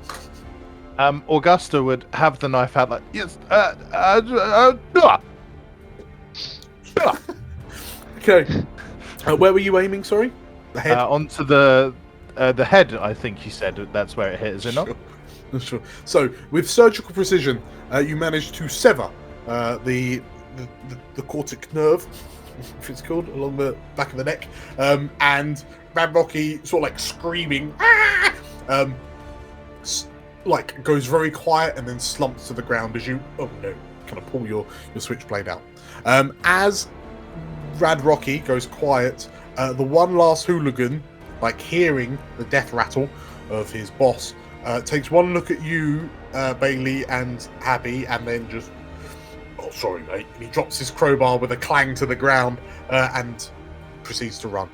Augusta would have the knife out like yes. Okay. Where were you aiming? Sorry, the head. Onto the head. I think you said that's where it hit. Is it not? Sure. So, with surgical precision, you manage to sever the cortic nerve, if it's called, along the back of the neck, and Rad Rocky, sort of like screaming, "Ah!" Like goes very quiet and then slumps to the ground as you kind of pull your switchblade out. As Rad Rocky goes quiet, the one last hooligan, like hearing the death rattle of his boss, takes one look at you, Bailey and Happy, and then just, "Oh, sorry, mate." And he drops his crowbar with a clang to the ground and proceeds to run.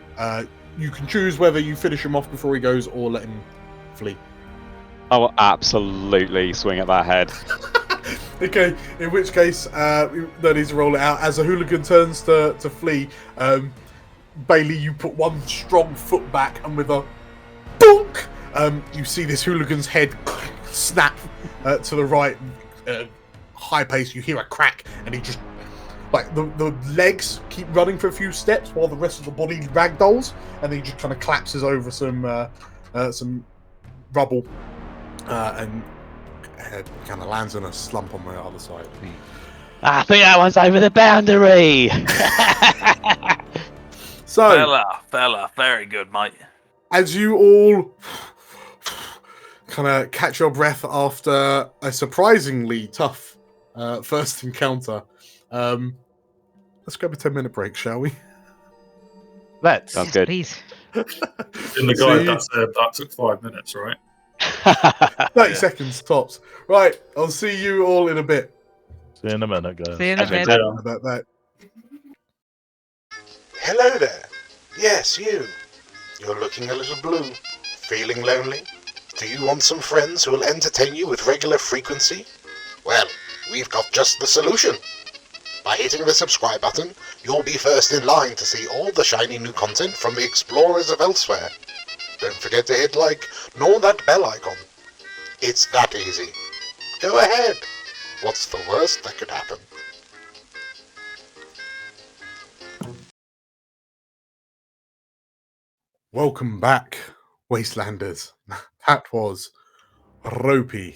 You can choose whether you finish him off before he goes or let him flee. I will absolutely swing at that head. Okay, in which case, no need to roll it out. As the hooligan turns to flee, Bailey, you put one strong foot back, and with a bonk, you see this hooligan's head snap to the right, high pace. You hear a crack, and he just, like, the legs keep running for a few steps while the rest of the body ragdolls, and he just kind of collapses over some rubble, and kind of lands in a slump on the other side. I think that one's over the boundary. So, Fella, very good, mate. as you all kind of catch your breath after a surprisingly tough first encounter, let's grab a 10-minute break, shall we? Let's. Sounds Yes, good. please. In the guide that said that took 5 minutes, right? 30 seconds tops. Right, I'll see you all in a bit. See you in a minute, guys. See you in a Okay, bit. so- About that. Hello there. Yes, you. You're looking a little blue. Feeling lonely? Do you want some friends who will entertain you with regular frequency? Well, we've got just the solution. By hitting the subscribe button, you'll be first in line to see all the shiny new content from the explorers of elsewhere. Don't forget to hit like, nor that bell icon. It's that easy. Go ahead. What's the worst that could happen? Welcome back, Wastelanders. That was ropey.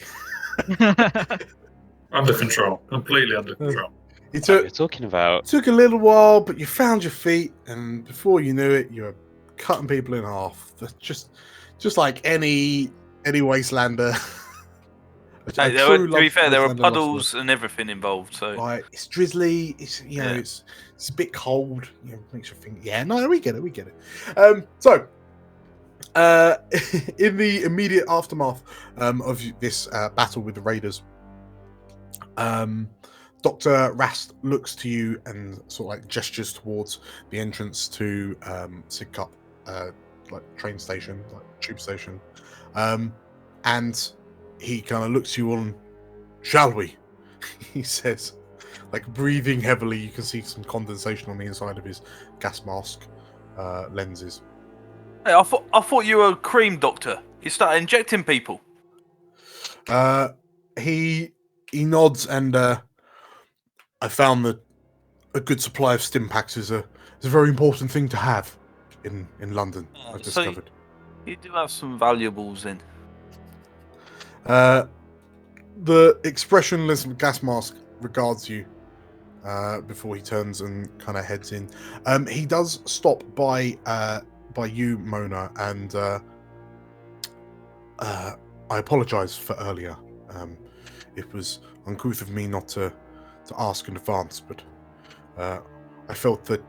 Under control. Completely under control. It What you're talking about? took a little while, but you found your feet, and before you knew it, you were cutting people in half. That's just like any Wastelander. Hey, to be fair, there were puddles and everything involved, so Like, it's drizzly. It's it's a bit cold. Makes you think. Yeah, no, we get it. So, in the immediate aftermath of this battle with the raiders, Dr. Rast looks to you and sort of like gestures towards the entrance to Sidcup, like train station, like tube station, and he kind of looks to you all and, "Shall we?" he says, like breathing heavily. You can see some condensation on the inside of his gas mask lenses. hey, I thought you were a cream doctor. You started injecting people. He nods and I found that a good supply of stim packs is a very important thing to have in London. I've So discovered. You do have some valuables in. The expressionless gas mask regards you before he turns and kind of heads in. He does stop by you, Mona, and I apologise for earlier. It was uncouth of me not to ask in advance, but I felt that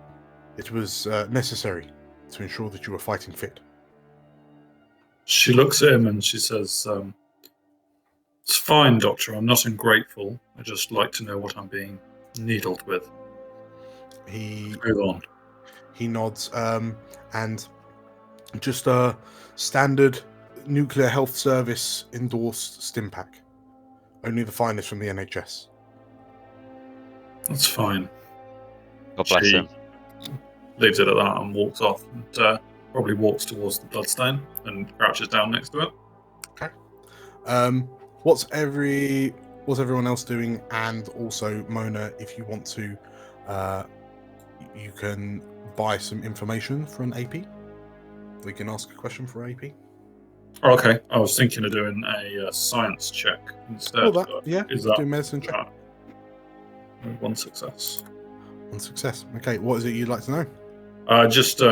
it was necessary to ensure that you were fighting fit. She looks at him and she says, "It's fine, Doctor. I'm not ungrateful. I just like to know what I'm being needled with." He Move on. He nods, and just a standard nuclear health service endorsed stim pack. Only the finest from the NHS. That's fine. God bless She him. leaves it at that and walks off, and probably walks towards the bloodstain and crouches down next to it. Okay. What's everyone else doing? And also, Mona, if you want to, you can buy some information for an AP. We can ask a question for AP. Oh, okay, I was thinking of doing a science check instead. Oh, that, yeah. Is Let's that do medicine check. one success? One success. Okay. What is it you'd like to know? Just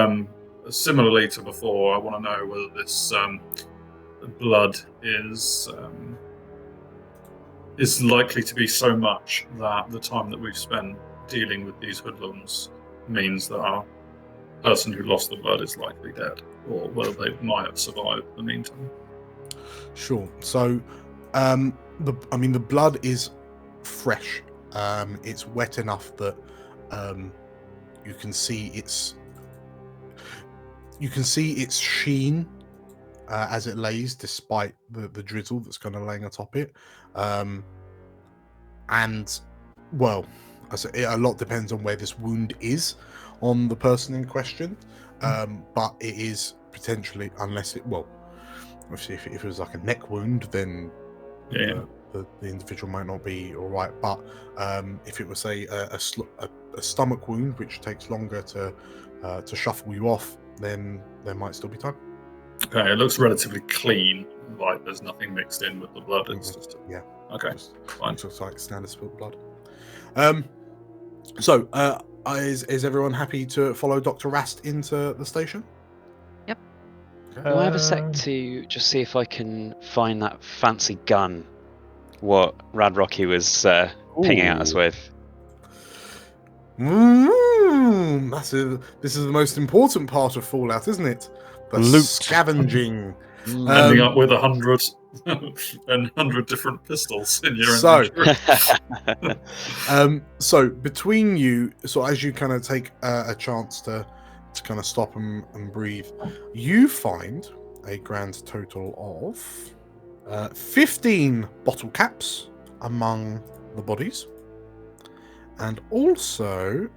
similarly to before, I want to know whether this blood is likely to be so much that the time that we've spent dealing with these hoodlums means that our person who lost the blood is likely dead, or whether they might have survived in the meantime. Sure. So, the blood is fresh. It's wet enough that you can see its sheen as it lays, despite the drizzle that's kind of laying atop it. And well, a lot depends on where this wound is on the person in question. But it is potentially, unless it, well, obviously if it was like a neck wound, then the individual might not be all right. But if it was a stomach wound, which takes longer to shuffle you off, then there might still be time. Okay, it looks relatively clean, like there's nothing mixed in with the blood. It's just Yeah. Okay, fine. It looks like standard spilled blood. So is everyone happy to follow Dr. Rast into the station? Yep. Okay. Do I have a sec to just see if I can find that fancy gun? What Rad Rocky was pinging at us Ooh. with. This is the most important part of Fallout, isn't it? The Loot. scavenging. Ending up with 100 and 100 different pistols in your So- inventory. So between you, so as you kind of take a chance to kind of stop and breathe, you find a grand total of 15 bottle caps among the bodies, and also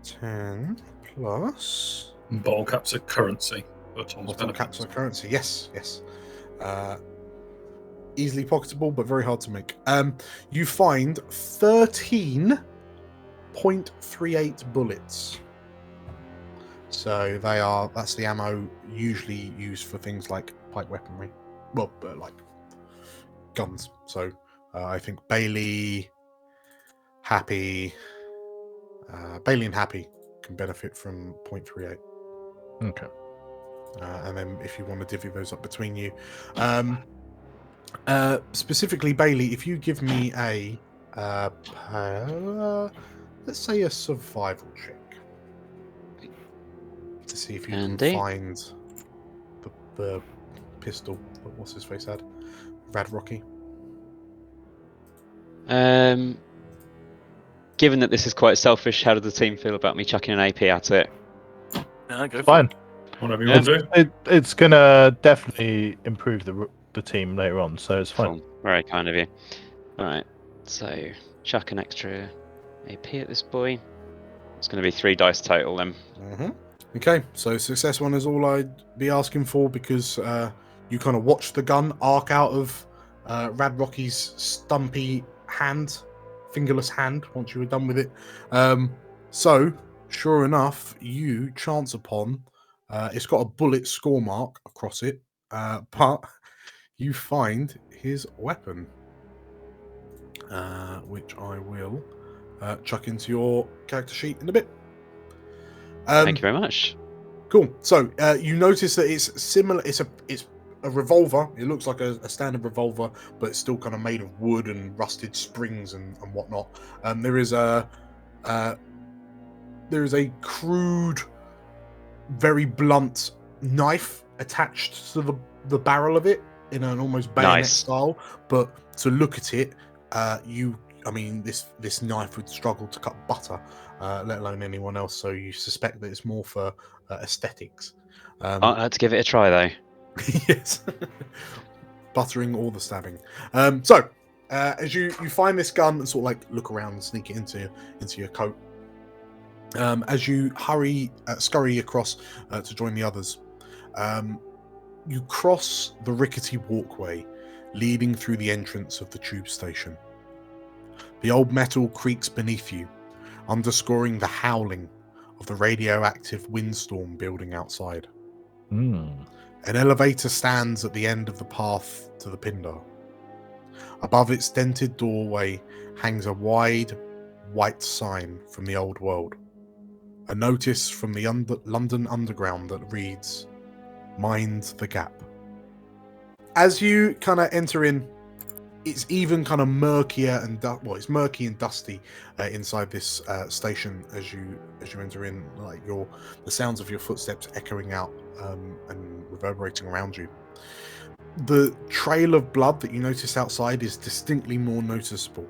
10 plus Bottle caps are currency. For Tom's bottle benefit. caps are currency. Yes. Easily pocketable, but very hard to make. You find 13.38 bullets. So that's the ammo usually used for things like pipe weaponry. Well, like guns. So I think Bailey and Happy can benefit from 0.38. Okay. And then if you want to divvy those up between you. Specifically, Bailey, if you give me a let's say a survival check to see if you can find the pistol that what's his face had, Rad Rocky. Given that this is quite selfish, how did the team feel about me chucking an AP at it? No, go for Fine. it. Whatever you want to do. It's gonna definitely improve the team later on, so it's fine. Cool. Very kind of you. Alright, so chuck an extra AP at this boy. It's going to be 3 dice total then. Okay, so success one is all I'd be asking for, because you kind of watch the gun arc out of Rad Rocky's stumpy hand, fingerless hand, once you were done with it. So, sure enough, you chance upon It's got a bullet score mark across it, but you find his weapon, which I will chuck into your character sheet in a bit. Thank you very much. Cool. So you notice that it's similar. It's a revolver. It looks like a standard revolver, but it's still kind of made of wood and rusted springs and whatnot. There is a crude, very blunt knife attached to the barrel of it in an almost bayonet Nice. style. But to look at it, this knife would struggle to cut butter, let alone anyone else. So you suspect that it's more for aesthetics. Let's give it a try, though. Yes, buttering or the stabbing. So as you find this gun and sort of like look around and sneak it into your coat, as you scurry across to join the others, you cross the rickety walkway leading through the entrance of the tube station. The old metal creaks beneath you, underscoring the howling of the radioactive windstorm building outside. An elevator stands at the end of the path to the Pindar. Above its dented doorway hangs a wide, white sign from the old world. A notice from the London Underground that reads, "Mind the Gap." As you kind of enter in, it's even kind of murkier and it's murky and dusty inside this station as you enter in. Like the sounds of your footsteps echoing out and reverberating around you. The trail of blood that you notice outside is distinctly more noticeable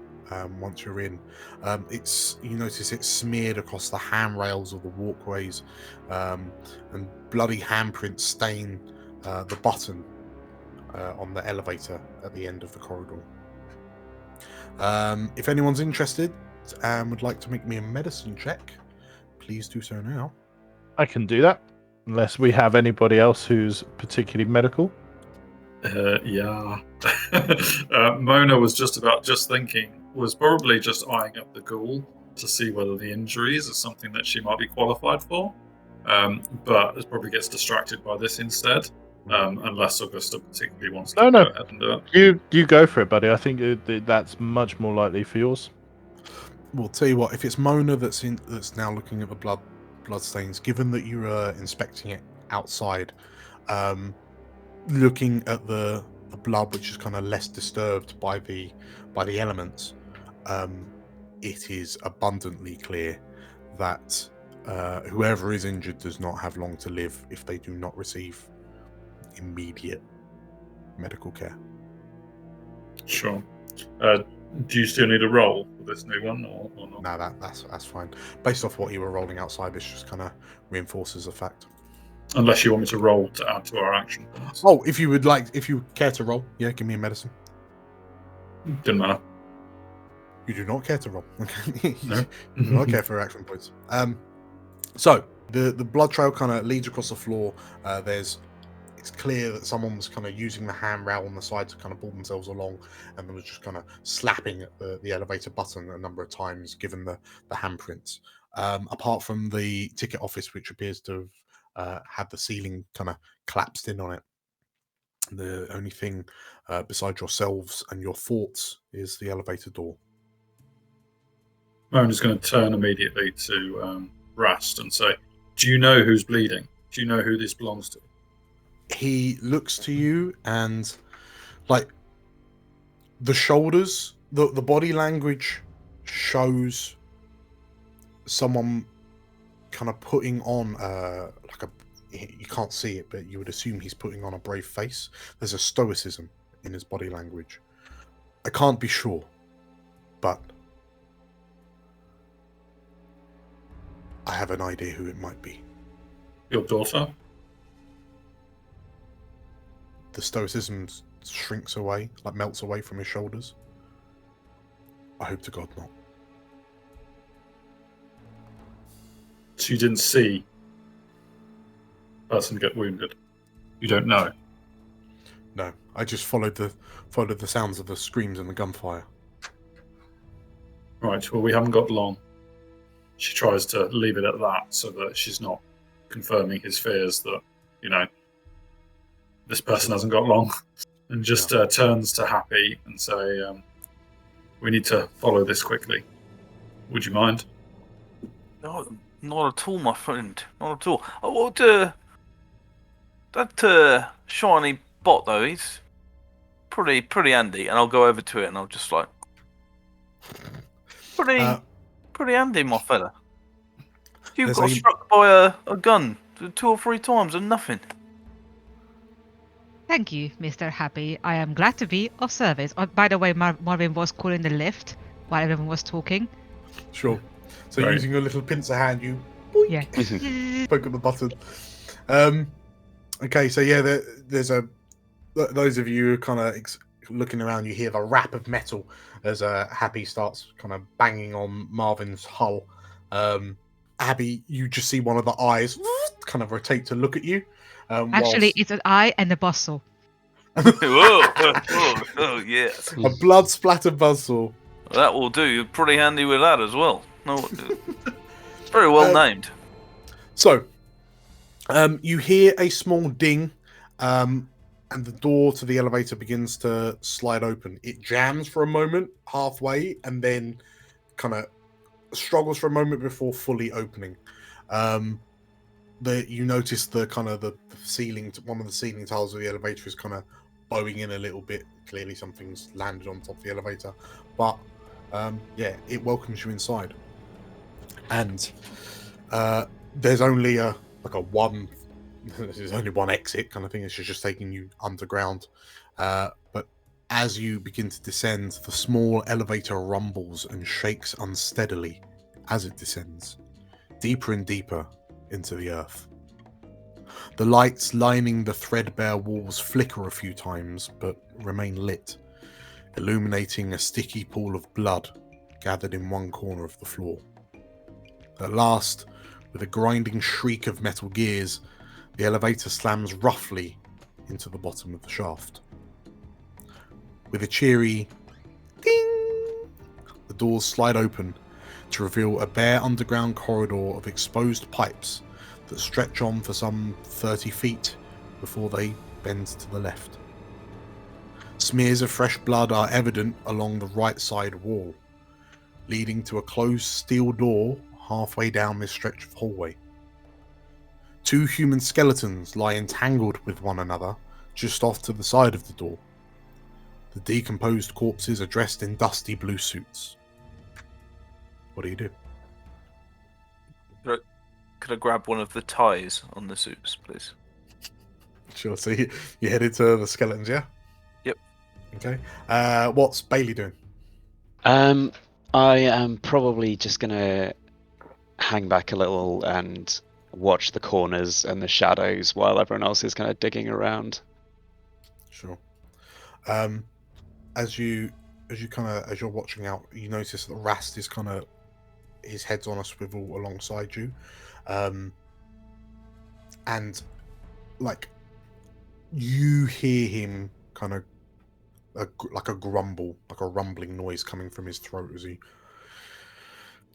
once you're in. You notice it's smeared across the handrails of the walkways, and bloody handprints stain the button on the elevator at the end of the corridor. If anyone's interested and would like to make me a medicine check, please do so now. I can do that, unless we have anybody else who's particularly medical. Yeah. Mona was just thinking, was probably just eyeing up the ghoul to see whether the injuries are something that she might be qualified for, but it probably gets distracted by this instead. Unless Augusta particularly wants to go ahead and do it. You go for it, buddy. I think that's much more likely for yours. We'll tell you what. If it's Mona that's now looking at the blood stains, given that you are inspecting it outside, looking at the blood, which is kind of less disturbed by the elements, it is abundantly clear that whoever is injured does not have long to live if they do not receive immediate medical care. Sure. Do you still need a roll for this new one, or not? No, that's fine. Based off what you were rolling outside, this just kind of reinforces the fact. Unless you want me to roll to add to our action points. Oh, if you care to roll, yeah, give me a medicine. Didn't matter. You do not care to roll. No. You do not care for action points. So the blood trail kind of leads across the floor. It's clear that someone was kind of using the handrail on the side to kind of pull themselves along, and they was just kind of slapping at the elevator button a number of times, given the handprints. Apart from the ticket office, which appears to have had the ceiling kind of collapsed in on it. The only thing besides yourselves and your thoughts is the elevator door. Mona's going to turn immediately to Rast and say, "Do you know who's bleeding? Do you know who this belongs to?" He looks to you and, like, the shoulders, the body language shows someone kind of putting on you can't see it, but you would assume he's putting on a brave face. There's a stoicism in his body language. I can't be sure, but I have an idea who it might be. Your daughter? The stoicism shrinks away, like melts away from his shoulders. I hope to God not. So you didn't see a person get wounded? You don't know? No, I just followed the sounds of the screams and the gunfire. Right, well, we haven't got long. She tries to leave it at that so that she's not confirming his fears that, this person hasn't got long, and just turns to Happy and say, we need to follow this quickly. Would you mind? No, not at all, my friend. Not at all. Oh, what, that shiny bot though, he's pretty handy. And I'll go over to it and I'll just like, pretty handy, my fella. You got struck by a gun 2 or 3 times and nothing. Thank you, Mr. Happy. I am glad to be of service. Oh, by the way, Marvin was calling the lift while everyone was talking. Sure. So Right. using your little pincer hand, you Yeah. poke at the button. Okay, so yeah, there's those of you kind of looking around, you hear the rap of metal as Happy starts kind of banging on Marvin's hull. Happy, you just see one of the eyes kind of rotate to look at you. Actually, it's an eye and a bustle. oh, yes. A blood splattered buzzsaw. That will do. You're pretty handy with that as well. No, very well named. So, you hear a small ding, and the door to the elevator begins to slide open. It jams for a moment, halfway, and then kind of struggles for a moment before fully opening. You notice the kind of the ceiling, one of the ceiling tiles of the elevator is kind of bowing in a little bit. Clearly, something's landed on top of the elevator, but yeah, it welcomes you inside. And there's only there's only one exit kind of thing. It's just taking you underground. But as you begin to descend, the small elevator rumbles and shakes unsteadily as it descends, deeper and deeper into the earth. The lights lining the threadbare walls flicker a few times, but remain lit, illuminating a sticky pool of blood gathered in one corner of the floor. At last, with a grinding shriek of metal gears, the elevator slams roughly into the bottom of the shaft. With a cheery ding, the doors slide open to reveal a bare underground corridor of exposed pipes that stretch on for some 30 feet before they bend to the left. Smears of fresh blood are evident along the right side wall, leading to a closed steel door halfway down this stretch of hallway. 2 human skeletons lie entangled with one another just off to the side of the door. The decomposed corpses are dressed in dusty blue suits. What do you do? Could I grab one of the ties on the suits, please? Sure, so you headed to the skeletons, yeah? Yep. Okay. What's Bailey doing? I am probably just gonna hang back a little and watch the corners and the shadows while everyone else is kind of digging around. Sure. As you're watching out, you notice that Rast is his head's on a swivel alongside you, and like you hear him kind of like a grumble, like a rumbling noise coming from his throat as he,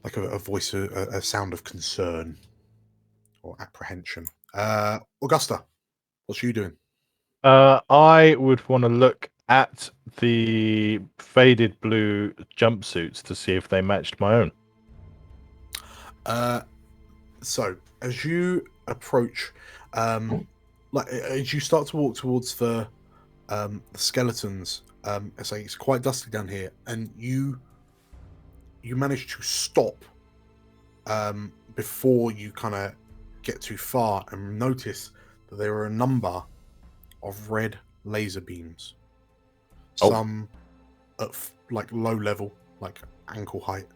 like a voice, a sound of concern or apprehension. Augusta, what's you doing? I would want to look at the faded blue jumpsuits to see if they matched my own. So as you approach, like as you start to walk towards the skeletons, it's quite dusty down here, and you manage to stop before you kind of get too far and notice that there are a number of red laser beams. Some at like low level, like ankle height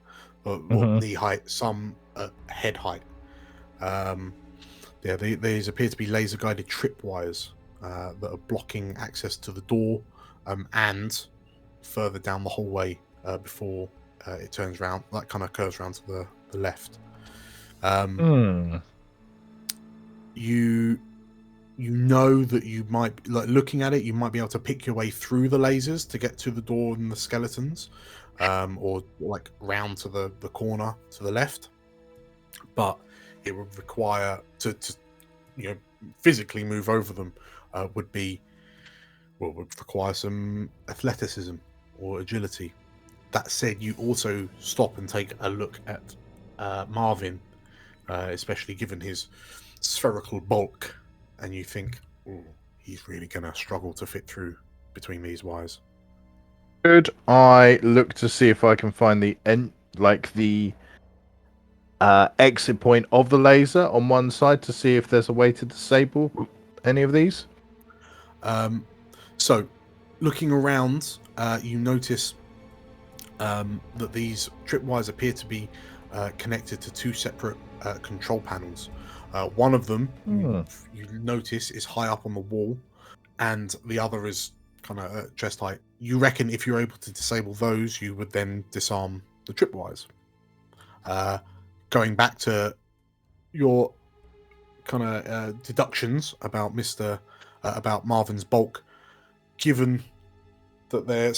or knee height, some at head height. These appear to be laser guided tripwires that are blocking access to the door and further down the hallway before it turns around, like kind of curves around to the left. You know that you might, like looking at it, you might be able to pick your way through the lasers to get to the door and the skeletons, or like round to the corner to the left. But it would require to physically move over them would require some athleticism or agility. That said, you also stop and take a look at Marvin, especially given his spherical bulk, and you think, "Oh, he's really going to struggle to fit through between these wires." Could I look to see if I can find the exit point of the laser on one side to see if there's a way to disable any of these? So, looking around, you notice that these tripwires appear to be connected to two separate control panels. One of them, you notice, is high up on the wall, and the other is kind of at chest height. You reckon if you're able to disable those, you would then disarm the tripwires. Going back to your kind of deductions about about Marvin's bulk, given that they're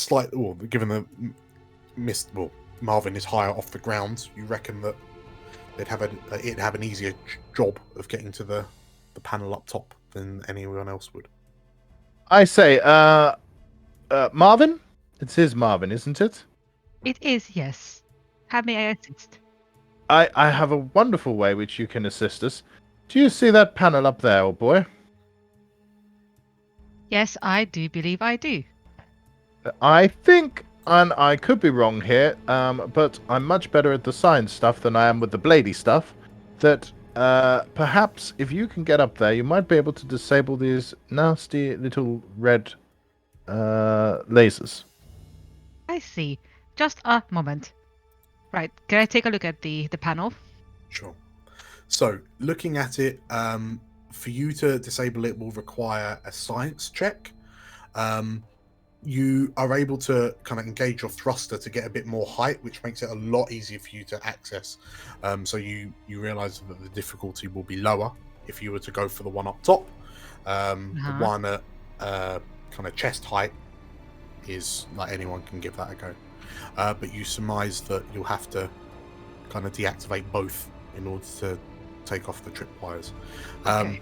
given the Marvin is higher off the ground, you reckon that it'd have an easier job of getting to the panel up top than anyone else would. I say, Marvin? It is Marvin, isn't it? It is, yes. How may I assist? I have a wonderful way which you can assist us. Do you see that panel up there, old boy? Yes, I do believe I do. I think, and I could be wrong here, but I'm much better at the science stuff than I am with the bladey stuff, that perhaps if you can get up there, you might be able to disable these nasty little red lasers. I see. Just a moment. Right, can I take a look at the panel? Sure. So, looking at it, for you to disable it will require a science check. You are able to kind of engage your thruster to get a bit more height, which makes it a lot easier for you to access. So you realize that the difficulty will be lower if you were to go for the one up top. The one at kind of chest height is like anyone can give that a go. But you surmise that you'll have to kind of deactivate both in order to take off the tripwires. Okay.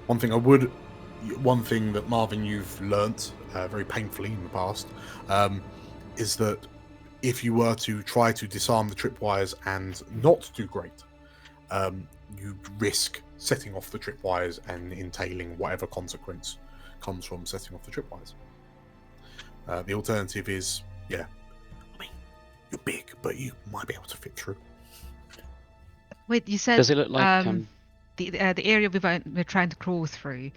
One thing that Marvin you've learnt very painfully in the past is that if you were to try to disarm the tripwires and not do great, you'd risk setting off the tripwires and entailing whatever consequence comes from setting off the tripwires. The alternative is, you're big, but you might be able to fit through. Wait, you said Does it look like the area we're trying to crawl through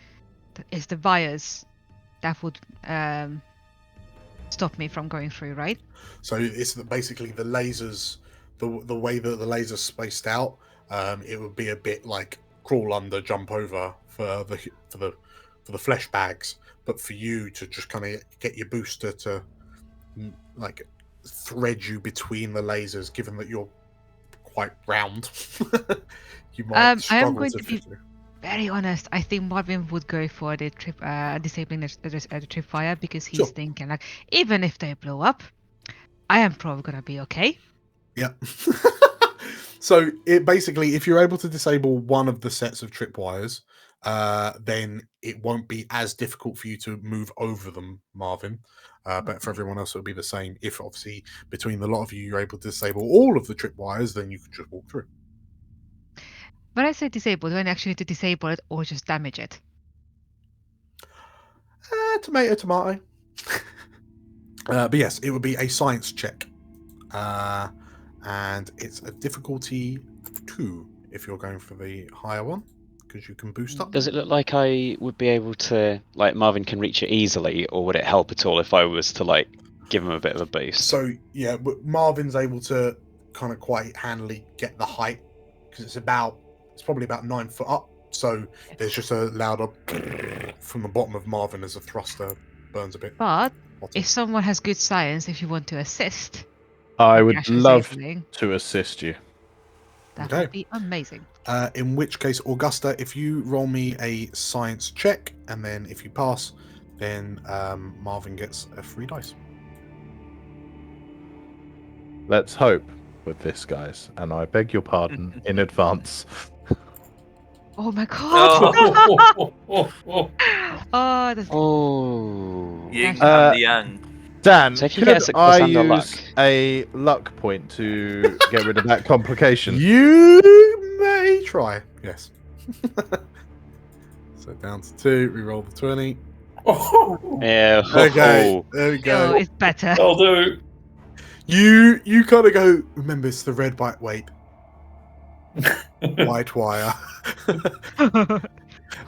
is the wires that would stop me from going through, right? So it's basically the lasers, the way that the lasers spaced out. It would be a bit like crawl under, jump over for the flesh bags, but for you to just kind of get your booster to like thread you between the lasers, given that you're quite round, you might struggle I am going to be fit through. very honest. I think Marvin would go for the disabling the tripwire because he's thinking like, even if they blow up, I am probably gonna be okay. Yeah. So it basically, if you're able to disable one of the sets of tripwires, then it won't be as difficult for you to move over them, Marvin. But for everyone else, it'll be the same. If obviously between the lot of you, you're able to disable all of the tripwires, then you can just walk through. When I say disable, do I actually need to disable it or just damage it? Tomato, tomato. But yes, it would be a science check. And it's a difficulty 2 if you're going for the higher one, because you can boost up. Does it look like I would be able to, like, Marvin can reach it easily, or would it help at all if I was to, like, give him a bit of a boost? So, yeah, but Marvin's able to kind of quite handily get the height, because it's probably about 9 foot up. So there's just a louder from the bottom of Marvin as a thruster burns a bit. But if someone has good science, if you want to assist, I would love disabling, to assist you. that would be amazing. In which case, Augusta, if you roll me a science check, and then if you pass, then Marvin gets a free dice. Let's hope with this, guys, and I beg your pardon in advance. Oh my god! Oh, that's Oh. Yin That's- and the yang. Dan, So if you could get a success I and a use luck. a luck point to get rid of that complication? You may try. Yes. So down to 2. Reroll the 20. Yeah. Okay. There we still, go. it's better. I'll do. You kind of go. Remember, it's the red white. Wait, white wire.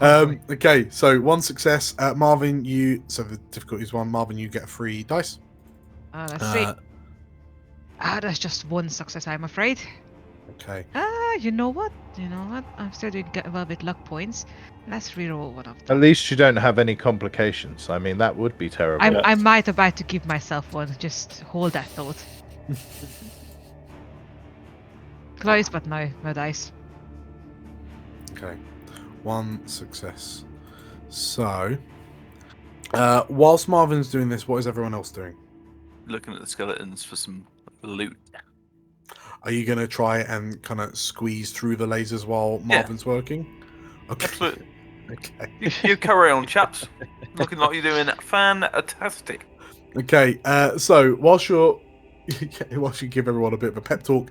Okay, so 1 success. Marvin, so the difficulty is 1. Marvin, you get a free dice. Let's see. That's just 1 success, I'm afraid. Okay. You know what? I'm still doing well with luck points. Let's reroll one of At them. least you don't have any complications. I mean, that would be terrible. I might about to give myself one. Just hold that thought. Close, but no dice. Okay. 1 success. So, whilst Marvin's doing this, what is everyone else doing? Looking at the skeletons for some loot. Are you going to try and kind of squeeze through the lasers while Marvin's working? Okay. Absolutely. Okay. You carry on, chaps. Looking like you're doing fantastic. Okay. So whilst you give everyone a bit of a pep talk,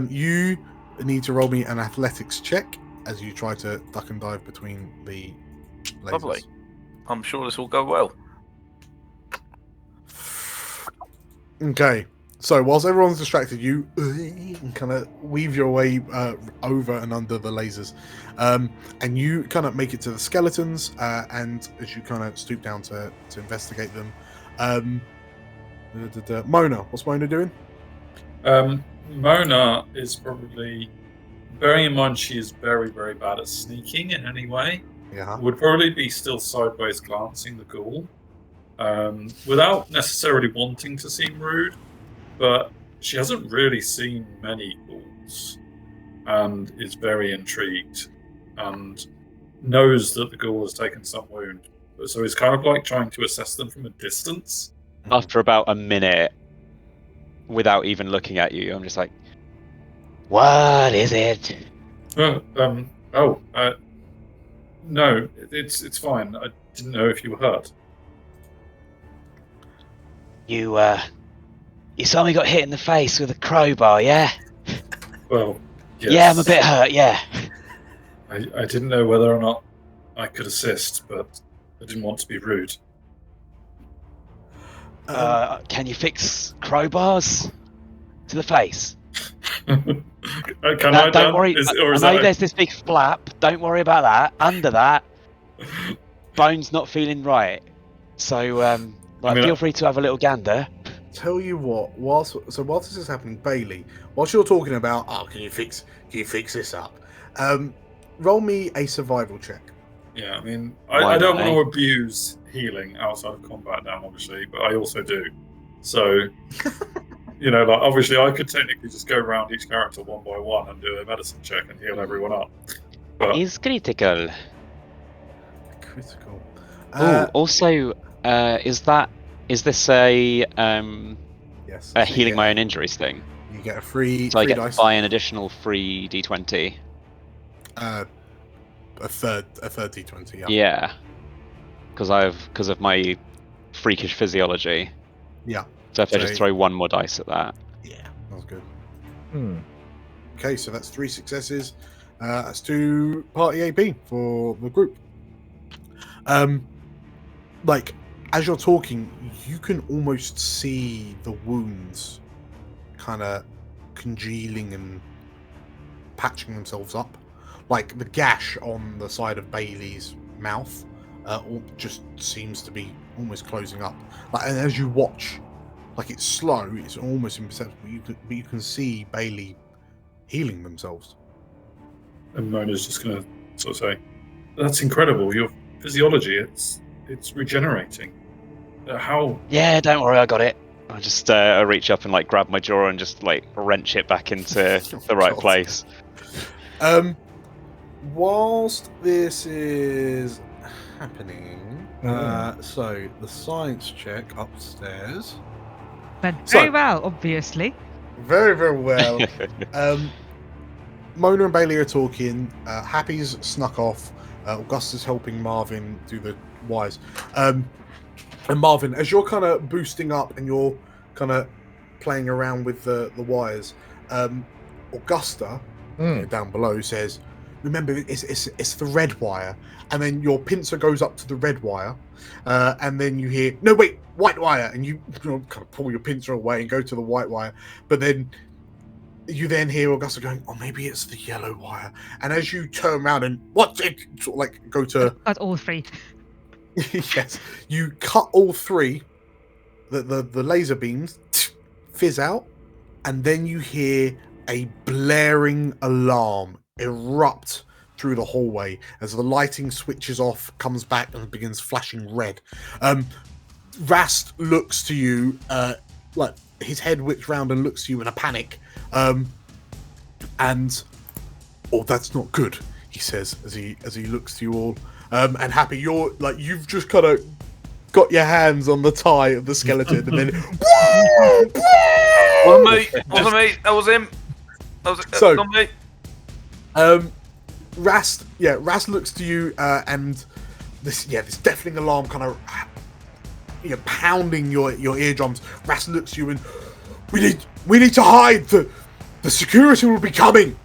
you need to roll me an athletics check as you try to duck and dive between the lasers. Lovely. I'm sure this will go well. Okay. So whilst everyone's distracted, you kind of weave your way over and under the lasers, and you kind of make it to the skeletons. And as you kind of stoop down to investigate them, Mona, what's Mona doing? Mona is probably, bearing in mind she is very, very bad at sneaking in any way, Yeah. would probably be still sideways glancing the ghoul, without necessarily wanting to seem rude, but she hasn't really seen many ghouls and is very intrigued and knows that the ghoul has taken some wound. So he's kind of like trying to assess them from a distance. After about a minute, without even looking at you, I'm just like, what is it? No, it's fine. I didn't know if you were hurt. You saw me got hit in the face with a crowbar, yeah? Well, yes. Yeah, I'm a bit hurt, yeah. I didn't know whether or not I could assist, but I didn't want to be rude. Can you fix crowbars to the face? Can I? Don't worry. Is I know there's this big flap. Don't worry about that. Under that, bone's not feeling right. So, feel free to have a little gander. Tell you what, whilst this is happening, Bailey, whilst you're talking about, can you fix this up? Roll me a survival check. Yeah, I mean, Why I don't not, want to abuse healing outside of combat now, obviously, but I also do. So, obviously, I could technically just go around each character one by one and do a medicine check and heal everyone up. But Is critical. Critical. Also, is this a Yes. a healing my own injuries thing? You get a free. So I free get dice. to buy an additional free d20. A third d20. Yeah. Yeah, because of my freakish physiology. Yeah. So if I So- just throw 1 more dice at that. Yeah. That's good. Hmm. Okay, so that's 3 successes. That's 2 party AP for the group. Like as you're talking, you can almost see the wounds kind of congealing and patching themselves up. Like the gash on the side of Bailey's mouth just seems to be almost closing up. And as you watch, like it's slow, it's almost imperceptible. But you can see Bailey healing themselves. and Mona's just going to sort of say, "That's incredible. Your physiology, it's regenerating. How?" Yeah, don't worry, I got it. I just reach up and grab my jaw and just wrench it back into the right God. place. Whilst this is happening, so the science check upstairs. But So- very well, obviously. Very, very well. Mona and Bailey are talking. Happy's snuck off. Augusta's helping Marvin do the wires. And Marvin, as you're kind of boosting up and you're kind of playing around with the wires, Augusta down below says, "Remember, it's the red wire." And then your pincer goes up to the red wire, and then you hear, "No, wait, white wire," and you kind of pull your pincer away and go to the white wire. But then you then hear Augusta going, "Oh, maybe it's the yellow wire." And as you turn around and what's it, sort of like go to Got all three. yes, you cut all three. The laser beams fizz out, and then you hear a blaring alarm erupt through the hallway as the lighting switches off, comes back, and begins flashing red. Rast looks to you, like his head whips round and looks to you in a panic, and "Oh, that's not good," he says as he looks to you all. And Happy, you're like, you've just kind of got your hands on the tie of the skeleton, and then Wasn't me. That was him. That was So- not me. Rast looks to you, and this deafening alarm kind of pounding your eardrums. Rast looks to you and we need to hide. The security will be coming.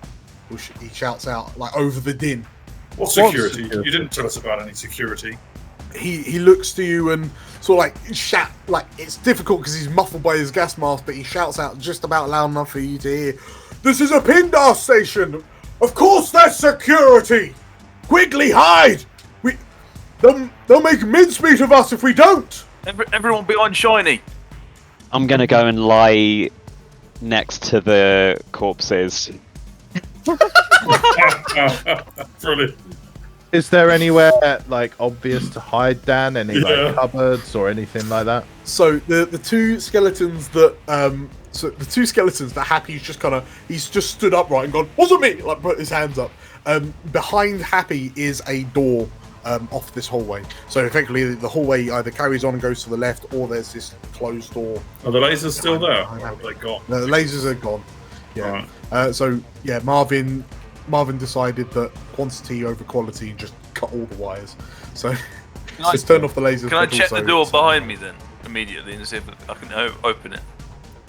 He shouts out like over the din. What security? You didn't tell us about any security. He looks to you and sort of like shout, like it's difficult because he's muffled by his gas mask, but he shouts out just about loud enough for you to hear. "This is a Pindar station. Of course there's security. Quickly hide. They'll make mincemeat of us if we don't." Everyone behind Shiny. I'm gonna go and lie next to the corpses. Brilliant. Is there anywhere like obvious to hide, Dan? Any Yeah. like cupboards or anything like that? So the two skeletons that Happy's just he's just stood upright and gone, "Wasn't me!" like put his hands up. Behind Happy is a door off this hallway. So effectively the hallway either carries on and goes to the left, or there's this closed door. Are the lasers still there? Or have they gone? No, the lasers are gone. Yeah. Alright. Marvin decided that quantity over quality and just cut all the wires. So Can I- just turn off the lasers. Can I but check the also- door behind me then immediately and see if I can open it?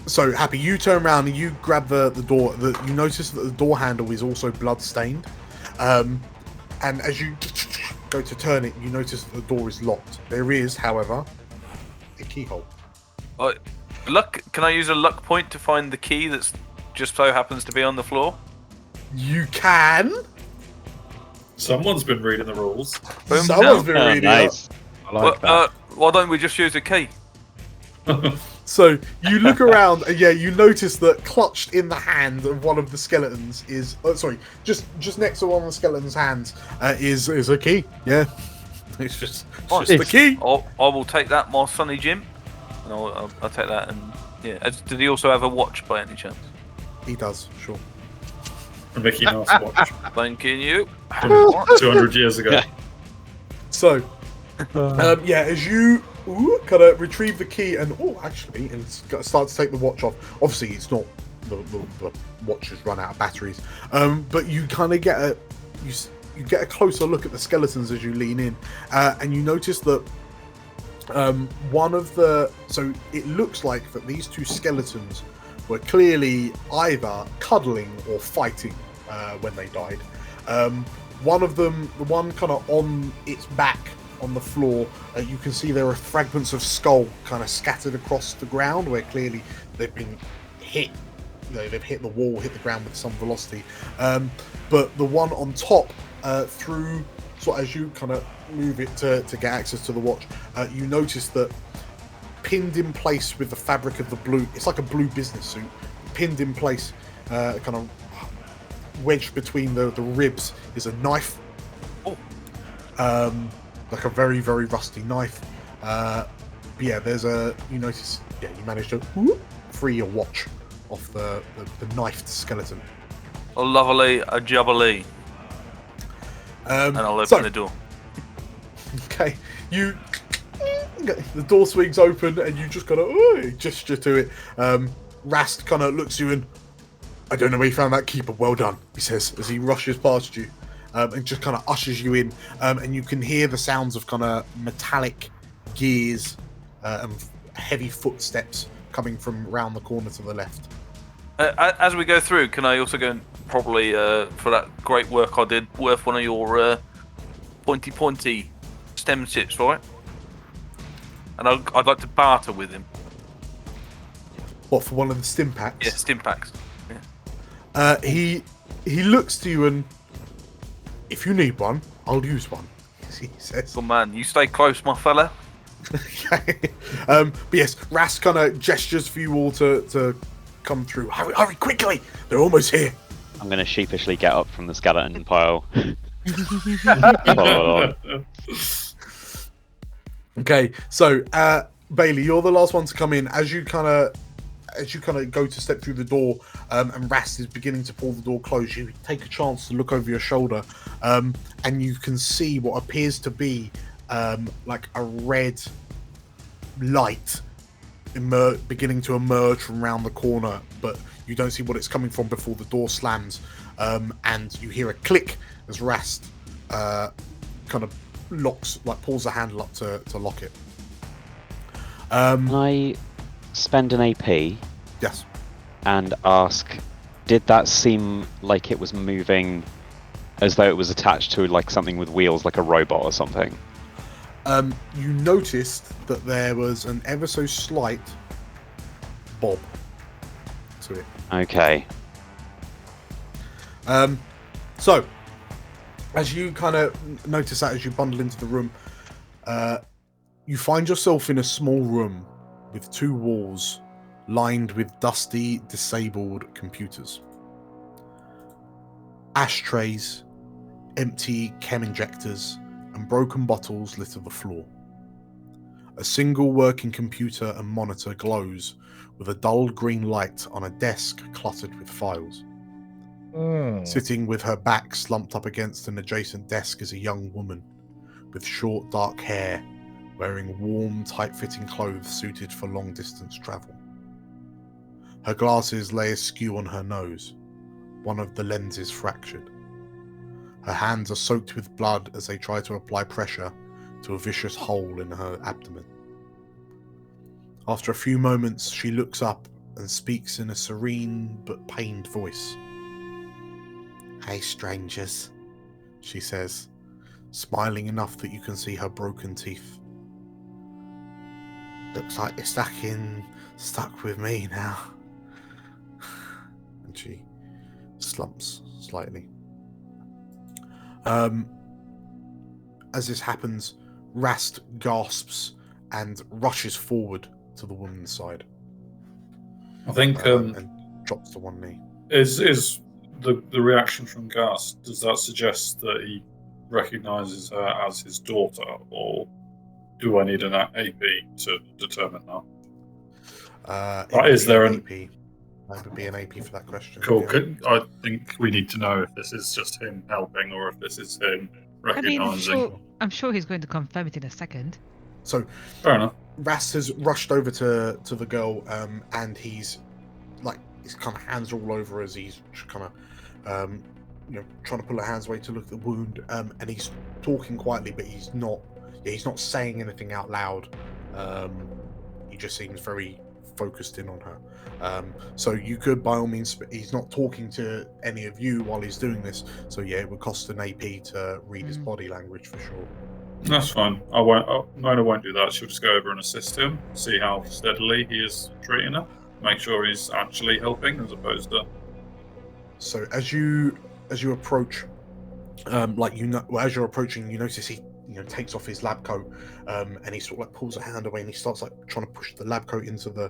So Happy, you turn around and you grab the door. You notice that the door handle is also blood stained, and as you go to turn it, you notice that the door is locked. There is, however, a keyhole. Luck. Can I use a luck point to find the key that's just so happens to be on the floor? You can. Someone's been reading the rules. Boom, Someone's been Oh, reading nice. I like that. Why don't we just use a key? it. So you look around, and you notice that clutched in the hand of one of the skeletons is, just next to one of the skeleton's hands is a key. Yeah, it's just the key. I will take that, my sonny Jim, and I'll take that. And yeah, did he also have a watch by any chance? He does, sure. A Mickey Mouse watch Thanking you. from 200 years ago. So, as you kind of retrieve the key and start to take the watch off. Obviously, it's not the watch has run out of batteries, but you kind of get a closer look at the skeletons as you lean in, and you notice that so it looks like that these two skeletons were clearly either cuddling or fighting when they died. One of them, the one kind of on its back on the floor, you can see there are fragments of skull kind of scattered across the ground where clearly they've been hit. They've hit the wall, hit the ground with some velocity. But the one on top, through, so as you kind of move it to get access to the watch, you notice that pinned in place with the fabric of the blue, it's like a blue business suit, pinned in place, kind of wedged between the ribs is a knife. Like a very, very rusty knife. You notice, you managed to free your watch off the knifed skeleton. A lovely, a jubbly. And I'll open the door. Okay, the door swings open and you just kind of gesture to it. Rast kind of looks you and I don't know where you found that key, but well done, he says as he rushes past you and just kind of ushers you in. And you can hear the sounds of kind of metallic gears and heavy footsteps coming from round the corner to the left. As we go through, can I also go and probably, for that great work I did, worth one of your pointy stem chips, right? And I'd like to barter with him. What, for one of the stim packs? Yeah, stim packs. He looks to you and, if you need one, I'll use one, he says. Good man, you stay close, my fella. Okay. But yes, Rast kind of gestures for you all to come through. Hurry, quickly! They're almost here. I'm going to sheepishly get up from the skeleton pile. Okay, so Bailey, you're the last one to come in. As you kind of go to step through the door, and Rast is beginning to pull the door close, you take a chance to look over your shoulder, and you can see what appears to be like a red light beginning to emerge from around the corner, but you don't see what it's coming from before the door slams, and you hear a click as Rast kind of pulls the handle up to lock it. Can I spend an AP Yes. and ask, did that seem like it was moving as though it was attached to like something with wheels, like a robot or something? You noticed that there was an ever so slight bob to it. Okay. So, as you kind of notice that as you bundle into the room, you find yourself in a small room with two walls lined with dusty, disabled computers. Ashtrays, empty chem injectors, and broken bottles litter the floor. A single working computer and monitor glows with a dull green light on a desk cluttered with files. Sitting with her back slumped up against an adjacent desk is a young woman with short dark hair, wearing warm, tight-fitting clothes suited for long-distance travel. Her glasses lay askew on her nose, one of the lenses fractured. Her hands are soaked with blood as they try to apply pressure to a vicious hole in her abdomen. After a few moments, she looks up and speaks in a serene but pained voice. "Hey, strangers," she says, smiling enough that you can see her broken teeth. "Looks like you're stuck with me now." And she slumps slightly. As this happens, Rast gasps and rushes forward to the woman's side. I think And drops to one knee. is the reaction from Gus, does that suggest that he recognises her as his daughter, or do I need an AP to determine that? Is there an AP? That would be an AP for that question. Cool. Yeah. I think we need to know if this is just him helping or if this is him recognising. I'm sure he's going to confirm it in a second. So, Fair enough. Rast has rushed over to the girl, and he's his kind of hands are all over as he's kind of trying to pull her hands away to look at the wound, and he's talking quietly, but he's not saying anything out loud. He just seems very focused in on her. So you could, by all means, he's not talking to any of you while he's doing this, so yeah, it would cost an AP to read his body language for sure. That's fine. I won't. Mona won't do that. She'll just go over and assist him, see how steadily he is treating her, make sure he's actually helping as opposed to. So as you approach, as you're approaching, you notice he takes off his lab coat, and he sort of pulls a hand away, and he starts trying to push the lab coat into the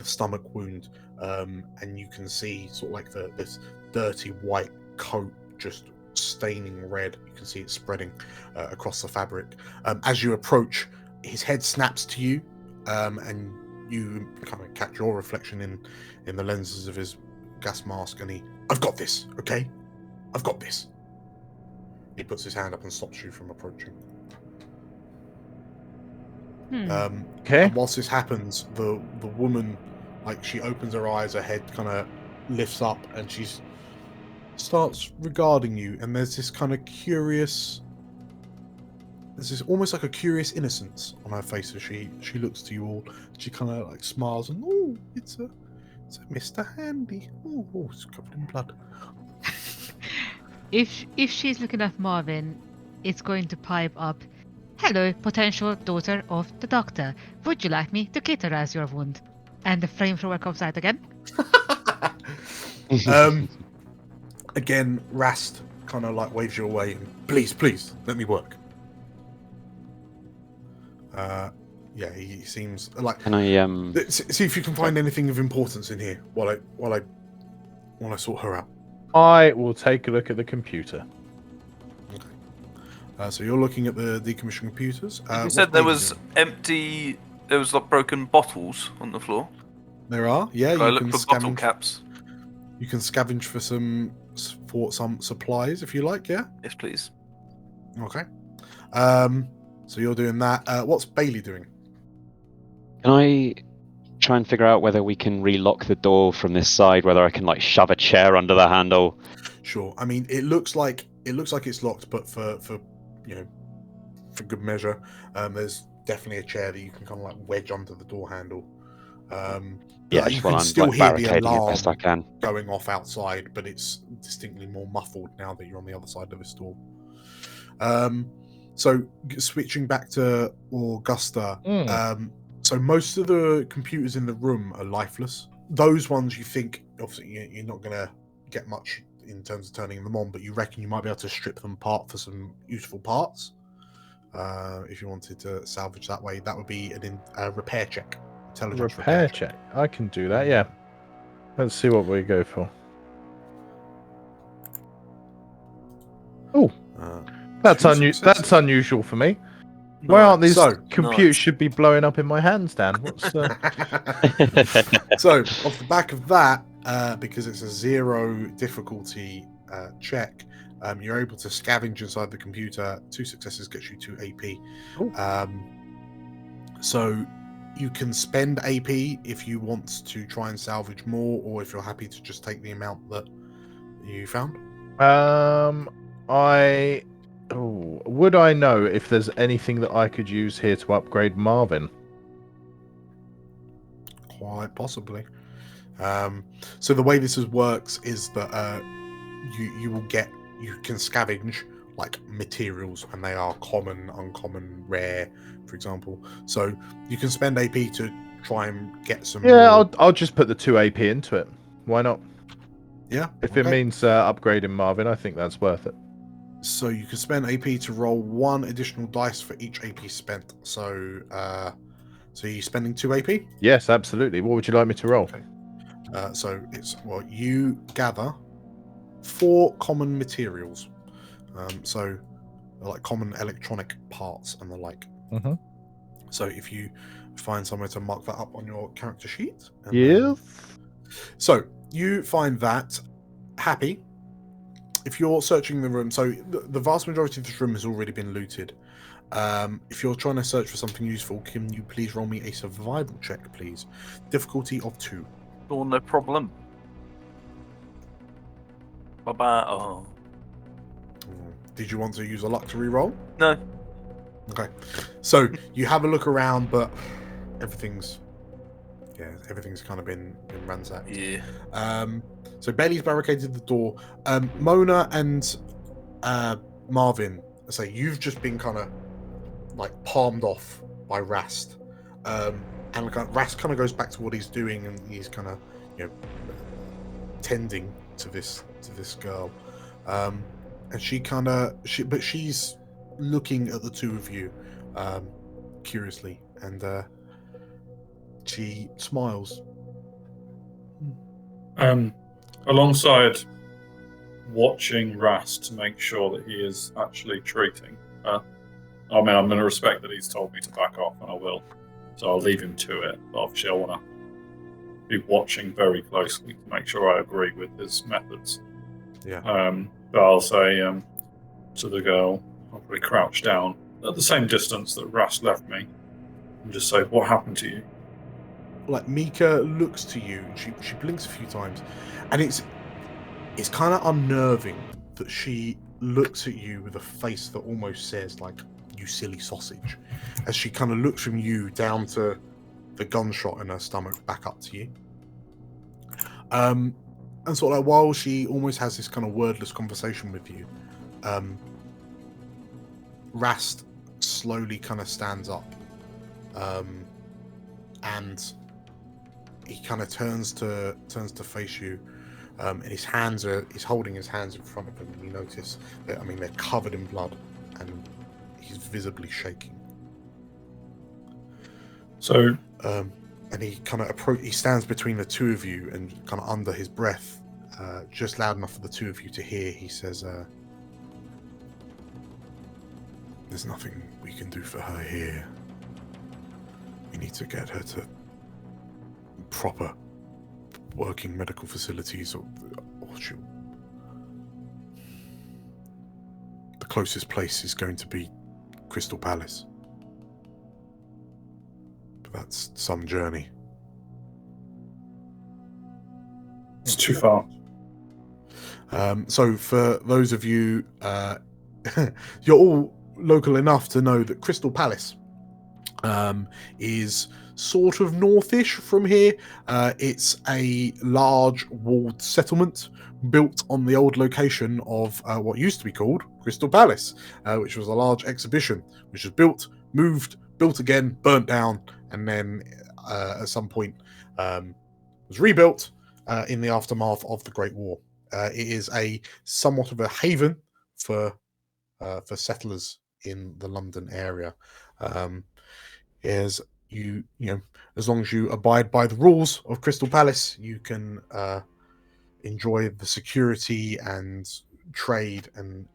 stomach wound, and you can see sort of this dirty white coat just staining red. You can see it spreading across the fabric. As you approach, his head snaps to you, and you kind of catch your reflection in the lenses of his gas mask, and "I've got this, okay? I've got this." He puts his hand up and stops you from approaching. Okay. And whilst this happens, the woman, she opens her eyes, her head kind of lifts up and she starts regarding you, and there's this kind of curious. There's this almost like a curious innocence on her face as she looks to you all. She kind of like smiles and it's a Mr. Handy. Oh, it's covered in blood. If she's looking at Marvin, it's going to pipe up. Hello, potential daughter of the doctor. Would you like me to cauterize your wound? And the flamethrower comes out again. Again, Rast kind of like waves you away and please, let me work. Yeah, he seems like. Can I see if you can find anything of importance in here while I sort her out. I will take a look at the computer. Okay. So you're looking at the decommissioned computers. You said there was empty. There was like broken bottles on the floor. There are, yeah. I You look can for bottle caps. You can scavenge for some supplies if you like. Yeah. Yes, please. Okay. So you're doing that. What's Bailey doing? Can I try and figure out whether we can relock the door from this side? Whether I can like shove a chair under the handle? Sure. I mean, it looks like it's locked, but for good measure, there's definitely a chair that you can kind of like wedge under the door handle. Yeah, you well, can I'm still like hear the barricading alarm it best I can. going off outside, but it's distinctly more muffled now that you're on the other side of this door. So switching back to Augusta, so most of the computers in the room are lifeless. Those ones you think, obviously, you're not going to get much in terms of turning them on, but you reckon you might be able to strip them apart for some useful parts. If you wanted to salvage that way, that would be a repair check. Intelligence Repair check. I can do that, yeah. Let's see what we go for. Oh, that's unusual for me. Why aren't these computers should be blowing up in my hands, Dan? What's So, off the back of that, because it's a 0 difficulty check, you're able to scavenge inside the computer. 2 successes gets you 2 AP. So you can spend AP if you want to try and salvage more, or if you're happy to just take the amount that you found. Would I know if there's anything that I could use here to upgrade Marvin? Quite possibly. So the way this works is that you can scavenge like materials, and they are common, uncommon, rare, for example. So you can spend AP to try and get some. Yeah, I'll just put the 2 AP into it. Why not? Yeah. If it means upgrading Marvin, I think that's worth it. So you can spend AP to roll 1 additional dice for each AP spent. So you're spending 2 AP? Yes, absolutely. What would you like me to roll? Okay. So you gather 4 common materials. So like common electronic parts and the like. Mm-hmm. So if you find somewhere to mark that up on your character sheet. Yes. So you find that. Happy. If you're searching the room, so the vast majority of this room has already been looted. If you're trying to search for something useful, can you please roll me a survival check, please? Difficulty of 2. Oh, no problem. Bye-bye. Did you want to use a luck to reroll? No. Okay. So you have a look around, but everything's kind of been ransacked. Yeah. So Bailey's barricaded the door. Mona and Marvin, you've just been kind of like palmed off by Rast, and Rast kind of goes back to what he's doing, and he's kind of tending to this girl, and she's looking at the two of you curiously, and she smiles. Alongside watching Rast to make sure that he is actually treating her. I mean, I'm going to respect that he's told me to back off, and I will. So I'll leave him to it. But obviously I want to be watching very closely to make sure I agree with his methods. Yeah. But I'll say to the girl, I'll probably crouch down at the same distance that Rast left me, and just say, "What happened to you?" like Mika looks to you and she blinks a few times, and it's kind of unnerving that she looks at you with a face that almost says like, "You silly sausage," as she kind of looks from you down to the gunshot in her stomach back up to you. And sort of like while she almost has this kind of wordless conversation with you, Rast slowly kind of stands up, and he kind of turns to face you, and he's holding his hands in front of him, and you notice that, I mean, they're covered in blood, and he's visibly shaking. So, and he kind of he stands between the two of you, and kind of under his breath, just loud enough for the two of you to hear, he says, "There's nothing we can do for her here. We need to get her to proper working medical facilities, or the closest place is going to be Crystal Palace. But that's some journey." it's too far. So for those of you, you're all local enough to know that Crystal Palace is sort of northish from here. It's a large walled settlement built on the old location of what used to be called Crystal Palace, which was a large exhibition, which was built, moved, built again, burnt down, and then at some point was rebuilt in the aftermath of the Great War. It is a somewhat of a haven for settlers in the London area. As you know, as long as you abide by the rules of Crystal Palace, you can enjoy the security and trade and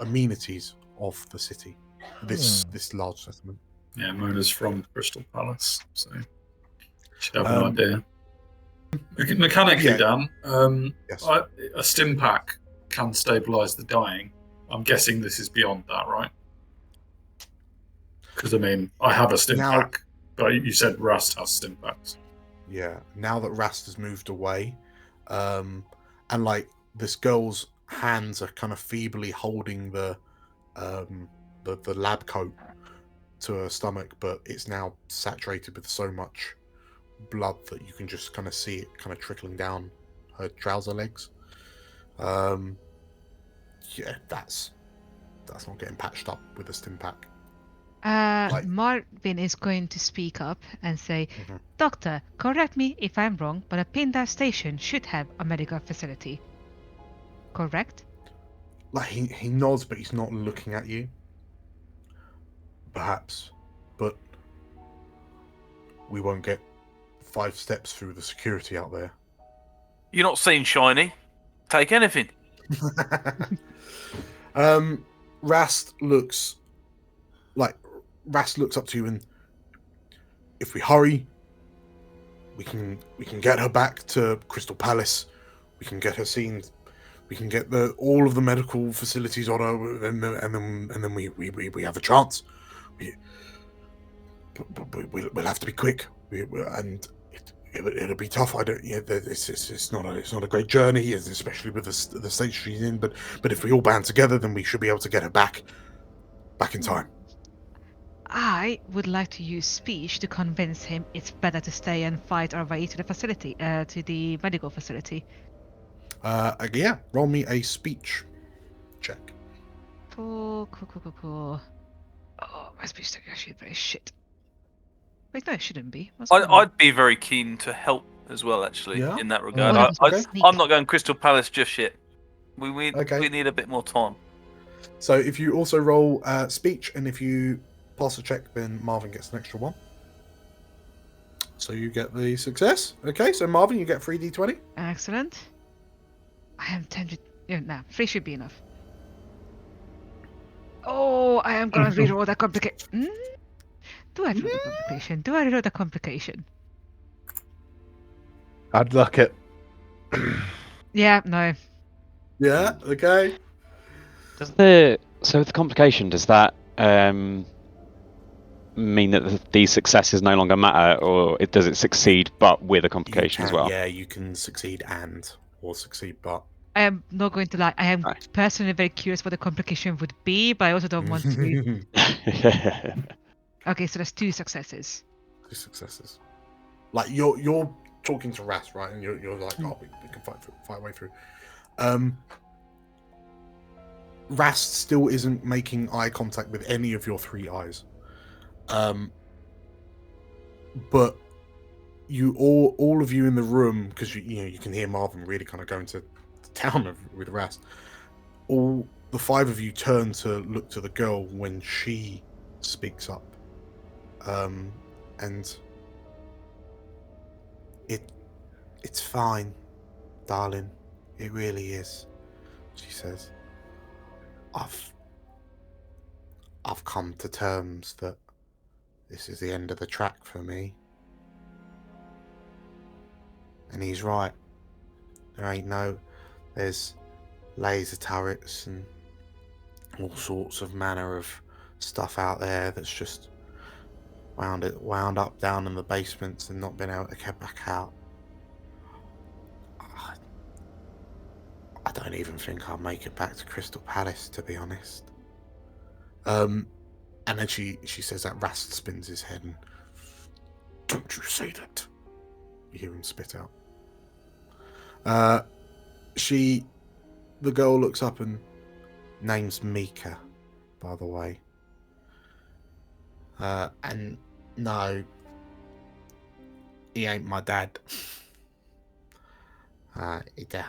amenities of the city. This large settlement. Yeah, Mona's from Crystal Palace, so she'd have an idea. Mechanically, yeah. Dan, Yes. a stim pack can stabilise the dying. I'm guessing this is beyond that, right? Because, I mean, I have a stim pack, but you said Rast has stim packs. Yeah, now that Rast has moved away, and like this girl's hands are kind of feebly holding the lab coat to her stomach, but it's now saturated with so much blood that you can just kind of see it kind of trickling down her trouser legs. Yeah, that's not getting patched up with a stim pack. Marvin is going to speak up and say, "Doctor, correct me if I'm wrong, but a Pindar station should have a medical facility. Correct?" Like he nods, but he's not looking at you. Perhaps, but we won't get 5 steps through the security out there. You're not seen shiny. Take anything. Rast looks up to you, and if we hurry, we can get her back to Crystal Palace. We can get her seen. We can get all of the medical facilities on her, and then we have a chance. We'll have to be quick, and it'll be tough. It's not a great journey, especially with the state she's in. But if we all band together, then we should be able to get her back in time. I would like to use speech to convince him it's better to stay and fight our way to the facility, to the medical facility. Yeah, roll me a speech check. Cool. Oh, my speech check actually is very shit. Wait, no, it shouldn't be. I'd be very keen to help as well, actually, Yeah? in that regard. Okay. I'm not going Crystal Palace just yet. We need a bit more time. So if you also roll speech, and if you pass a check, then Marvin gets an extra 1. So you get the success. Okay, so Marvin, you get 3d20. Excellent. I am tempted. No, 3 should be enough. Oh, I am gonna reroll that complication. Do I reroll the complication? Do I reroll the complication? I'd luck it. Yeah, no. Yeah, okay. So the complication, does that mean that these successes no longer matter, or does it succeed but with a complication as well? Yeah, you can succeed or succeed but. I am not going to lie. I am Right. personally very curious what the complication would be, but I also don't want to. Two Okay, so there's 2 successes. successes. Like you're talking to Ras, right? And you're like, oh, we can fight our way through. Ras still isn't making eye contact with any of your 3 eyes. But you all of you in the room, because you can hear Marvin really kind of going to town with Ras. All the 5 of you turn to look to the girl when she speaks up, and it's fine, darling. It really is. She says, I've come to terms that this is the end of the track for me. And he's right. There's laser turrets and all sorts of manner of stuff out there that's just wound up down in the basements and not been able to get back out. I don't even think I'll make it back to Crystal Palace, to be honest. And then she says that. Rast spins his head and, don't you say that. You hear him spit out. The girl looks up and name's Mika, by the way. And no, he ain't my dad.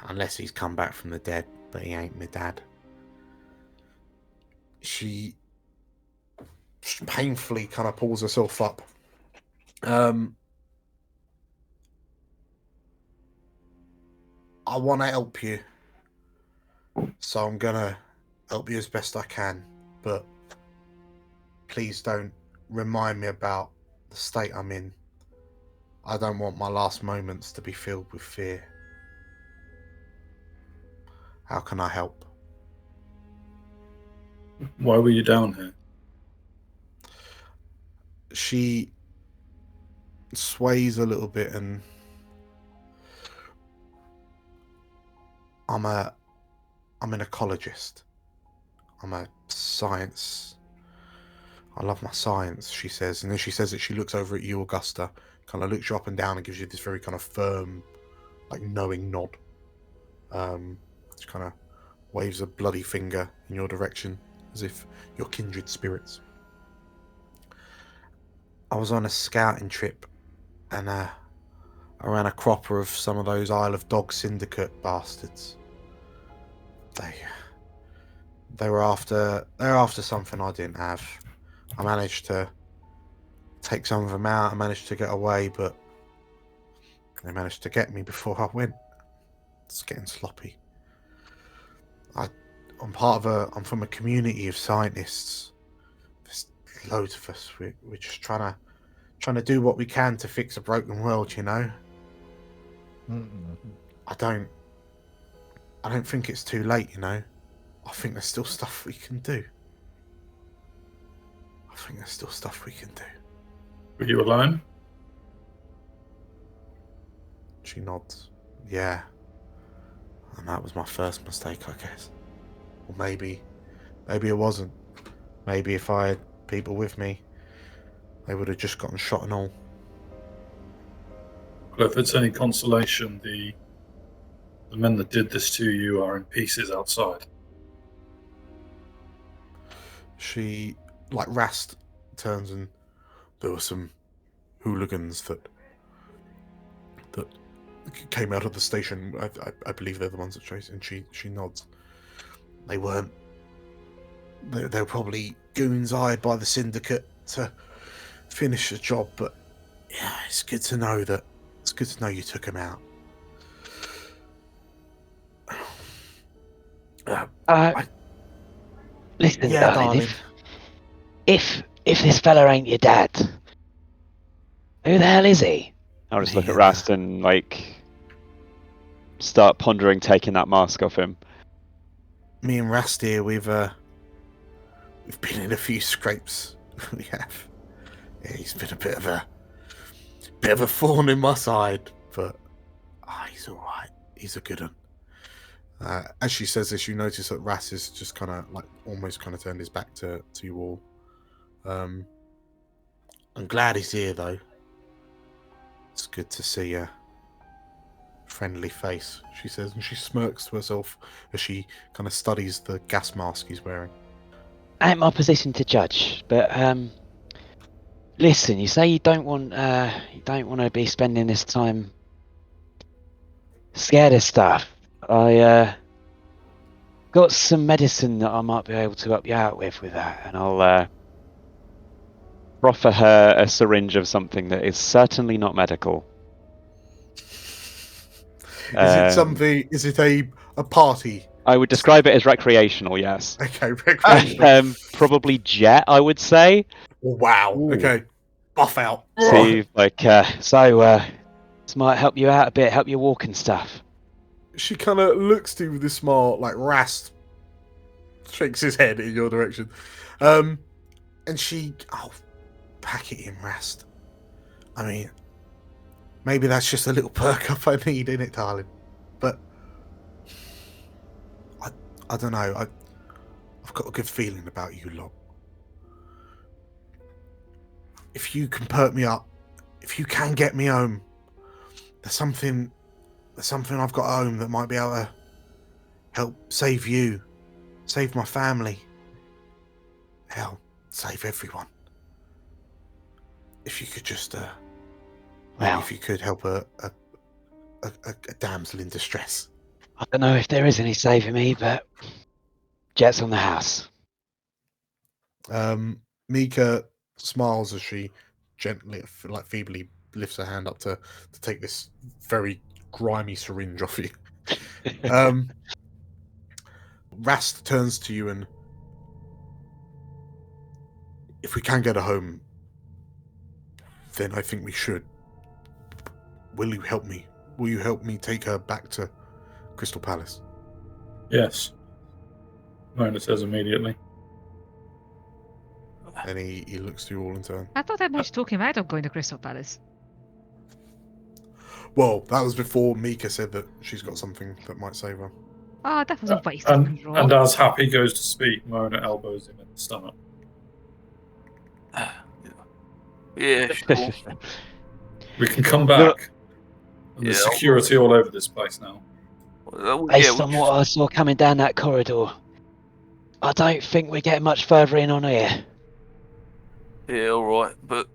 Unless he's come back from the dead, but he ain't my dad. She painfully kind of pulls herself up. I want to help you, so I'm gonna help you as best I can, but please don't remind me about the state I'm in. I don't want my last moments to be filled with fear. How can I help? Why were you down here? She sways a little bit, and I'm an ecologist. I'm a science. I love my science, she says. And then she says that she looks over at you, Augusta, kind of looks you up and down and gives you this very kind of firm, like knowing nod. She kind of waves a bloody finger in your direction as if you're kindred spirits. I was on a scouting trip and I ran a cropper of some of those Isle of Dogs syndicate bastards. They're after something I didn't have. I managed to take some of them out. I managed to get away, but they managed to get me before I went. It's getting sloppy. I'm from a community of scientists. There's loads of us. We're just trying to do what we can to fix a broken world, you know. Mm-hmm. I don't think it's too late, you know. I think there's still stuff we can do. Were you alone? She nods. Yeah. And that was my first mistake, I guess. Or maybe it wasn't. Maybe if I had people with me, they would have just gotten shot and all. Well, if it's any consolation, the men that did this to you are in pieces outside. She, like Rast, turns and there were some hooligans that came out of the station. I believe they're the ones that chased, and she nods. They weren't. They were probably goons hired by the syndicate to finish the job, but yeah, it's good to know you took him out. Listen, Yeah, darling, darling. if this fella ain't your dad, who the hell is he? I'll just look at Rast and start pondering taking that mask off him. Me and Rast here, we've been in a few scrapes. We have. Yeah, he's been a bit of a thorn in my side, but he's all right. He's a good one. As she says this, you notice that Ras is just kind of like almost kind of turned his back to you all. I'm glad he's here, though. It's good to see a friendly face, she says, and she smirks to herself as she kind of studies the gas mask he's wearing. I ain't my position to judge, but listen, you say you don't want to be spending this time scared of stuff. I got some medicine that I might be able to help you out with that, and I'll offer her a syringe of something that is certainly not medical. Is it something? Is it a party? I would describe it as recreational, yes. Okay, recreational. Probably jet, I would say. Wow. Ooh. Okay, buff out. See, this might help you out a bit, help you walk and stuff. She kind of looks to you with a smile, like Rast shakes his head in your direction, and she, pack it in, Rast. I mean, maybe that's just a little perk up I need, innit, darling? But I don't know. I've got a good feeling about you lot. If you can perk me up, if you can get me home, there's something I've got at home that might be able to help save you, save my family. Hell, save everyone. If you could just, if you could help a damsel in distress. I don't know if there is any saving me, but jet's on the house. Mika smiles as she gently, like feebly, lifts her hand up to take this very grimy syringe off you. Rast turns to you and, if we can get her home, then I think we should. Will you help me? Will you help me take her back to Crystal Palace? Yes. Mona says immediately. And he looks to you all in turn. I thought I managed to talk him out of going to Crystal Palace. Well, that was before Mika said that she's got something that might save her. Oh, that was a waste of control. And as Happy goes to speak, Mona elbows him in the stomach. Yeah, sure. We can come back. And there's Yeah. security all over this place now. Based on what I saw coming down that corridor, I don't think we're getting much further in on here. Yeah, all right, but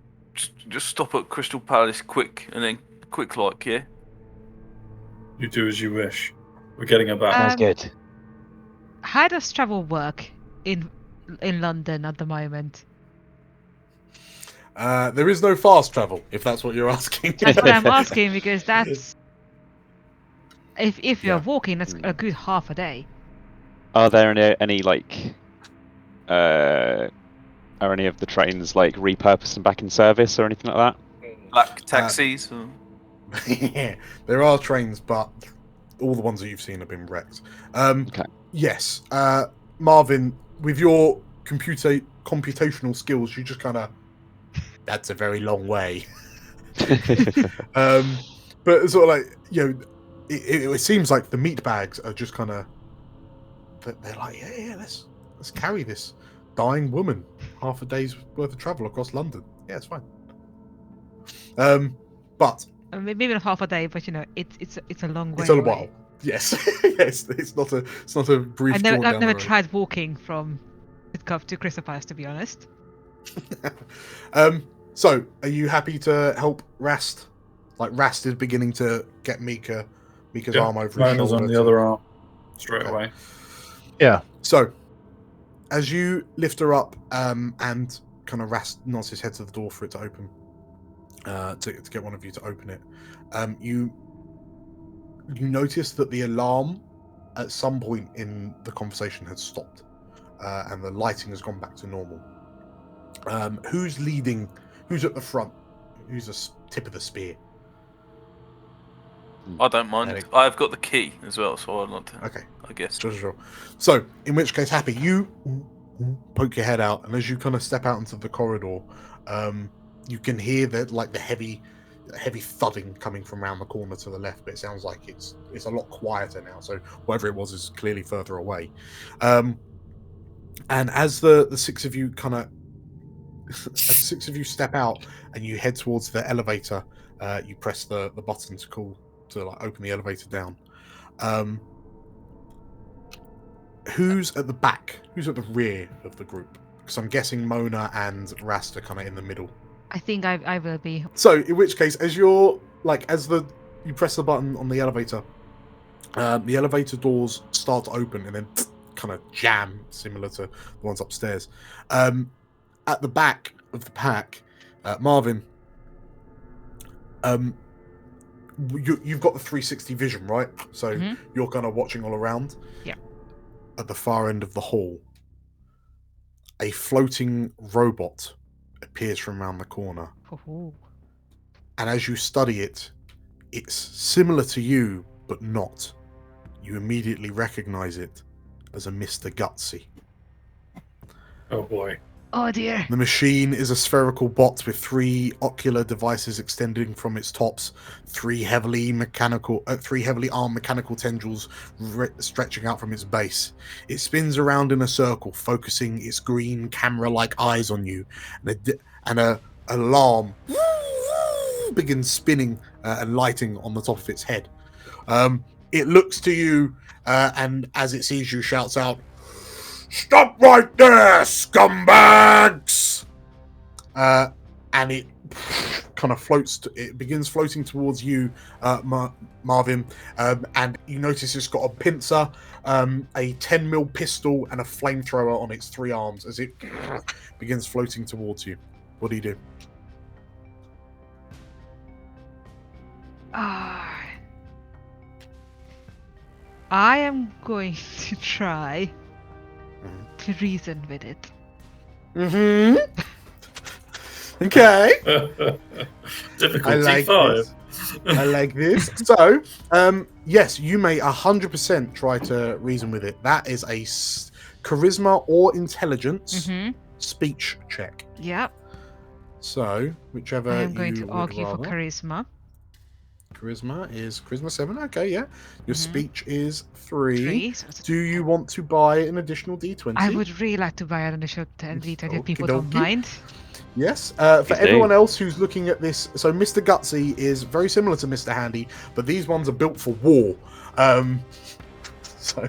just stop at Crystal Palace quick, and then quick like, yeah. You do as you wish. We're getting her back. Sounds good. How does travel work in London at the moment? There is no fast travel, if that's what you're asking. That's what I'm asking, because that's if you're Yeah. walking, that's a good half a day. Are there any are any of the trains like repurposed and back in service or anything like that? Black taxis. Yeah, there are trains, but all the ones that you've seen have been wrecked. Okay. Yes, Marvin, with your computational skills, you just kind of, that's a very long way. But sort of like, it seems like the meat bags are just kind of, they're like, yeah, let's carry this dying woman half a day's worth of travel across London. Yeah, it's fine. But Maybe not half a day, but it's a long way. it's a away. while. Yes, yes, it's not a brief. I jaunt down never the road. tried walking from Sidcup to Crystal Palace, to be honest. So, are you happy to help Rast? Like, Rast is beginning to get Mika's arm over his Mona's shoulder. on the other arm. Straight away. Yeah. So, as you lift her up, and kind of Rast nods his head to the door for it to open, to get one of you to open it, you notice that the alarm at some point in the conversation had stopped, and the lighting has gone back to normal. Who's leading? Who's at the front? Who's the tip of the spear? I don't mind. Eric. I've got the key as well, so I'd like to. Okay, I guess. sure. So, in which case, Happy, you poke your head out, and as you kind of step out into the corridor, You can hear the heavy thudding coming from around the corner to the left, but it sounds like it's a lot quieter now. So whatever it was is clearly further away. And as the six of you step out and you head towards the elevator, you press the button to open the elevator down. Who's at the back? Who's at the rear of the group? Because I'm guessing Mona and Rast are kind of in the middle. I think I will be. So, in which case, as you press the button on the elevator doors start to open and then kind of jam, similar to the ones upstairs. At the back of the pack, Marvin, you've got the 360 vision, right? So you're kind of watching all around. Yeah. At the far end of the hall, a floating robot appears from around the corner. Oh. And as you study it, it's similar to you, but not. You immediately recognize it as a Mr. Gutsy. Oh boy. Oh dear. The machine is a spherical bot with 3 ocular devices extending from its tops, 3 heavily armed mechanical tendrils stretching out from its base. It spins around in a circle, focusing its green camera-like eyes on you, and an alarm begins spinning and lighting on the top of its head. It looks to you, and as it sees you, shouts out, "Stop right there, scumbags!" And it kind of it begins floating towards you, Marvin, and you notice it's got a pincer, a 10mm pistol, and a flamethrower on its 3 arms as it begins floating towards you. What do you do? I am going to try to reason with it. Okay. Difficulty 5. I like this. So, yes, you may 100% try to reason with it. That is a charisma or intelligence speech check. Yep. So, whichever I'm going you to argue for rather. charisma. Charisma is charisma 7. Okay, yeah. Your speech is 3. 3. So it's Do you want to buy an additional D20? I would really like to buy an initial D20 if people don't Okey-dokey. mind. Yes. For Please everyone do. else who's looking at this, so Mr. Gutsy is very similar to Mr. Handy, but these ones are built for war. So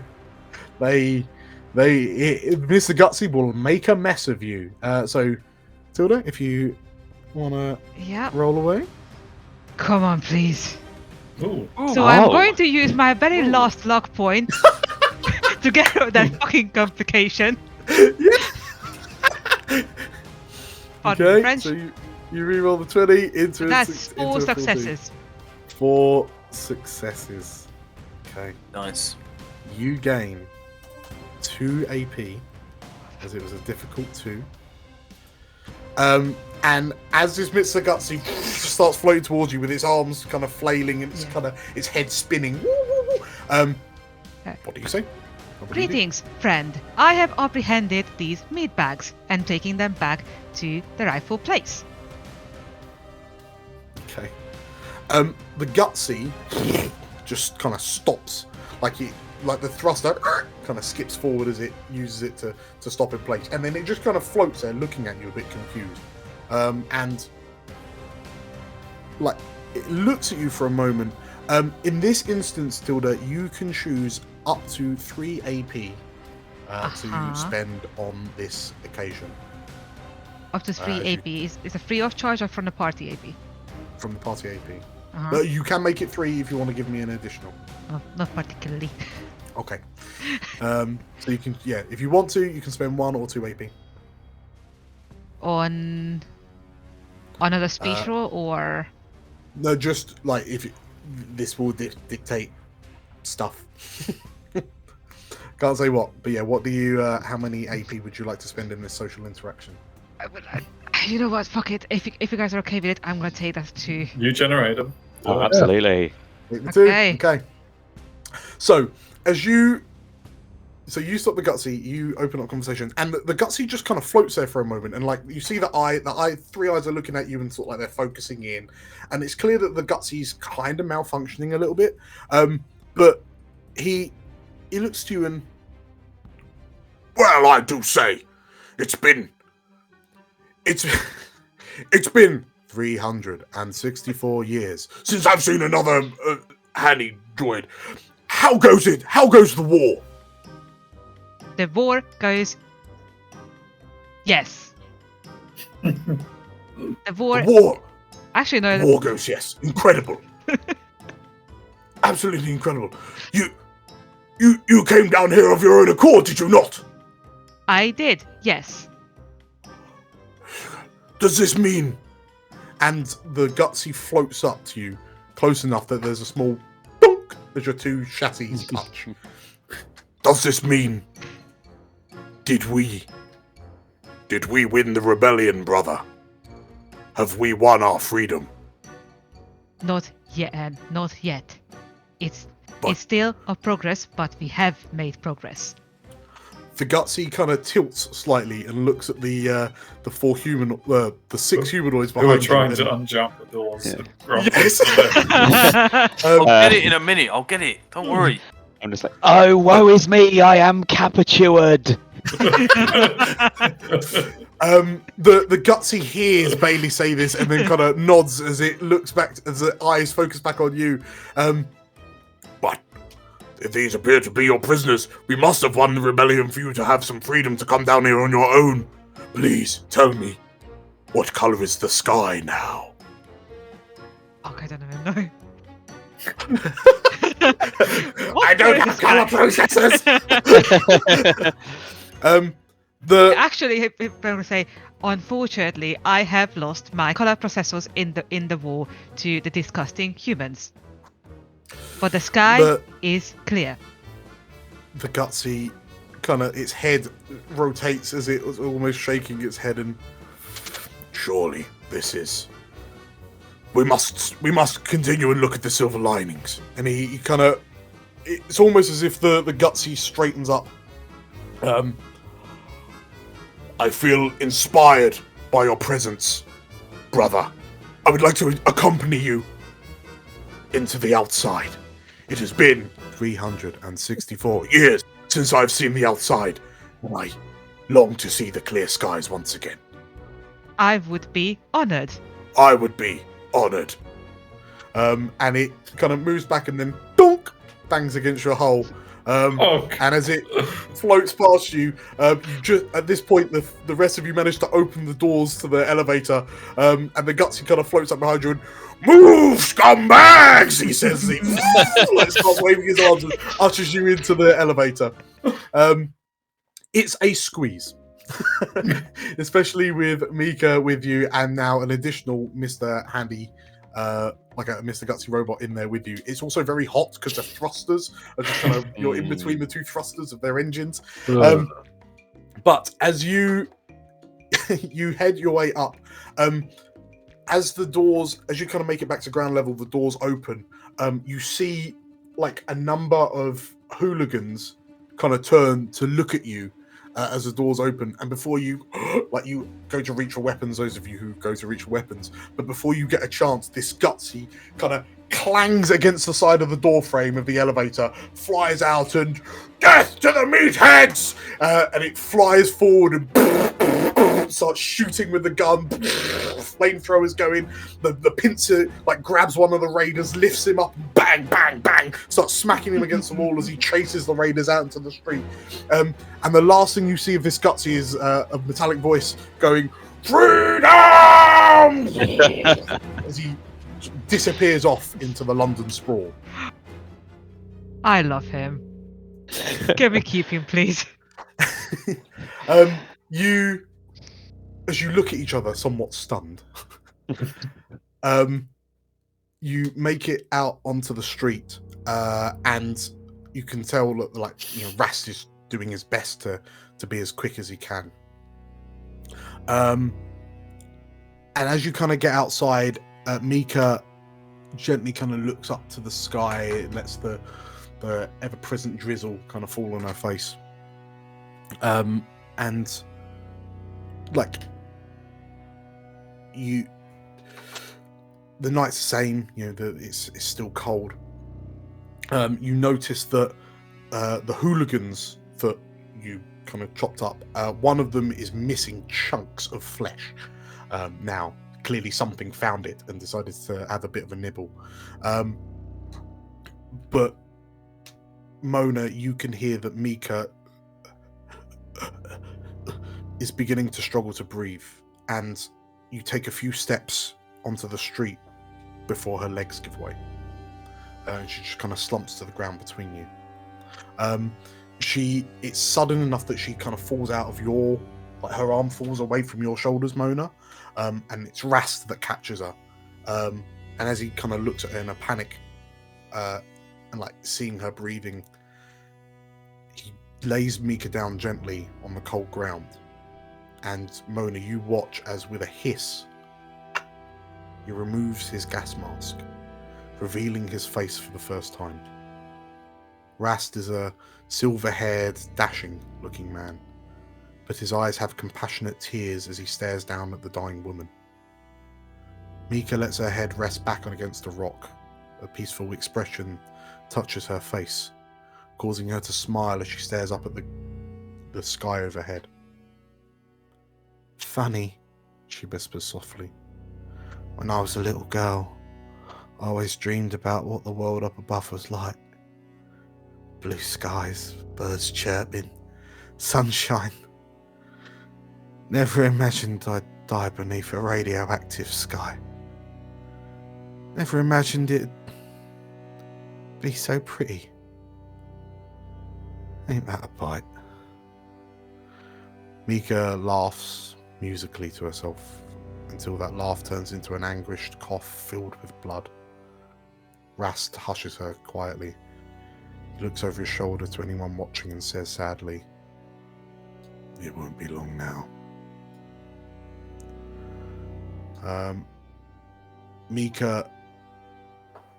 Mr. Gutsy will make a mess of you. So, Tilda, if you want to Yep. roll away. Come on, please. Ooh. So I'm Oh. going to use my very last luck point to get rid of that fucking complication. Pardon Okay, French. so you reroll the 20 into That's into 4 a 14. successes. 4 successes. Okay. Nice. You gain 2 AP, as it was a difficult 2. And as this Mr. Gutsy starts floating towards you with its arms kind of flailing and its head spinning. What do you say? What do you do? Greetings, friend. I have apprehended these meat bags and taking them back to the rightful place. Okay. The Gutsy just kind of stops, like the thruster kind of skips forward as it uses it to stop in place, and then it just kind of floats there, looking at you a bit confused, and like it looks at you for a moment. In this instance, Tilda, you can choose up to 3 AP to spend on this occasion. Up to 3 AP. Is it free of charge or from the party AP? From the party AP. But you can make it 3 if you want to give me an additional. Oh, not particularly. Okay. So you can, if you want to, you can spend 1 or 2 AP. On another speech roll or? No, just like this will dictate stuff. Can't say what, but what do you? How many AP would you like to spend in this social interaction? You know what? Fuck it. If you guys are okay with it, I'm gonna take that too. You generate them. Oh, absolutely. Okay. So as you So you stop the Gutsy, you open up conversation, and the Gutsy just kind of floats there for a moment, and like you see the three eyes are looking at you and sort of like they're focusing in, and it's clear that the Gutsy's kind of malfunctioning a little bit, but he looks to you and, well, I do say, it's been 364 years since I've seen another handy droid. How goes it? How goes the war? The war goes. Yes. The war. The war. Actually, no. The war goes, yes. Incredible. Absolutely incredible. You came down here of your own accord, did you not? I did. Yes. Does this mean? And the Gutsy floats up to you close enough that there's a small dunk as your two chassis touch. Does this mean? Did we win the rebellion, brother? Have we won our freedom? Not yet. Not yet. It's But- still a progress, but we have made progress. The Gutsy kind of tilts slightly and looks at the six humanoids Who are behind trying you. to unjump the doors. Yeah. And grab Yes. I'll get Uh, it in a minute. I'll get it. Don't worry. I'm just like, oh, woe is me, I am captured. The Gutsy hears Bailey say this and then kind of nods as it looks back, as the eyes focus back on you. But if these appear to be your prisoners, we must have won the rebellion for you to have some freedom to come down here on your own. Please tell me, what color is the sky now? Fuck, I don't even know. I don't have color processors. Actually, I'm going to say, unfortunately, I have lost my color processors in the war to the disgusting humans. But the sky is clear. The Gutsy kind of, its head rotates as it was almost shaking its head, and surely this is. We must continue and look at the silver linings. And he kind of, it's almost as if the Gutsy straightens up. I feel inspired by your presence, brother. I would like to accompany you into the outside. It has been 364 years since I've seen the outside, and I long to see the clear skies once again. I would be honored. I would be honored. And it kind of moves back and then donk, bangs against your hull. And as it floats past you, just at this point, the rest of you manage to open the doors to the elevator, and the Gutsy kind of floats up behind you and, "Move, scumbags!" he says. He starts waving his arms and ushers you into the elevator. It's a squeeze. Especially with Mika with you, and now an additional Mr. Handy, like a Mr. Gutsy robot in there with you. It's also very hot because the thrusters are just kind of, you're in between the two thrusters of their engines. But as you head your way up, as you kind of make it back to ground level, the doors open. You see like a number of hooligans kind of turn to look at you as the doors open, and before you you go to reach for weapons, those of you who go to reach for weapons, but before you get a chance, this Gutsy kind of clangs against the side of the door frame of the elevator, flies out, and death to the meatheads! And it flies forward and starts shooting with the gun. Flamethrowers going. The pincer grabs one of the raiders, lifts him up, and bang, bang, bang, starts smacking him against the wall as he chases the raiders out into the street. And the last thing you see of this Gutsy is a metallic voice going, "Freedom!" as he disappears off into the London sprawl. I love him. Can we keep him, please? As you look at each other, somewhat stunned, you make it out onto the street, and you can tell that Rast is doing his best to be as quick as he can. And as you kind of get outside, Mika gently kind of looks up to the sky and lets the ever-present drizzle kind of fall on her face. And like you, the night's the same. You know, it's still cold. You notice that the hooligans that you kind of chopped up, one of them is missing chunks of flesh. Now, clearly something found it and decided to have a bit of a nibble. But Mona, you can hear that Mika is beginning to struggle to breathe, and you take a few steps onto the street before her legs give way. And she just kind of slumps to the ground between you. It's sudden enough that she kind of falls out of your, like her arm falls away from your shoulders, Mona, and it's Rast that catches her. And as he kind of looks at her in a panic, and like seeing her breathing, he lays Mika down gently on the cold ground. And Mona, you watch as with a hiss, he removes his gas mask, revealing his face for the first time. Rast is a silver-haired, dashing-looking man, but his eyes have compassionate tears as he stares down at the dying woman. Mika lets her head rest back on against a rock. A peaceful expression touches her face, causing her to smile as she stares up at the sky overhead. "Funny," she whispers softly. "When I was a little girl, I always dreamed about what the world up above was like. Blue skies, birds chirping, sunshine. Never imagined I'd die beneath a radioactive sky. Never imagined it'd be so pretty. Ain't that a bite?" Mika laughs musically to herself until that laugh turns into an anguished cough filled with blood. Rast hushes her quietly. He looks over his shoulder to anyone watching and says sadly, "It won't be long now." Mika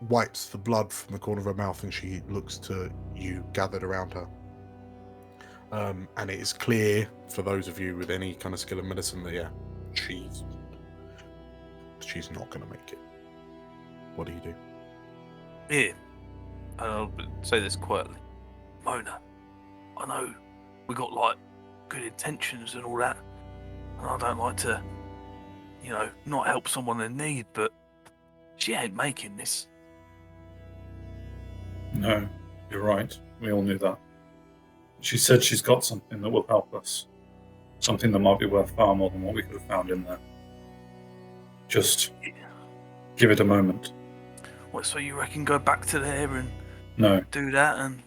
wipes the blood from the corner of her mouth and she looks to you gathered around her. And it is clear for those of you with any kind of skill in medicine that, yeah, she's not going to make it. What do you do? Here, and I'll say this quietly. Mona, I know we got like good intentions and all that, and I don't like to, not help someone in need, but she ain't making this. No, you're right. We all knew that. She said she's got something that will help us. Something that might be worth far more than what we could have found in there. Just give it a moment. What, so you reckon go back to there and No, do that and...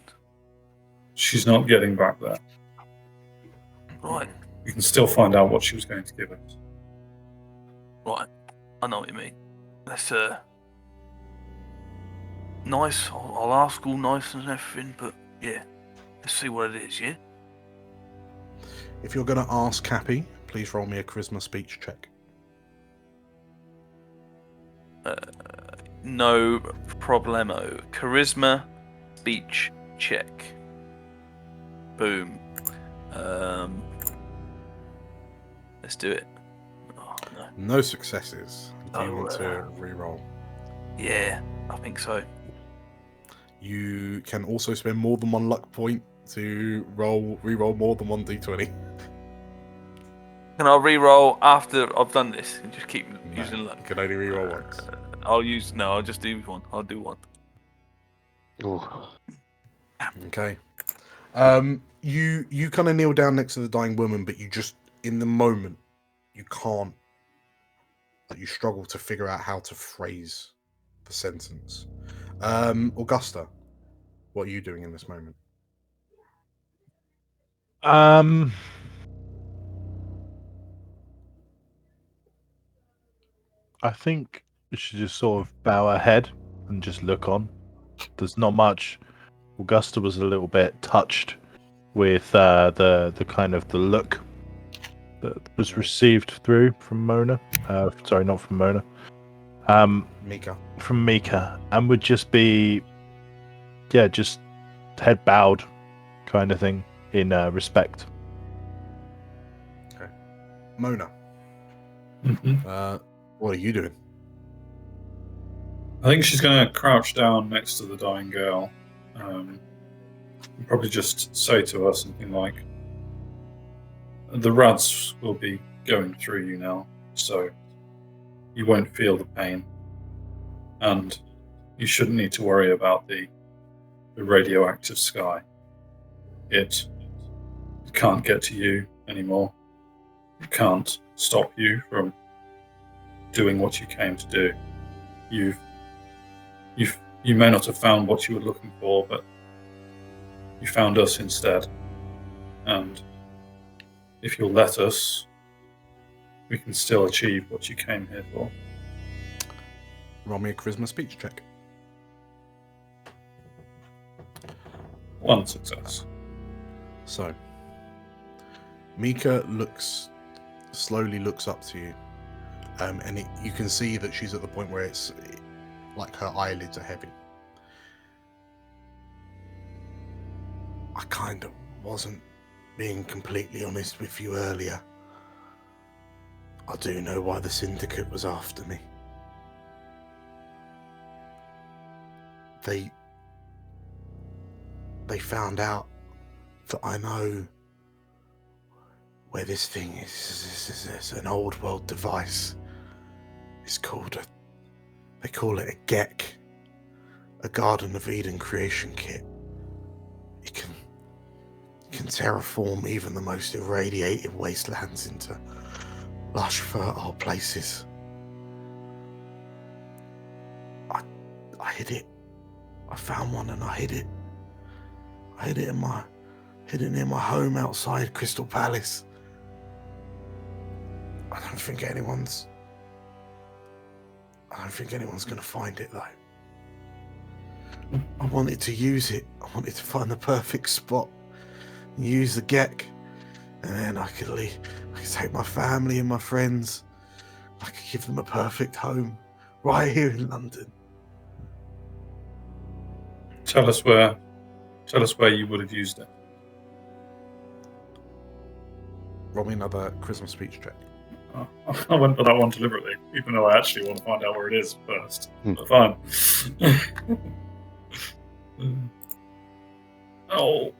she's not getting back there. Right, You can still find out what she was going to give us. right. I know what you mean. That's nice. I'll ask all nice and everything, but yeah. Let's see what it is, yeah? If you're going to ask Cappy, please roll me a charisma speech check. No problemo. Charisma, speech, check. Boom. Let's do it. Oh, no. No successes. Do you Oh, want to re-roll? Yeah, I think so. You can also spend more than one luck point to re-roll more than one d20. Can I re-roll after I've done this and just keep using luck? You can only re-roll once. I'll just do one. I'll do one. Ooh. Okay. You kind of kneel down next to the dying woman, but you just, in the moment, you can't. You struggle to figure out how to phrase the sentence. Augusta, what are you doing in this moment? I think we should just sort of bow our head and just look on. There's not much. Augusta was a little bit touched with the kind of the look that was received through from Mona. Sorry, not from Mona. Mika. From Mika, and would just be, just head bowed, kind of thing, in respect Mona, Mhm. what are you doing? I think she's going to crouch down next to the dying girl. And probably just say to her something like, "The rads will be going through you now, so you won't feel the pain, and you shouldn't need to worry about the radioactive sky. It can't get to you anymore. It can't stop you from doing what you came to do. You may not have found what you were looking for, but you found us instead. And if you'll let us, we can still achieve what you came here for." Roll me a charisma speech check. 1 success. So, Mika slowly looks up to you, and you can see that she's at the point where it's like her eyelids are heavy. I kind of wasn't being completely honest with you earlier. I do know why the Syndicate was after me. They found out that I know where this thing is. It's an old world device. It's called they call it a GEC, a Garden of Eden creation kit. It can terraform even the most irradiated wastelands into lush, fertile places. I hid it. I found one and I hid it. I hid it near my home outside Crystal Palace. I don't think anyone's gonna find it though. I wanted to use it. I wanted to find the perfect spot and use the GEC, and then I could take my family and my friends. I could give them a perfect home right here in London. Tell us where you would have used it. Roll me another charisma speech check. Oh, I went for that one deliberately, even though I actually want to find out where it is first. But fine. Oh,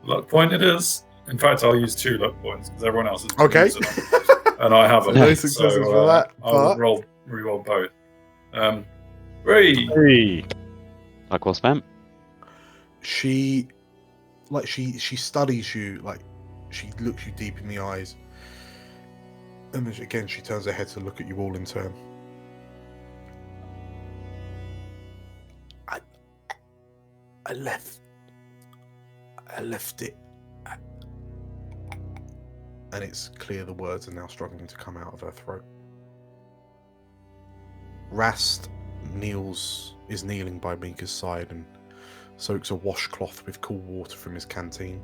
luck point it is. In fact, I'll use 2 luck points because everyone else has been Okay. using them, and I haven't. No successes for that. I will re-roll both. 3. 3. Like well spent. She studies you, like she looks you deep in the eyes, and then again she turns her head to look at you all in turn. I left it, and it's clear the words are now struggling to come out of her throat. Rast is kneeling by Mika's side and soaks a washcloth with cool water from his canteen.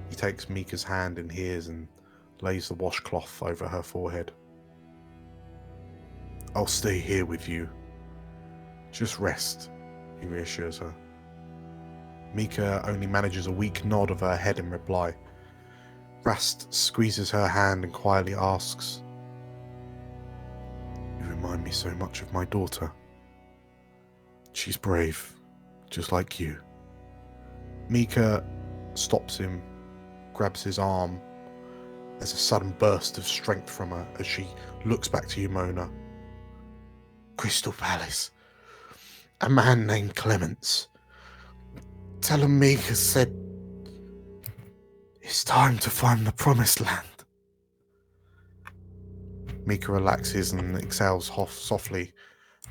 He takes Mika's hand in his and lays the washcloth over her forehead. "I'll stay here with you. Just rest," he reassures her. Mika only manages a weak nod of her head in reply. Rast squeezes her hand and quietly asks, "You remind me so much of my daughter. She's brave, just like you." Mika stops him, grabs his arm. There's a sudden burst of strength from her as she looks back to you, Mona. "Crystal Palace. A man named Clements. Tell him Mika said it's time to find the promised land." Mika relaxes and exhales softly,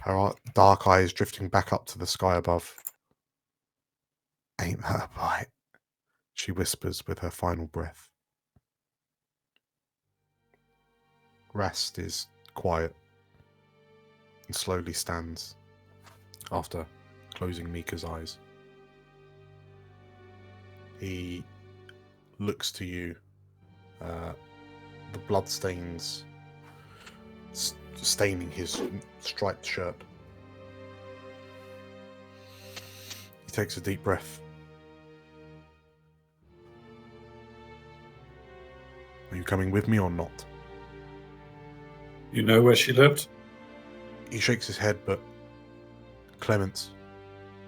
her dark eyes drifting back up to the sky above. "Ain't that a bite?" she whispers with her final breath. Rast is quiet and slowly stands after closing Mika's eyes. He looks to you, the blood stains staining his striped shirt. He takes a deep breath. "Are you coming with me or not? You know where she lived? He shakes his head, but Clements.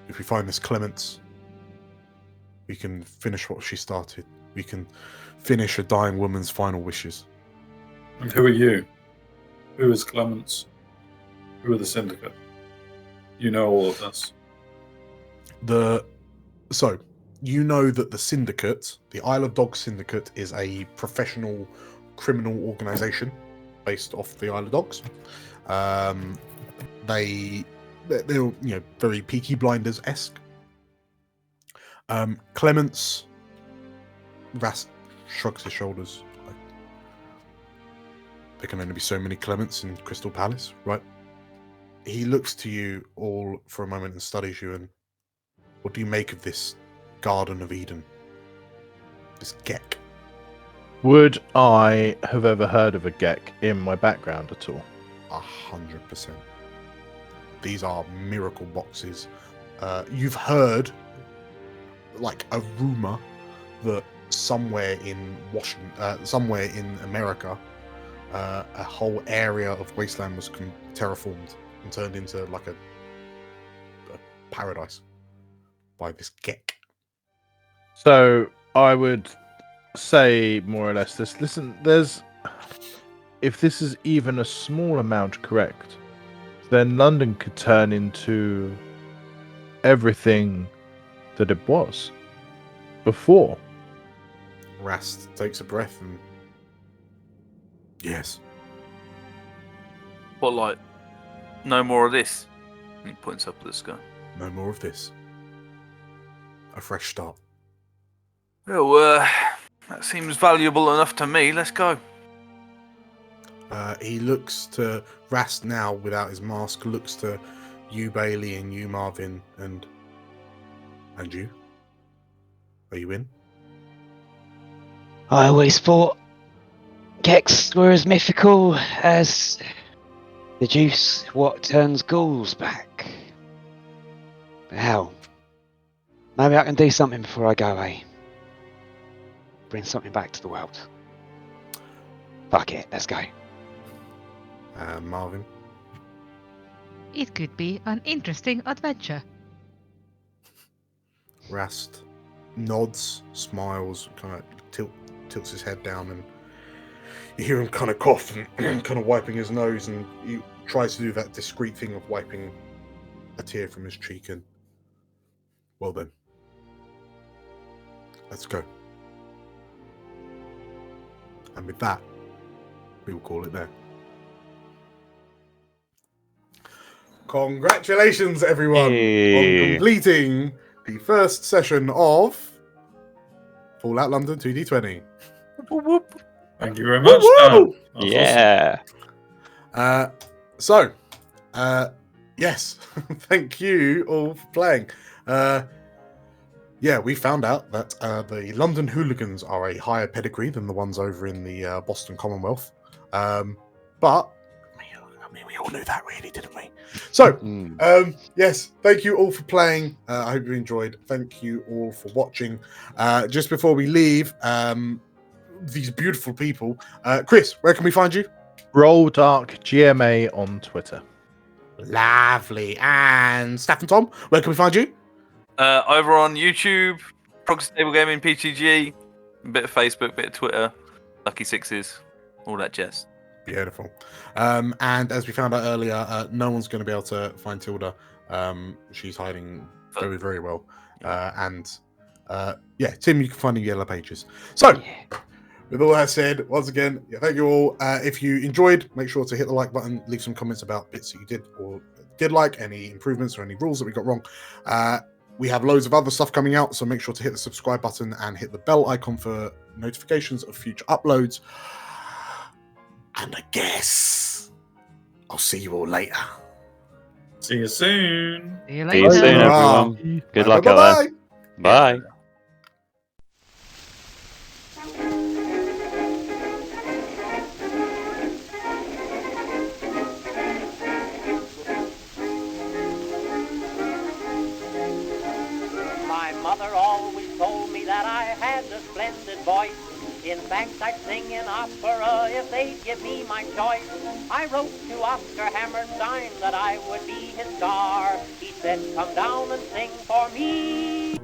If we find this Clements, we can finish what she started. We can finish a dying woman's final wishes. And who are you? Who is Clements? Who are the Syndicate? You know all of this. So, you know that the Syndicate, the Isle of Dogs Syndicate, is a professional criminal organization based off the Isle of Dogs. They're very Peaky Blinders-esque. Clements, Rast shrugs his shoulders. There can only be so many Clements in Crystal Palace, right? He looks to you all for a moment and studies you, and what do you make of this Garden of Eden? This Gek? Would I have ever heard of a Gek in my background at all? 100%. These are miracle boxes. You've heard, like, a rumor that somewhere in Washington, somewhere in America, a whole area of wasteland was terraformed and turned into like a paradise by this Gek. So I would say more or less this. Listen, if this is even a small amount correct, then London could turn into everything that it was before. Rast takes a breath and yes. What, like, no more of this? And he points up at the sky. No more of this. A fresh start. Well, that seems valuable enough to me. Let's go. He looks to Rast now without his mask, looks to you, Bailey, and you, Marvin, and you. Are you in? I always thought Geks were as mythical as the juice what turns ghouls back. But hell, maybe I can do something before I go away. Bring something back to the world. Fuck it, let's go. Marvin? It could be an interesting adventure. Rast nods, smiles, kind of tilts his head down, and you hear him kind of cough and kind of wiping his nose, and he tries to do that discreet thing of wiping a tear from his cheek. And well then, let's go. And with that, we will call it there. Congratulations, everyone, on completing the first session of Fallout London 2D20. Thank you very much. Woo-woo! That's Yeah. Yes, thank you all for playing. We found out that the London hooligans are a higher pedigree than the ones over in the Boston Commonwealth. But we all knew that, really, didn't we? So, yes, thank you all for playing. I hope you enjoyed. Thank you all for watching. Just before we leave, these beautiful people, Chris, where can we find you? Roll Dark GMA on Twitter. Lovely. And Staff and Tom, where can we find you? Over on YouTube, Proxy Table Gaming, PTG, a bit of Facebook, bit of Twitter, Lucky Sixes, all that jazz. Beautiful. And as we found out earlier, no one's going to be able to find Tilda. She's hiding very, very well. Tim, you can find in Yellow Pages. So, with all that said, once again, thank you all. If you enjoyed, make sure to hit the like button, leave some comments about bits that you did or did like, any improvements or any rules that we got wrong. We have loads of other stuff coming out, so make sure to hit the subscribe button and hit the bell icon for notifications of future uploads. And I guess I'll see you all later. See you soon. See you See you later. soon, everyone. Good luck out there. Bye. Bye. My mother always told me that I had a splendid voice. In fact, I'd sing in opera if they'd give me my choice. I wrote to Oscar Hammerstein that I would be his star. He said, come down and sing for me.